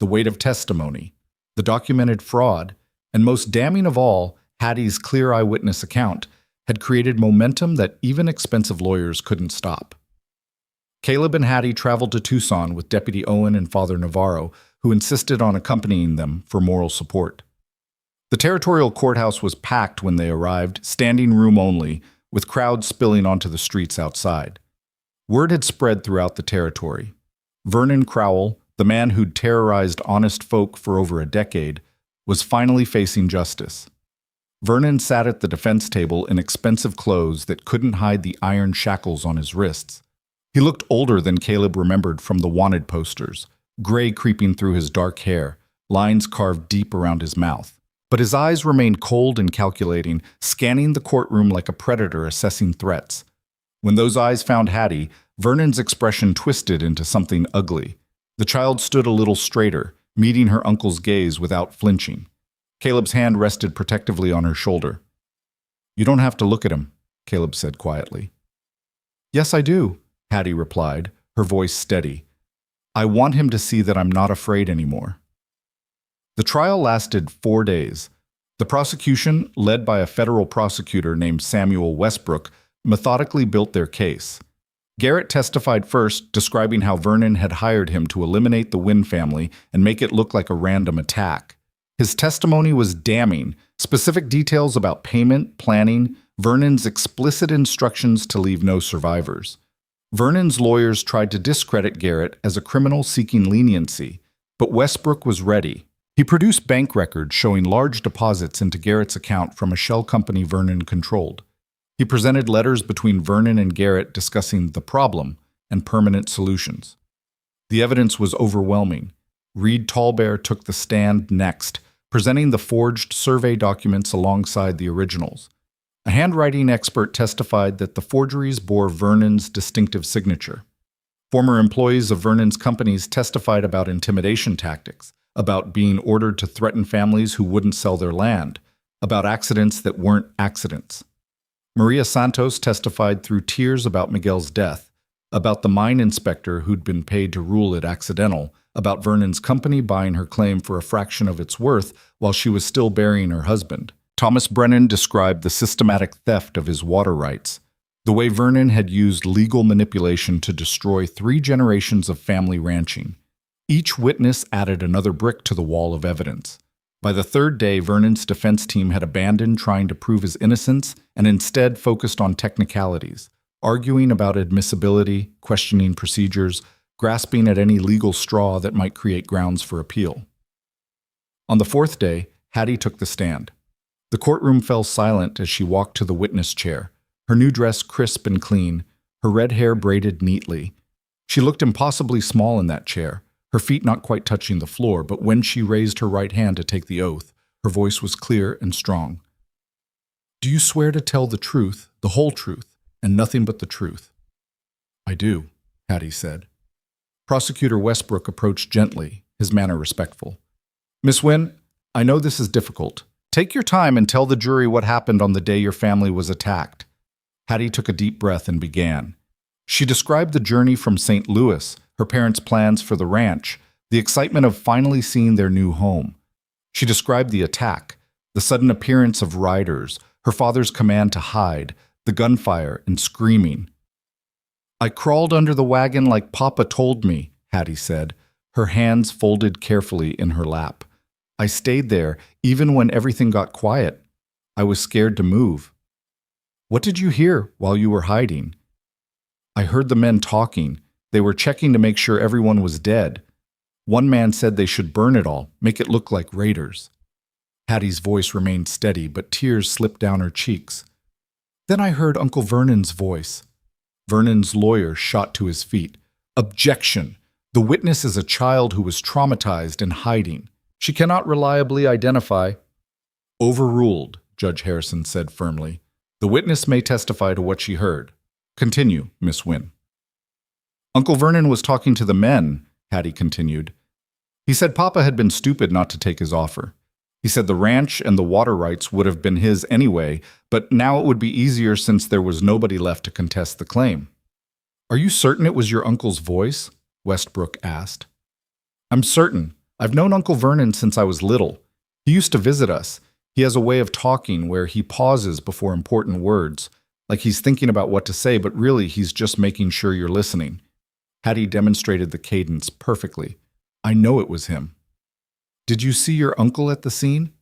The weight of testimony, the documented fraud, and most damning of all, Hattie's clear eyewitness account, had created momentum that even expensive lawyers couldn't stop. Caleb and Hattie traveled to Tucson with Deputy Owen and Father Navarro, who insisted on accompanying them for moral support. The territorial courthouse was packed when they arrived, standing room only, with crowds spilling onto the streets outside. Word had spread throughout the territory. Vernon Crowell, the man who'd terrorized honest folk for over a decade, was finally facing justice. Vernon sat at the defense table in expensive clothes that couldn't hide the iron shackles on his wrists. He looked older than Caleb remembered from the wanted posters, gray creeping through his dark hair, lines carved deep around his mouth. But his eyes remained cold and calculating, scanning the courtroom like a predator assessing threats. When those eyes found Hattie, Vernon's expression twisted into something ugly. The child stood a little straighter, meeting her uncle's gaze without flinching. Caleb's hand rested protectively on her shoulder. "You don't have to look at him," Caleb said quietly. "Yes, I do," Hattie replied, her voice steady. "I want him to see that I'm not afraid anymore." The trial lasted 4 days. The prosecution, led by a federal prosecutor named Samuel Westbrook, methodically built their case. Garrett testified first, describing how Vernon had hired him to eliminate the Wynn family and make it look like a random attack. His testimony was damning, specific details about payment, planning, Vernon's explicit instructions to leave no survivors. Vernon's lawyers tried to discredit Garrett as a criminal seeking leniency, but Westbrook was ready. He produced bank records showing large deposits into Garrett's account from a shell company Vernon controlled. He presented letters between Vernon and Garrett discussing the problem and permanent solutions. The evidence was overwhelming. Reed Tallbear took the stand next, presenting the forged survey documents alongside the originals. A handwriting expert testified that the forgeries bore Vernon's distinctive signature. Former employees of Vernon's companies testified about intimidation tactics, about being ordered to threaten families who wouldn't sell their land, about accidents that weren't accidents. Maria Santos testified through tears about Miguel's death, about the mine inspector who'd been paid to rule it accidental, about Vernon's company buying her claim for a fraction of its worth while she was still burying her husband. Thomas Brennan described the systematic theft of his water rights. the way Vernon had used legal manipulation to destroy 3 generations of family ranching. Each witness added another brick to the wall of evidence. By the 3rd day, Vernon's defense team had abandoned trying to prove his innocence and instead focused on technicalities, arguing about admissibility, questioning procedures, grasping at any legal straw that might create grounds for appeal. On the 4th day, Hattie took the stand. The courtroom fell silent as she walked to the witness chair, her new dress crisp and clean, her red hair braided neatly. She looked impossibly small in that chair, her feet not quite touching the floor, but when she raised her right hand to take the oath, her voice was clear and strong. "Do you swear to tell the truth, the whole truth, and nothing but the truth?" "I do," Hattie said. Prosecutor Westbrook approached gently, his manner respectful. "Miss Wynn, I know this is difficult. Take your time and tell the jury what happened on the day your family was attacked." Hattie took a deep breath and began. She described the journey from St. Louis, her parents' plans for the ranch, the excitement of finally seeing their new home. She described the attack, the sudden appearance of riders, her father's command to hide, the gunfire and screaming. "I crawled under the wagon like Papa told me," Hattie said, her hands folded carefully in her lap. "I stayed there even when everything got quiet. I was scared to move." "What did you hear while you were hiding?" "I heard the men talking. They were checking to make sure everyone was dead. One man said they should burn it all, make it look like raiders." Hattie's voice remained steady, but tears slipped down her cheeks. "Then I heard Uncle Vernon's voice." Vernon's lawyer shot to his feet. "Objection! The witness is a child who was traumatized and hiding. She cannot reliably identify." "Overruled," Judge Harrison said firmly. "The witness may testify to what she heard. Continue, Miss Wynn." "Uncle Vernon was talking to the men," Hattie continued. "He said Papa had been stupid not to take his offer. He said the ranch and the water rights would have been his anyway, but now it would be easier since there was nobody left to contest the claim." "Are you certain it was your uncle's voice?" Westbrook asked. "I'm certain. I've known Uncle Vernon since I was little. He used to visit us. He has a way of talking where he pauses before important words, like he's thinking about what to say, but really he's just making sure you're listening." Hattie demonstrated the cadence perfectly. "I know it was him." "Did you see your uncle at the scene?"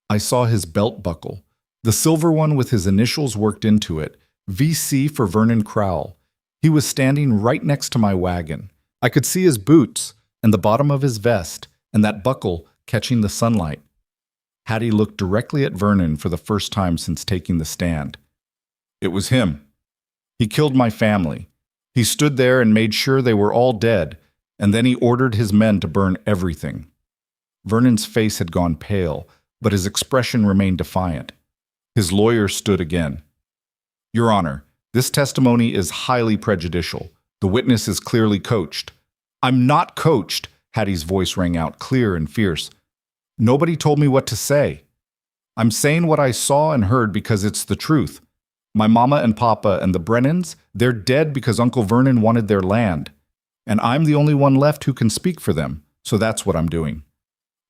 "I saw his belt buckle, the silver one with his initials worked into it, VC for Vernon Crowell. He was standing right next to my wagon. I could see his boots and the bottom of his vest and that buckle catching the sunlight." Hattie looked directly at Vernon for the first time since taking the stand. "It was him. He killed my family. He stood there and made sure they were all dead, and then he ordered his men to burn everything." Vernon's face had gone pale, but his expression remained defiant. His lawyer stood again. "Your Honor, this testimony is highly prejudicial. The witness is clearly coached." "I'm not coached," Hattie's voice rang out, clear and fierce. "Nobody told me what to say. I'm saying what I saw and heard because it's the truth. My mama and papa and the Brennans, they're dead because Uncle Vernon wanted their land. And I'm the only one left who can speak for them, so that's what I'm doing."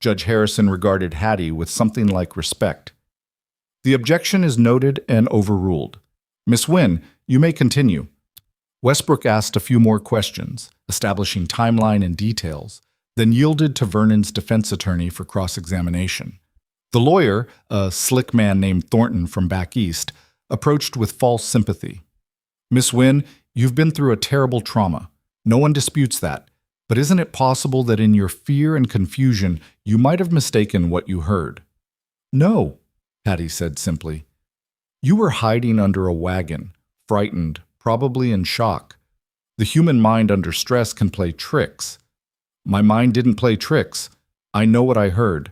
Judge Harrison regarded Hattie with something like respect. "The objection is noted and overruled. Miss Wynn, you may continue." Westbrook asked a few more questions, establishing timeline and details, then yielded to Vernon's defense attorney for cross-examination. The lawyer, a slick man named Thornton from back east, approached with false sympathy. "Miss Wynn, you've been through a terrible trauma. No one disputes that. But isn't it possible that in your fear and confusion, you might have mistaken what you heard?" "No," Hattie said simply. "You were hiding under a wagon, frightened, probably in shock. The human mind under stress can play tricks. My mind didn't play tricks. I know what I heard."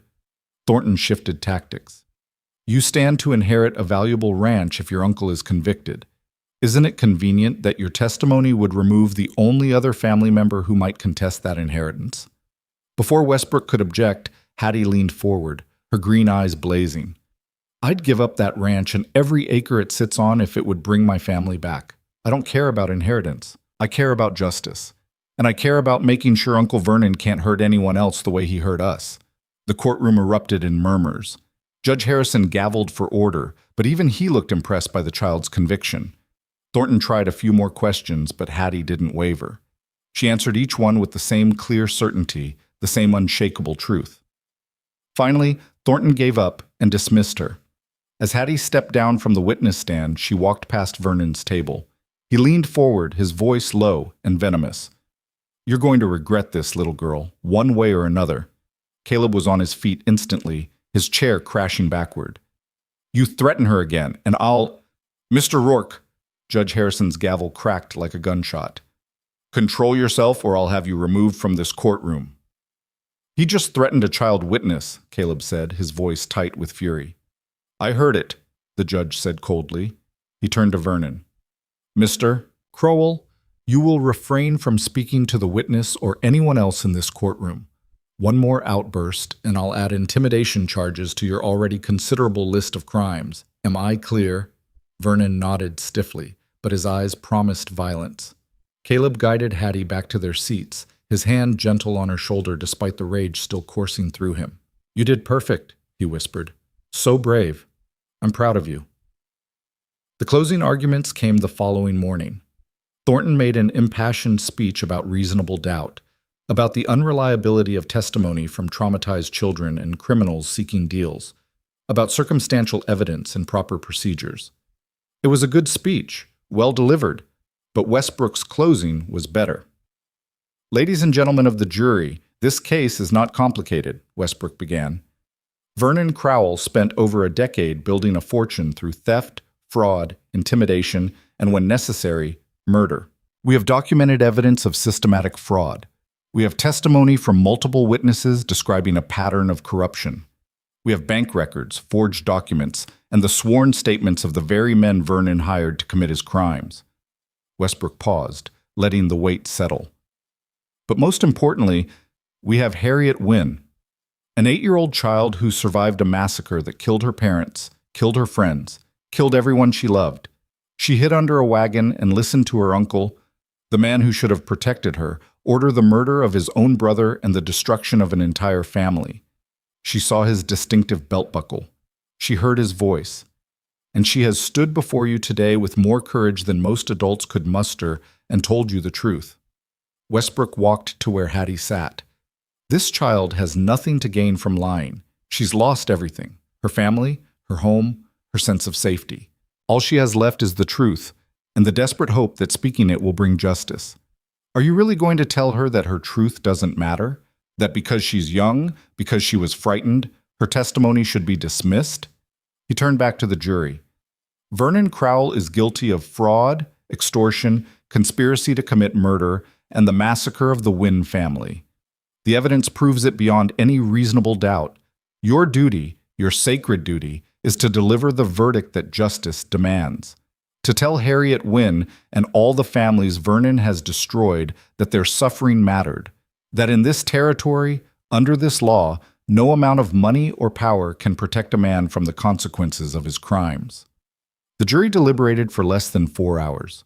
Thornton shifted tactics. "You stand to inherit a valuable ranch if your uncle is convicted. Isn't it convenient that your testimony would remove the only other family member who might contest that inheritance?" Before Westbrook could object, Hattie leaned forward, her green eyes blazing. "I'd give up that ranch and every acre it sits on if it would bring my family back. I don't care about inheritance. I care about justice. And I care about making sure Uncle Vernon can't hurt anyone else the way he hurt us." The courtroom erupted in murmurs. Judge Harrison gavelled for order, but even he looked impressed by the child's conviction. Thornton tried a few more questions, but Hattie didn't waver. She answered each one with the same clear certainty, the same unshakable truth. Finally, Thornton gave up and dismissed her. As Hattie stepped down from the witness stand, she walked past Vernon's table. He leaned forward, his voice low and venomous. "You're going to regret this, little girl, one way or another." Caleb was on his feet instantly, his chair crashing backward. "You threaten her again, and I'll—" "Mr. Rourke," Judge Harrison's gavel cracked like a gunshot. "Control yourself or I'll have you removed from this courtroom." "He just threatened a child witness," Caleb said, his voice tight with fury. "I heard it," the judge said coldly. He turned to Vernon. "Mr. Crowell, you will refrain from speaking to the witness or anyone else in this courtroom. One more outburst, and I'll add intimidation charges to your already considerable list of crimes. Am I clear?" Vernon nodded stiffly, but his eyes promised violence. Caleb guided Hattie back to their seats, his hand gentle on her shoulder despite the rage still coursing through him. "You did perfect," he whispered. "So brave. I'm proud of you." The closing arguments came the following morning. Thornton made an impassioned speech about reasonable doubt, about the unreliability of testimony from traumatized children and criminals seeking deals, about circumstantial evidence and proper procedures. It was a good speech, well delivered, but Westbrook's closing was better. "Ladies and gentlemen of the jury, this case is not complicated," Westbrook began. "Vernon Crowell spent over a decade building a fortune through theft, fraud, intimidation, and when necessary, murder. We have documented evidence of systematic fraud. We have testimony from multiple witnesses describing a pattern of corruption. We have bank records, forged documents, and the sworn statements of the very men Vernon hired to commit his crimes." Westbrook paused, letting the weight settle. "But most importantly, we have Harriet Wynne, an 8-year-old child who survived a massacre that killed her parents, killed her friends, killed everyone she loved. She hid under a wagon and listened to her uncle, the man who should have protected her, order the murder of his own brother and the destruction of an entire family. She saw his distinctive belt buckle. She heard his voice. And she has stood before you today with more courage than most adults could muster and told you the truth." Westbrook walked to where Hattie sat. "This child has nothing to gain from lying. She's lost everything: her family, her home, her sense of safety. All she has left is the truth, and the desperate hope that speaking it will bring justice. Are you really going to tell her that her truth doesn't matter? That because she's young, because she was frightened, her testimony should be dismissed?" He turned back to the jury. "Vernon Crowell is guilty of fraud, extortion, conspiracy to commit murder, and the massacre of the Wynne family. The evidence proves it beyond any reasonable doubt. Your duty, your sacred duty, is to deliver the verdict that justice demands. To tell Harriet Wynne and all the families Vernon has destroyed that their suffering mattered, that in this territory, under this law, no amount of money or power can protect a man from the consequences of his crimes." The jury deliberated for less than 4 hours.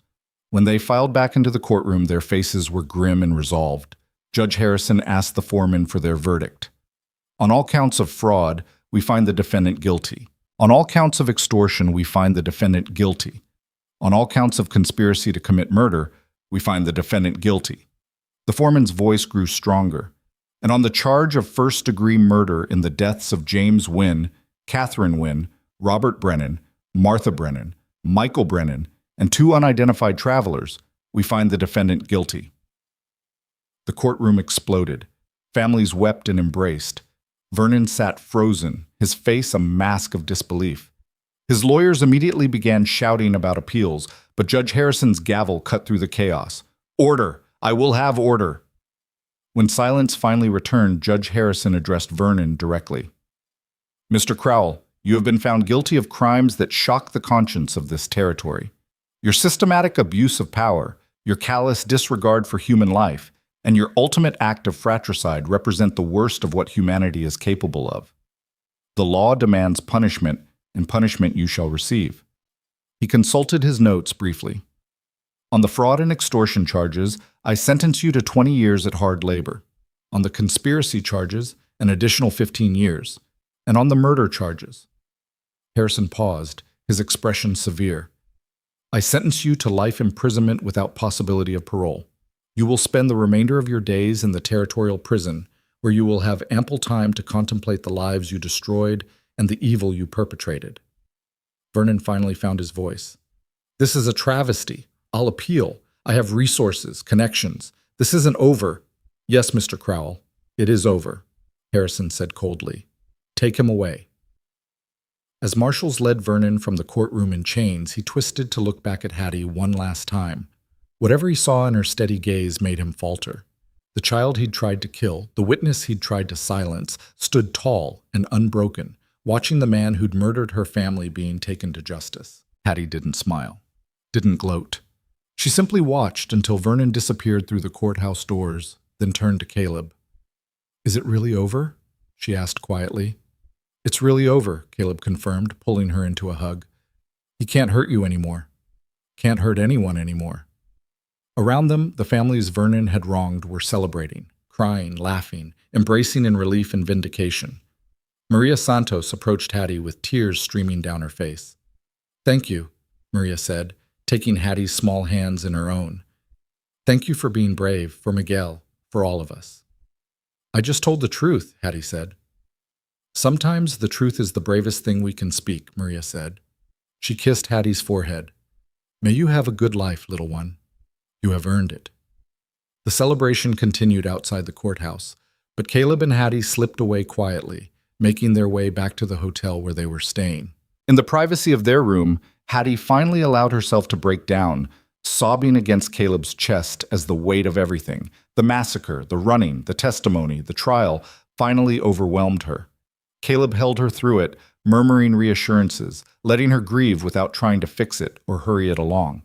When they filed back into the courtroom, their faces were grim and resolved. Judge Harrison asked the foreman for their verdict. "On all counts of fraud, we find the defendant guilty. On all counts of extortion, we find the defendant guilty. On all counts of conspiracy to commit murder, we find the defendant guilty." The foreman's voice grew stronger. "And on the charge of first-degree murder in the deaths of James Wynne, Catherine Wynne, Robert Brennan, Martha Brennan, Michael Brennan, and 2 unidentified travelers, we find the defendant guilty." The courtroom exploded. Families wept and embraced. Vernon sat frozen, his face a mask of disbelief. His lawyers immediately began shouting about appeals, but Judge Harrison's gavel cut through the chaos. "Order! I will have order!" When silence finally returned, Judge Harrison addressed Vernon directly. "Mr. Crowell, you have been found guilty of crimes that shock the conscience of this territory. Your systematic abuse of power, your callous disregard for human life, and your ultimate act of fratricide represent the worst of what humanity is capable of. The law demands punishment, and punishment you shall receive." He consulted his notes briefly. "On the fraud and extortion charges, I sentence you to 20 years at hard labor. On the conspiracy charges, an additional 15 years. And on the murder charges." Harrison paused, his expression severe. I sentence you to life imprisonment without possibility of parole. You will spend the remainder of your days in the territorial prison, where you will have ample time to contemplate the lives you destroyed and the evil you perpetrated." Vernon finally found his voice. "This is a travesty. I'll appeal. I have resources, connections. This isn't over." "Yes, Mr. Crowell, it is over," Harrison said coldly. "Take him away." As marshals led Vernon from the courtroom in chains, he twisted to look back at Hattie one last time. Whatever he saw in her steady gaze made him falter. The child he'd tried to kill, the witness he'd tried to silence, stood tall and unbroken, watching the man who'd murdered her family being taken to justice. Hattie didn't smile, didn't gloat. She simply watched until Vernon disappeared through the courthouse doors, then turned to Caleb. "Is it really over?" she asked quietly. "It's really over," Caleb confirmed, pulling her into a hug. "He can't hurt you anymore. Can't hurt anyone anymore." Around them, the families Vernon had wronged were celebrating, crying, laughing, embracing in relief and vindication. Maria Santos approached Hattie with tears streaming down her face. "Thank you," Maria said, taking Hattie's small hands in her own. "Thank you for being brave, for Miguel, for all of us." "I just told the truth," Hattie said. "Sometimes the truth is the bravest thing we can speak," Maria said. She kissed Hattie's forehead. "May you have a good life, little one. You have earned it." The celebration continued outside the courthouse, but Caleb and Hattie slipped away quietly, making their way back to the hotel where they were staying. In the privacy of their room, Hattie finally allowed herself to break down, sobbing against Caleb's chest as the weight of everything, the massacre, the running, the testimony, the trial, finally overwhelmed her. Caleb held her through it, murmuring reassurances, letting her grieve without trying to fix it or hurry it along.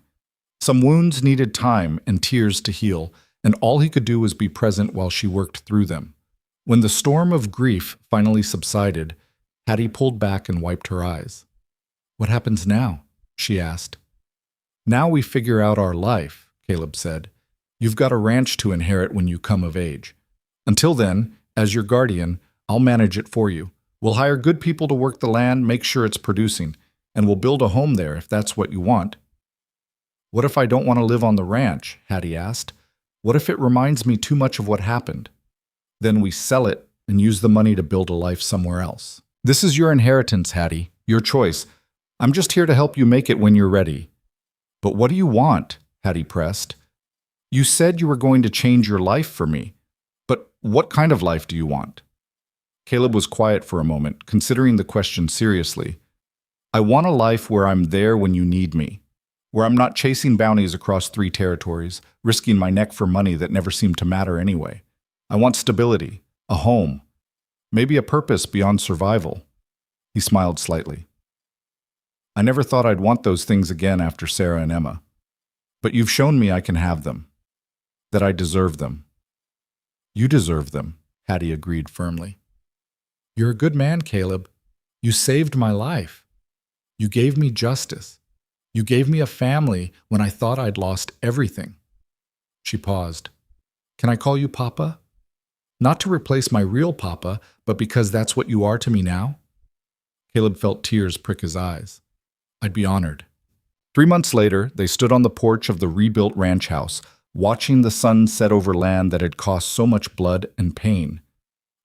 Some wounds needed time and tears to heal, and all he could do was be present while she worked through them. When the storm of grief finally subsided, Hattie pulled back and wiped her eyes. "What happens now?" she asked. "Now we figure out our life," Caleb said. "You've got a ranch to inherit when you come of age. Until then, as your guardian, I'll manage it for you. We'll hire good people to work the land, make sure it's producing, and we'll build a home there if that's what you want." "What if I don't want to live on the ranch?" Hattie asked. "What if it reminds me too much of what happened?" "Then we sell it and use the money to build a life somewhere else." "This is your inheritance, Hattie, your choice. I'm just here to help you make it when you're ready." "But what do you want?" Hattie pressed. "You said you were going to change your life for me. But what kind of life do you want?" Caleb was quiet for a moment, considering the question seriously. "I want a life where I'm there when you need me, where I'm not chasing bounties across 3 territories, risking my neck for money that never seemed to matter anyway. I want stability, a home, maybe a purpose beyond survival." He smiled slightly. "I never thought I'd want those things again after Sarah and Emma. But you've shown me I can have them, that I deserve them." "You deserve them," Hattie agreed firmly. "You're a good man, Caleb. You saved my life. You gave me justice. You gave me a family when I thought I'd lost everything." She paused. "Can I call you Papa? Not to replace my real Papa, but because that's what you are to me now?" Caleb felt tears prick his eyes. "I'd be honored." 3 months later, they stood on the porch of the rebuilt ranch house, watching the sun set over land that had cost so much blood and pain.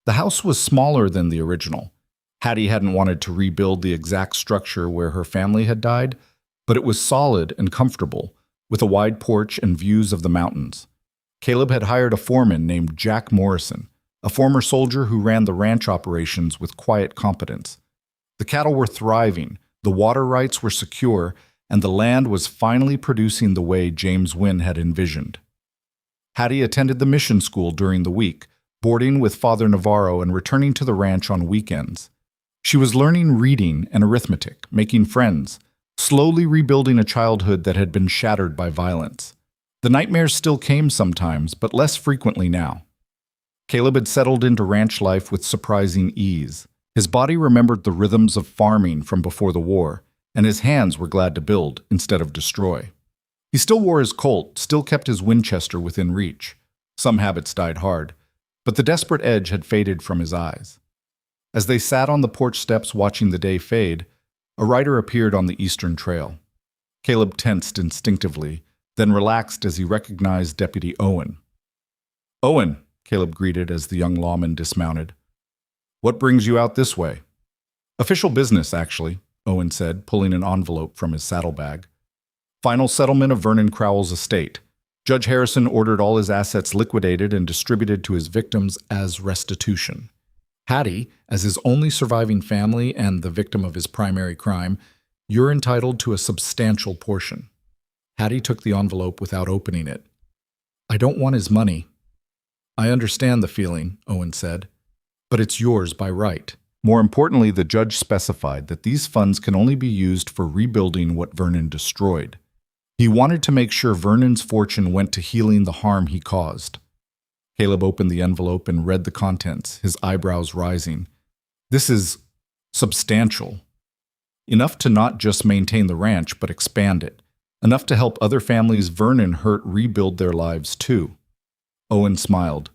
The house was smaller than the original. Hattie hadn't wanted to rebuild the exact structure where her family had died, but it was solid and comfortable, with a wide porch and views of the mountains. Caleb had hired a foreman named Jack Morrison, a former soldier who ran the ranch operations with quiet competence. The cattle were thriving, the water rights were secure, and the land was finally producing the way James Wynn had envisioned. Hattie attended the mission school during the week, boarding with Father Navarro and returning to the ranch on weekends. She was learning reading and arithmetic, making friends, slowly rebuilding a childhood that had been shattered by violence. The nightmares still came sometimes, but less frequently now. Caleb had settled into ranch life with surprising ease. His body remembered the rhythms of farming from before the war, and his hands were glad to build instead of destroy. He still wore his Colt, still kept his Winchester within reach. Some habits died hard, but the desperate edge had faded from his eyes. As they sat on the porch steps watching the day fade, a rider appeared on the eastern trail. Caleb tensed instinctively, then relaxed as he recognized Deputy Owen. "Owen," Caleb greeted as the young lawman dismounted. "What brings you out this way?" "Official business, actually," Owen said, pulling an envelope from his saddlebag. "Final settlement of Vernon Crowell's estate. Judge Harrison ordered all his assets liquidated and distributed to his victims as restitution. Hattie, as his only surviving family and the victim of his primary crime, you're entitled to a substantial portion." Hattie took the envelope without opening it. "I don't want his money." "I understand the feeling," Owen said, "but it's yours by right." More importantly, the judge specified that these funds can only be used for rebuilding what Vernon destroyed. He wanted to make sure Vernon's fortune went to healing the harm he caused. Caleb opened the envelope and read the contents, his eyebrows rising. "This is substantial. Enough to not just maintain the ranch, but expand it. Enough to help other families Vernon hurt rebuild their lives too." Owen smiled.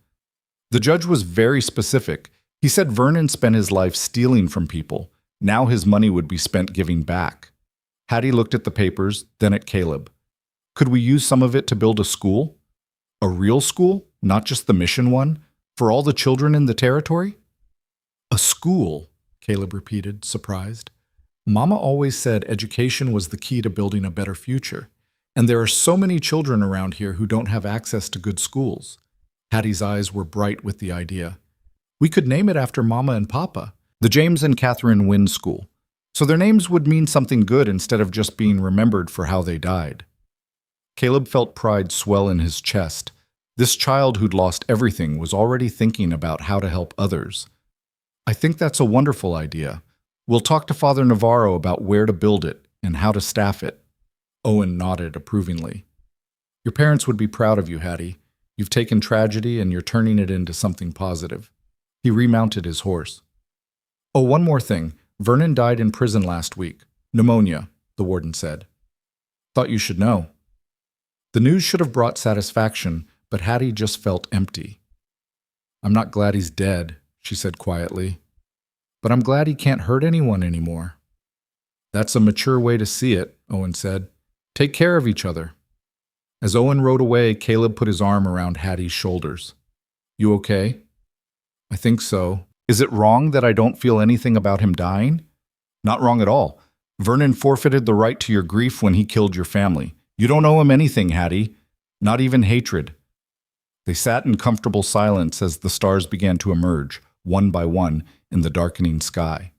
The judge was very specific. He said Vernon spent his life stealing from people. Now his money would be spent giving back. Hattie looked at the papers, then at Caleb. "Could we use some of it to build a school? A real school, not just the mission one, for all the children in the territory?" "A school," Caleb repeated, surprised. "Mama always said education was the key to building a better future, and there are so many children around here who don't have access to good schools." Hattie's eyes were bright with the idea. "We could name it after Mama and Papa, the James and Catherine Wynne School, so their names would mean something good instead of just being remembered for how they died." Caleb felt pride swell in his chest. This child who'd lost everything was already thinking about how to help others. "I think that's a wonderful idea. We'll talk to Father Navarro about where to build it and how to staff it." Owen nodded approvingly. "Your parents would be proud of you, Hattie. You've taken tragedy and you're turning it into something positive." He remounted his horse. "Oh, one more thing. Vernon died in prison last week. Pneumonia," the warden said. "Thought you should know." The news should have brought satisfaction, but Hattie just felt empty. "I'm not glad he's dead," she said quietly. "But I'm glad he can't hurt anyone anymore." "That's a mature way to see it," Owen said. "Take care of each other." As Owen rode away, Caleb put his arm around Hattie's shoulders. "You okay?" "I think so. Is it wrong that I don't feel anything about him dying?" "Not wrong at all. Vernon forfeited the right to your grief when he killed your family. You don't owe him anything, Hattie. Not even hatred." They sat in comfortable silence as the stars began to emerge, one by one, in the darkening sky.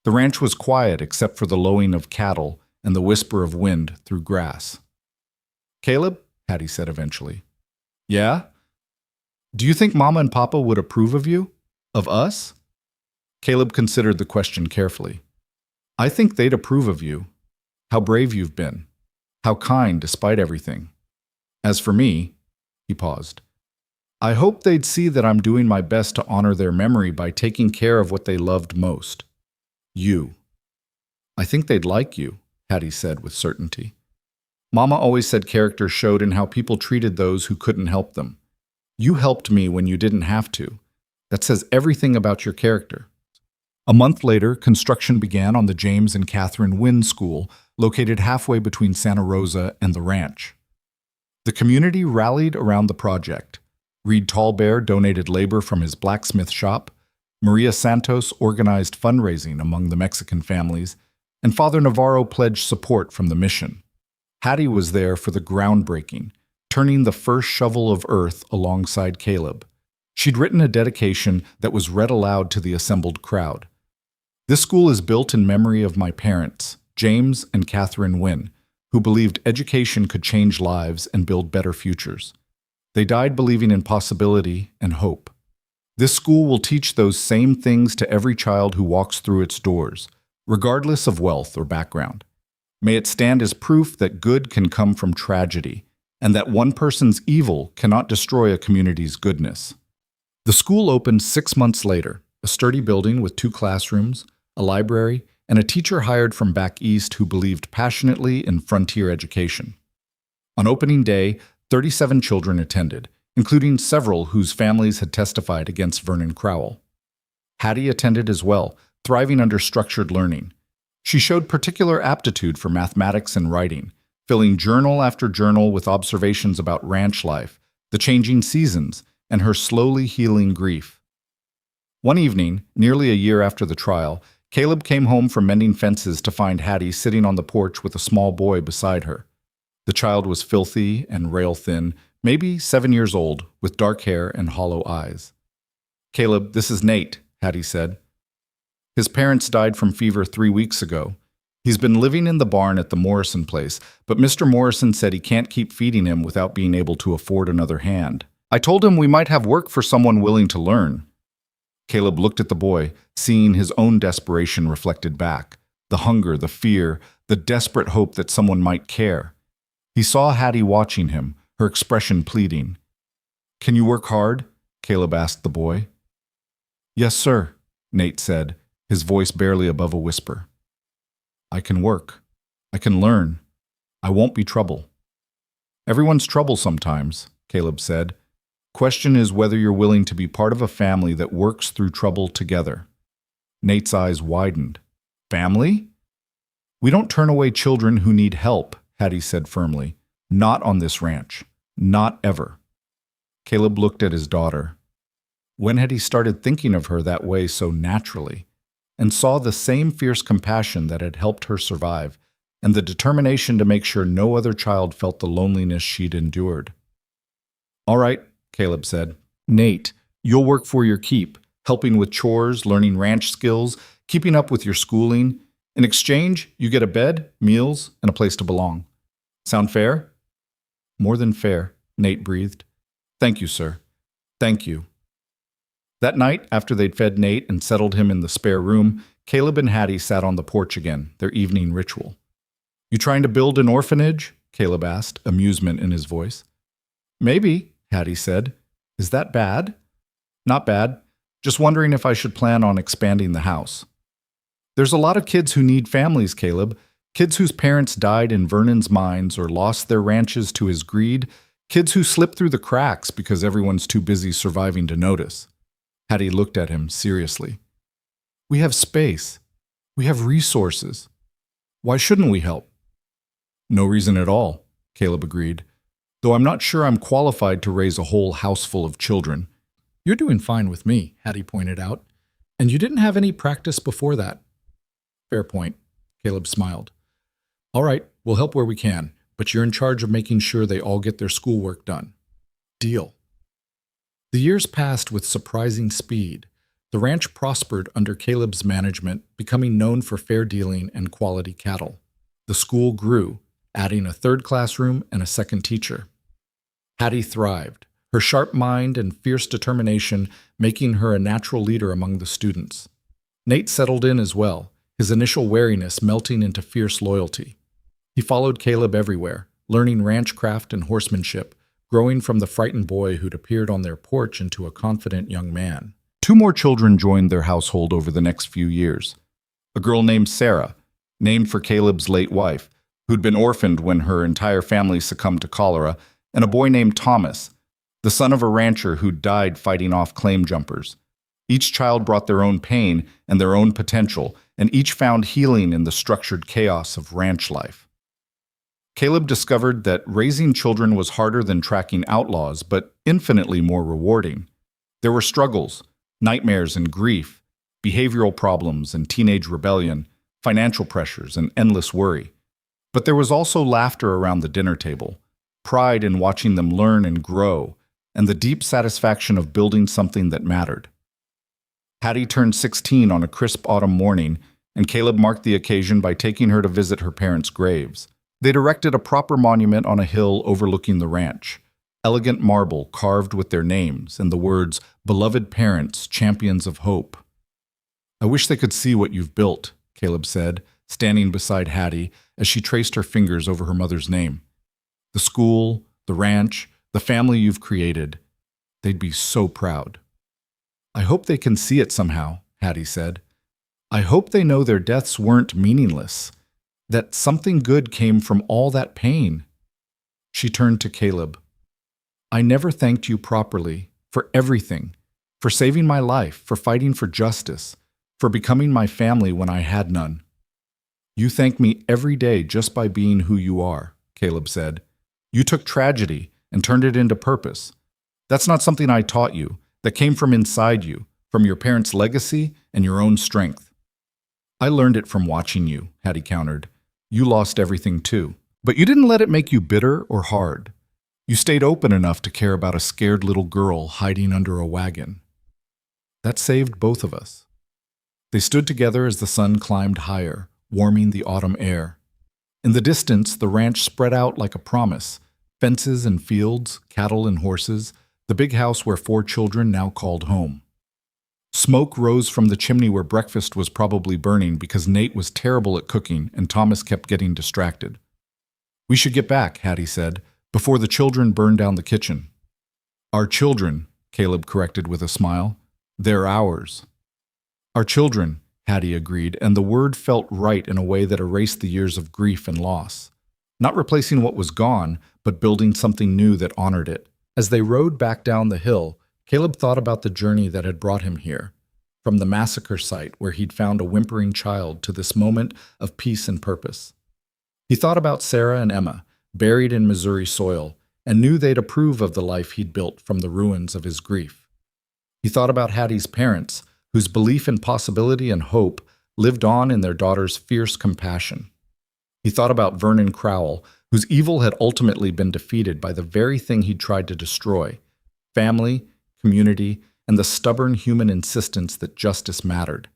The ranch was quiet except for the lowing of cattle and the whisper of wind through grass. "Caleb," Hattie said eventually. "Yeah? Do you think Mama and Papa would approve of you? Of us?" Caleb considered the question carefully. "I think they'd approve of you. How brave you've been. How kind despite everything. As for me," he paused, "I hope they'd see that I'm doing my best to honor their memory by taking care of what they loved most. You." "I think they'd like you," Hattie said with certainty. "Mama always said character showed in how people treated those who couldn't help them. You helped me when you didn't have to. That says everything about your character." A month later, construction began on the James and Catherine Wynne School, located halfway between Santa Rosa and the ranch. The community rallied around the project. Reed Tallbear donated labor from his blacksmith shop, Maria Santos organized fundraising among the Mexican families, and Father Navarro pledged support from the mission. Hattie was there for the groundbreaking, turning the first shovel of earth alongside Caleb. She'd written a dedication that was read aloud to the assembled crowd. "This school is built in memory of my parents, James and Catherine Wynne, who believed education could change lives and build better futures. They died believing in possibility and hope. This school will teach those same things to every child who walks through its doors, regardless of wealth or background. May it stand as proof that good can come from tragedy, and that one person's evil cannot destroy a community's goodness." The school opened 6 months later, a sturdy building with 2 classrooms, a library, and a teacher hired from back east who believed passionately in frontier education. On opening day, 37 children attended, including several whose families had testified against Vernon Crowell. Hattie attended as well, thriving under structured learning. She showed particular aptitude for mathematics and writing, filling journal after journal with observations about ranch life, the changing seasons, and her slowly healing grief. One evening, nearly a year after the trial, Caleb came home from mending fences to find Hattie sitting on the porch with a small boy beside her. The child was filthy and rail-thin, maybe 7 years old, with dark hair and hollow eyes. "Caleb, this is Nate," Hattie said. "His parents died from fever 3 weeks ago. He's been living in the barn at the Morrison place, but Mr. Morrison said he can't keep feeding him without being able to afford another hand. I told him we might have work for someone willing to learn." Caleb looked at the boy, seeing his own desperation reflected back, the hunger, the fear, the desperate hope that someone might care. He saw Hattie watching him, her expression pleading. "Can you work hard?" Caleb asked the boy. "Yes, sir," Nate said, his voice barely above a whisper. "I can work. I can learn. I won't be trouble." "Everyone's trouble sometimes," Caleb said. "Question is whether you're willing to be part of a family that works through trouble together." Nate's eyes widened. "Family?" "We don't turn away children who need help," Hattie said firmly. "Not on this ranch. Not ever." Caleb looked at his daughter. When had he started thinking of her that way so naturally? And saw the same fierce compassion that had helped her survive, and the determination to make sure no other child felt the loneliness she'd endured. "All right," Caleb said. "Nate, you'll work for your keep, helping with chores, learning ranch skills, keeping up with your schooling. In exchange, you get a bed, meals, and a place to belong. Sound fair?" "More than fair," Nate breathed. "Thank you, sir. Thank you." That night, after they'd fed Nate and settled him in the spare room, Caleb and Hattie sat on the porch again, their evening ritual. "You trying to build an orphanage?" Caleb asked, amusement in his voice. "Maybe," Hattie said. "Is that bad?" "Not bad. Just wondering if I should plan on expanding the house." "There's a lot of kids who need families, Caleb. Kids whose parents died in Vernon's mines or lost their ranches to his greed. Kids who slip through the cracks because everyone's too busy surviving to notice." Hattie looked at him seriously. "We have space. We have resources. Why shouldn't we help?" "No reason at all," Caleb agreed. "Though I'm not sure I'm qualified to raise a whole house full of children." "You're doing fine with me," Hattie pointed out. "And you didn't have any practice before that." "Fair point," Caleb smiled. "All right, we'll help where we can, but you're in charge of making sure they all get their schoolwork done." "Deal." The years passed with surprising speed. The ranch prospered under Caleb's management, becoming known for fair dealing and quality cattle. The school grew, adding a third classroom and a second teacher. Hattie thrived, her sharp mind and fierce determination making her a natural leader among the students. Nate settled in as well, his initial wariness melting into fierce loyalty. He followed Caleb everywhere, learning ranch craft and horsemanship, growing from the frightened boy who'd appeared on their porch into a confident young man. 2 more children joined their household over the next few years. A girl named Sarah, named for Caleb's late wife, who'd been orphaned when her entire family succumbed to cholera, and a boy named Thomas, the son of a rancher who'd died fighting off claim jumpers. Each child brought their own pain and their own potential, and each found healing in the structured chaos of ranch life. Caleb discovered that raising children was harder than tracking outlaws, but infinitely more rewarding. There were struggles, nightmares and grief, behavioral problems and teenage rebellion, financial pressures and endless worry. But there was also laughter around the dinner table, pride in watching them learn and grow, and the deep satisfaction of building something that mattered. Hattie turned 16 on a crisp autumn morning, and Caleb marked the occasion by taking her to visit her parents' graves. They'd erected a proper monument on a hill overlooking the ranch, elegant marble carved with their names and the words, "Beloved parents, champions of hope." "I wish they could see what you've built," Caleb said, standing beside Hattie as she traced her fingers over her mother's name. "The school, the ranch, the family you've created. They'd be so proud." "I hope they can see it somehow," Hattie said. "I hope they know their deaths weren't meaningless, that something good came from all that pain." She turned to Caleb. "I never thanked you properly for everything, for saving my life, for fighting for justice, for becoming my family when I had none. You thank me every day just by being who you are," Caleb said. You took tragedy and turned it into purpose. That's not something I taught you. That came from inside you, from your parents' legacy and your own strength. I learned it from watching you, Hattie countered. You lost everything too. But you didn't let it make you bitter or hard. You stayed open enough to care about a scared little girl hiding under a wagon. That saved both of us. They stood together as the sun climbed higher, warming the autumn air. In the distance, the ranch spread out like a promise. Fences and fields, cattle and horses, the big house where 4 children now called home. Smoke rose from the chimney where breakfast was probably burning because Nate was terrible at cooking and Thomas kept getting distracted. We should get back, Hattie said, before the children burn down the kitchen. Our children, Caleb corrected with a smile. They're ours. Our children, Hattie agreed, and the word felt right in a way that erased the years of grief and loss. Not replacing what was gone, but building something new that honored it. As they rode back down the hill, Caleb thought about the journey that had brought him here, from the massacre site where he'd found a whimpering child to this moment of peace and purpose. He thought about Sarah and Emma, buried in Missouri soil, and knew they'd approve of the life he'd built from the ruins of his grief. He thought about Hattie's parents, whose belief in possibility and hope lived on in their daughter's fierce compassion. He thought about Vernon Crowell, whose evil had ultimately been defeated by the very thing he'd tried to destroy: family, community, and the stubborn human insistence that justice mattered.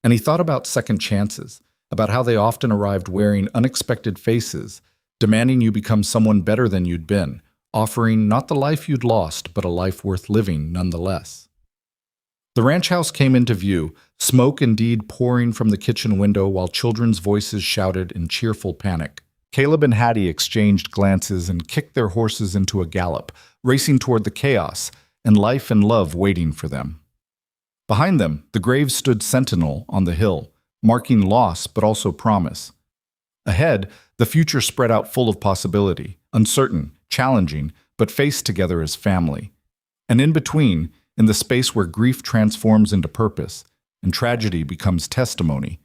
And he thought about second chances, about how they often arrived wearing unexpected faces, demanding you become someone better than you'd been, offering not the life you'd lost, but a life worth living nonetheless. The ranch house came into view, smoke indeed pouring from the kitchen window while children's voices shouted in cheerful panic. Caleb and Hattie exchanged glances and kicked their horses into a gallop, racing toward the chaos, and life and love waiting for them. Behind them, the grave stood sentinel on the hill, marking loss but also promise. Ahead, the future spread out full of possibility, uncertain, challenging, but faced together as family. And in between, in the space where grief transforms into purpose and tragedy becomes testimony,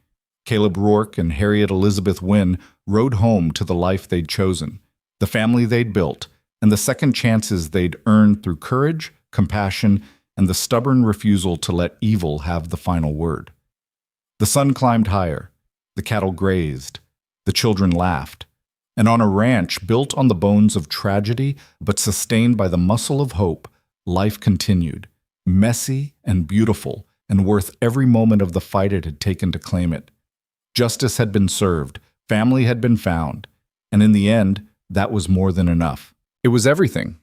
Caleb Rourke and Harriet Elizabeth Wynne rode home to the life they'd chosen, the family they'd built, and the second chances they'd earned through courage, compassion, and the stubborn refusal to let evil have the final word. The sun climbed higher, the cattle grazed, the children laughed, and on a ranch built on the bones of tragedy but sustained by the muscle of hope, life continued, messy and beautiful and worth every moment of the fight it had taken to claim it. Justice had been served, family had been found, and in the end, that was more than enough. It was everything.